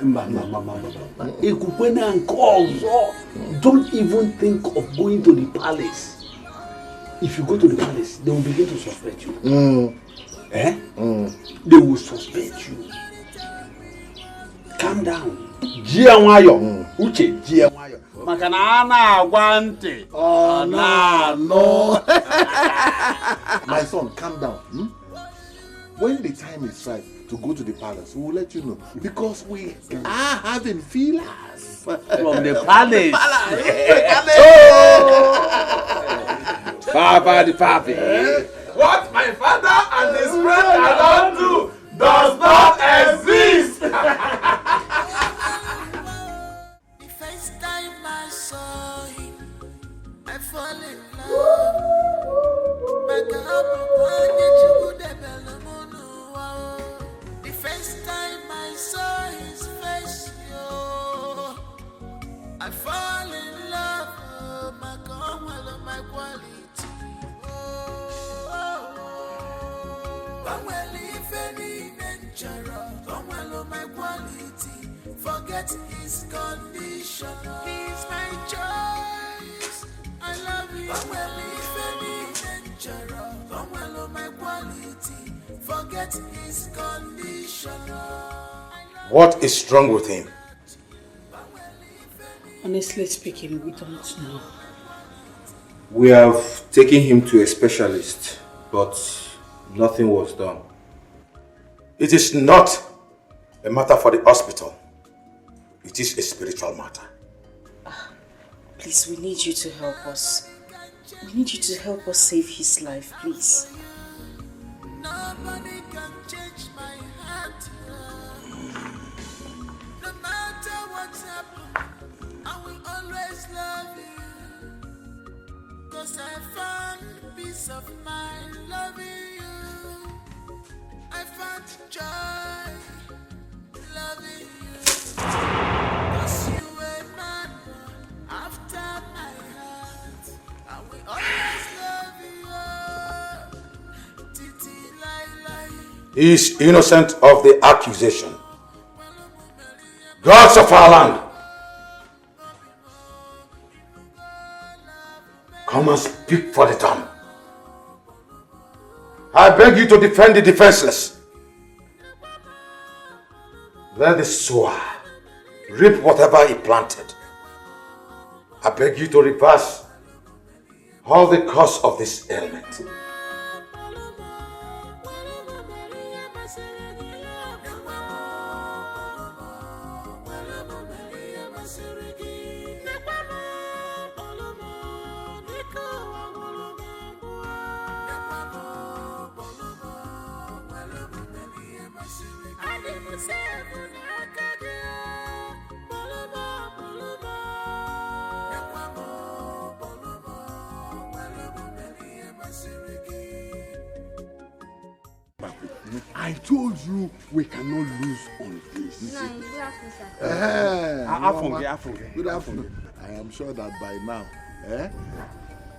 Don't even think of going to the palace. If you go to the palace, they will begin to suspect you. They will suspect you. Calm down. Uche, Makana guante. Oh no. My son, calm down. When the time is right to go to the palace, we will let you know. Because we are having feelers. From the palace. Papa the papi. What my father and his friend cannot do does not exist. The first time I saw him, I fall in love. The first time I saw his face, yo, I fall in love. Oh, my God, my quality. My quality, forget his condition. He's my choice. I love you. My quality, forget his condition. What is wrong with him? Honestly speaking, we don't know. We have taken him to a specialist, but nothing was done. It is not a matter for the hospital. It is a spiritual matter. Please, we need you to help us. We need you to help us save his life, please. Nobody can change my heart. No matter what's happened, I will always love you. 'Cause I found peace of mind loving you. I found joy loving you. 'Cause you were man after my heart. I will always love you. Titi lai. He is innocent of the accusation. Gods of our land, come and speak for the dumb. I beg you to defend the defenseless. Let the sower reap whatever he planted. I beg you to reverse all the cause of this ailment. I told you we cannot lose on this. Good afternoon. I am sure that by now,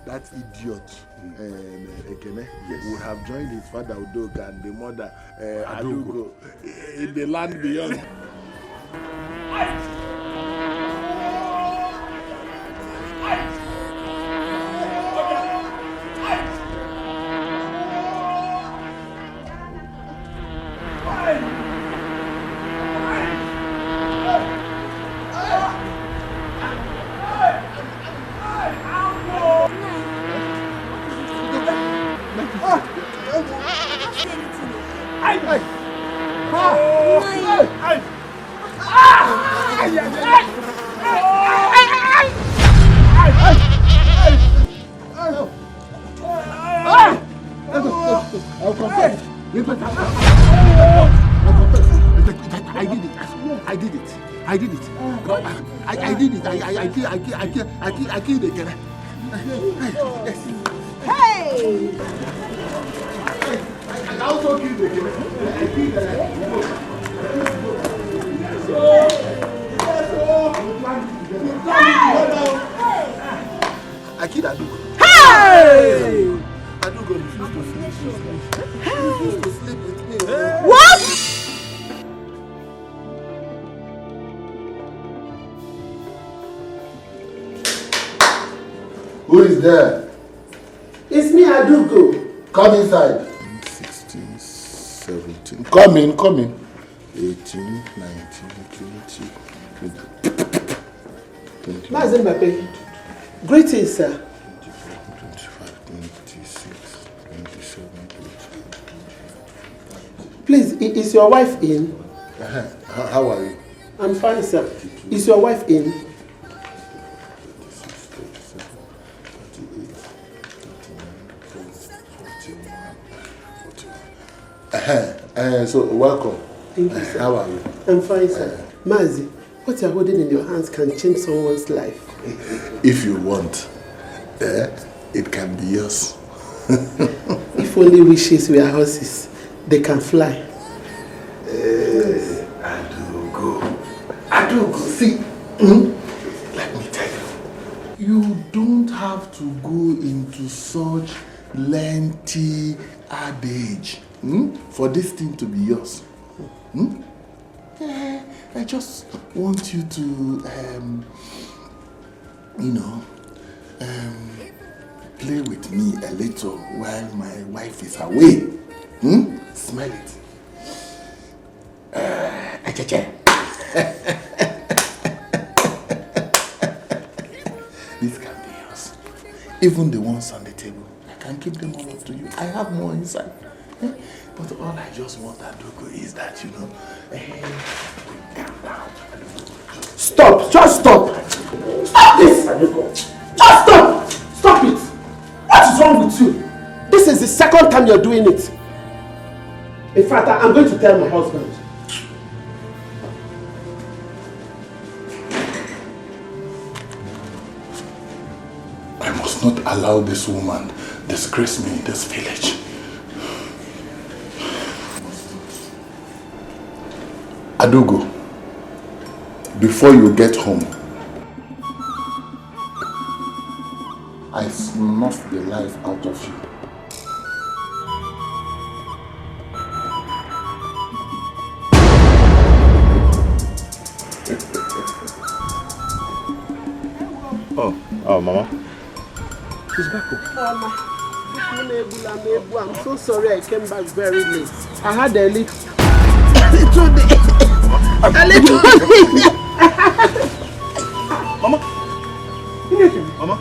that idiot Ekene would have joined his father Udoka and the mother Adugo in the land beyond. I'll confess. You better. I'll confess. I did it. I did it. I did it. I did it. I killed again. Hey! I also killed again. I killed Adugo. Hey! Adugo refused to sleep with me. What? Who is there? It's me, Adugo. Come inside. 16, 17. Come in. 18, 19, 20. Mazen Mbappe. Greetings, sir. 25, 26, 27, 28. Please, is your wife in? How are you? I'm fine, sir. Is your wife in? 41. So, welcome. Thank you, sir. How are you? I'm fine, sir. Mazi, what you're holding in your hands can change someone's life. If you want, it can be yours. If only wishes were horses, they can fly. Adugo, see, let me tell you, you don't have to go into such lengthy adage for this thing to be yours. I just want you to, play with me a little while my wife is away. Smell it. This can be yours. Even the ones on the table, I can give them all up to you. I have more inside. But all I just want, Adugo, is that, calm down. Stop! Just stop! Stop this! Just stop! Stop it! What is wrong with you? This is the second time you're doing it. In fact, I'm going to tell my husband. I must not allow this woman disgrace me in this village. Adugo, before you get home, I snuff the life out of you. Oh, Mama. She's back home. I'm so sorry I came back very late. I had a little day. A little day. Mama. Mama.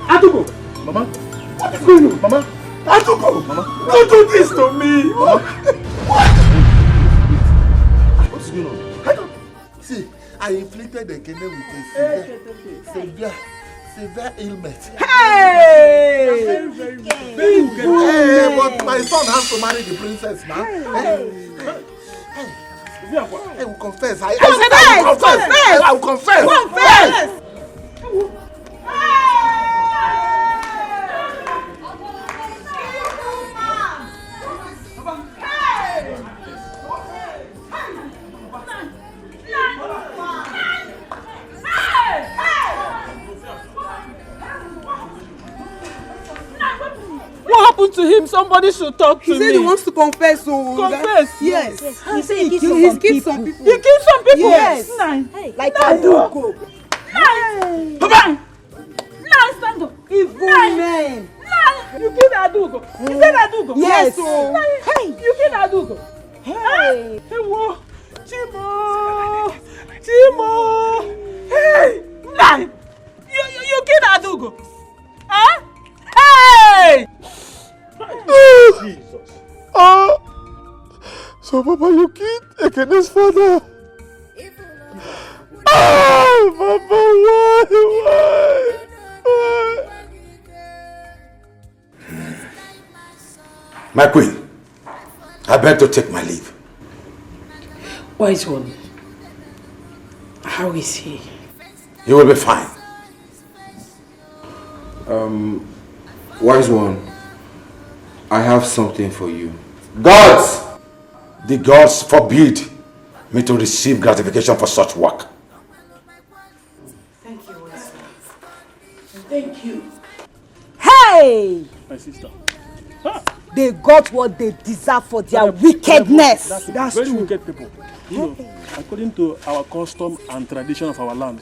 Adugo. Mama. What is going on? Mama. Adugo. Mama. Don't do this to me. Mama. What's going on? See, I inflicted the kidney with a severe ailment. Hey! But my son has to marry the princess now. I will confess. I will confess. Confess! What happened to him? Somebody should talk to me. He said he wants to confess. Confess? Yes. He said he killed some people. He killed some people? Yes. Nine. Like Adugo. Nine. Papa! Nine, stand up. Evil men. Nine. You killed Adugo. Is that Adugo? Yes. Hey. You killed Adugo. Hey. Hey, whoa. Chimo. Hey. Nine. You killed Adugo. Huh? Hey! Jesus. So Papa, you killed Ekene's father. Papa, why? My queen, beg to take my leave. Wise one, how is he? He will be fine. Wise one, I have something for you. Gods! The gods forbid me to receive gratification for such work. Thank you, Wise one. Thank you. Hey! My sister. They got what they deserve for their wickedness. That's very true. Wicked people. You know, according to our custom and tradition of our land,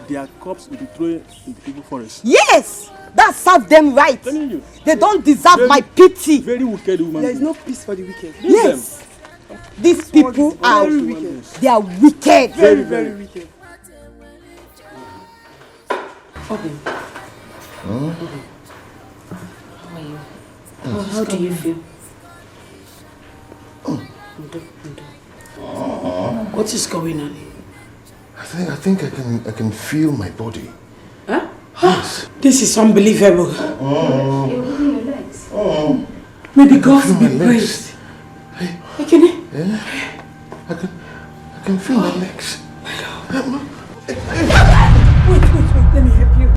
their corpse will be thrown in the people's forest. Yes! That serves them right. They don't deserve my pity. Very wicked woman. There is no peace for the wicked. Yes. These people are wicked. They are wicked. Very, very wicked. Obin. Huh? How are you? How do you feel? What is going on? I think I can feel my body. Huh? Yes. This is unbelievable. You're moving your legs. May the gods be praised. Yeah? I can feel my legs. Wait, let me help you.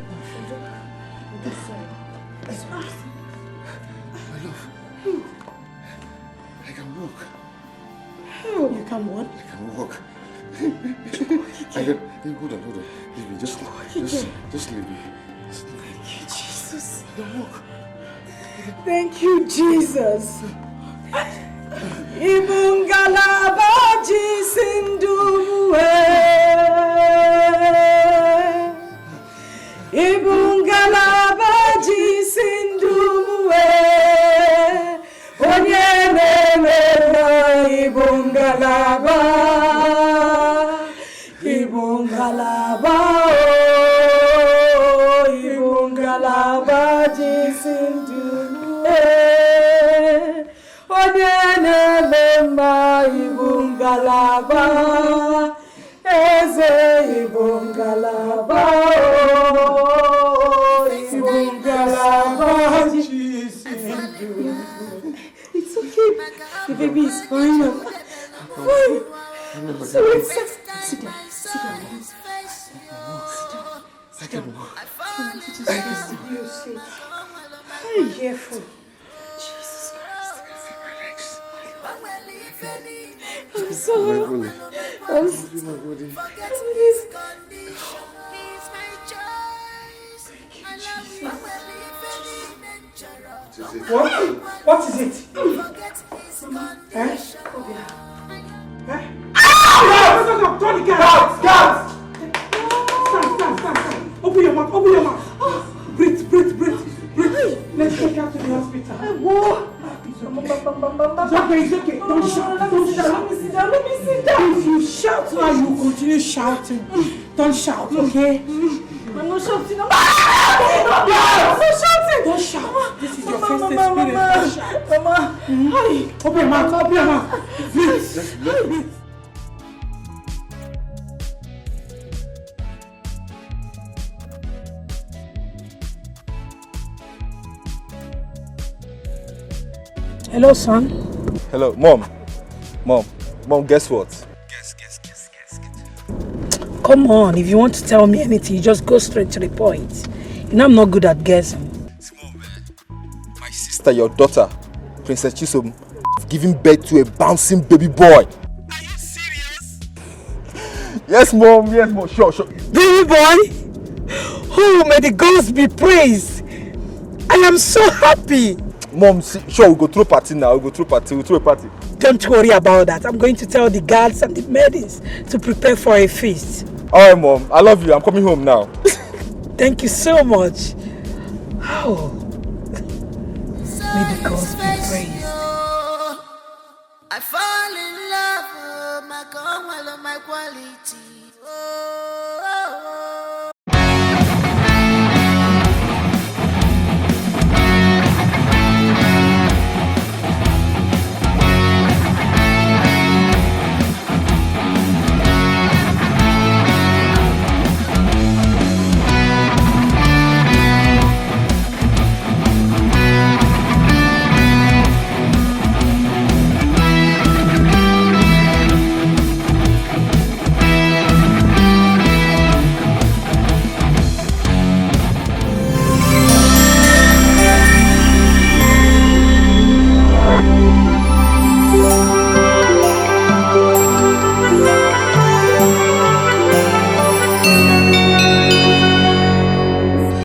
I can walk. How? You can what? I can walk. Hold on. Leave me. Just leave me. Thank you, Jesus. I can walk. Thank you, Jesus. Ibungalaba jisinduwe. Ibungalaba jisinduwe. Onyemema ibungalaba. Ibungalaba. Ibungalaba jisinduwe. Onyemema ibungalaba. Eze ibungalaba. Ibungalaba jisinduwe. It's okay. The baby is fine. Fine. Sit down. I can walk. Be careful. Jesus Christ. I'm sorry. I'm sorry. My body. What is it? No! Don't guards! Stand. Open your mouth. Breathe. Let's take her to the hospital. It's okay. Don't shout. Let me sit down. If you shout now, you continue shouting. Don't shout, okay? I'm not shouting. I'm not shouting. Don't shout. This is your first experience. Mama. Open your mouth. Breathe. Hello, son. Hello, Mom, guess what? Guess. Come on, if you want to tell me anything, you just go straight to the point. You know I'm not good at guessing. My sister, your daughter, Princess Chisom, giving birth to a bouncing baby boy. Are you serious? Yes, Mom, sure. Baby boy? Oh, may the gods be praised. I am so happy. Mom, sure, we'll go through a party now. We'll throw a party. Don't worry about that. I'm going to tell the guards and the maidens to prepare for a feast. Alright, Mom. I love you. I'm coming home now. Thank you so much. Oh. May the gods be praised. I fall in love, my quality.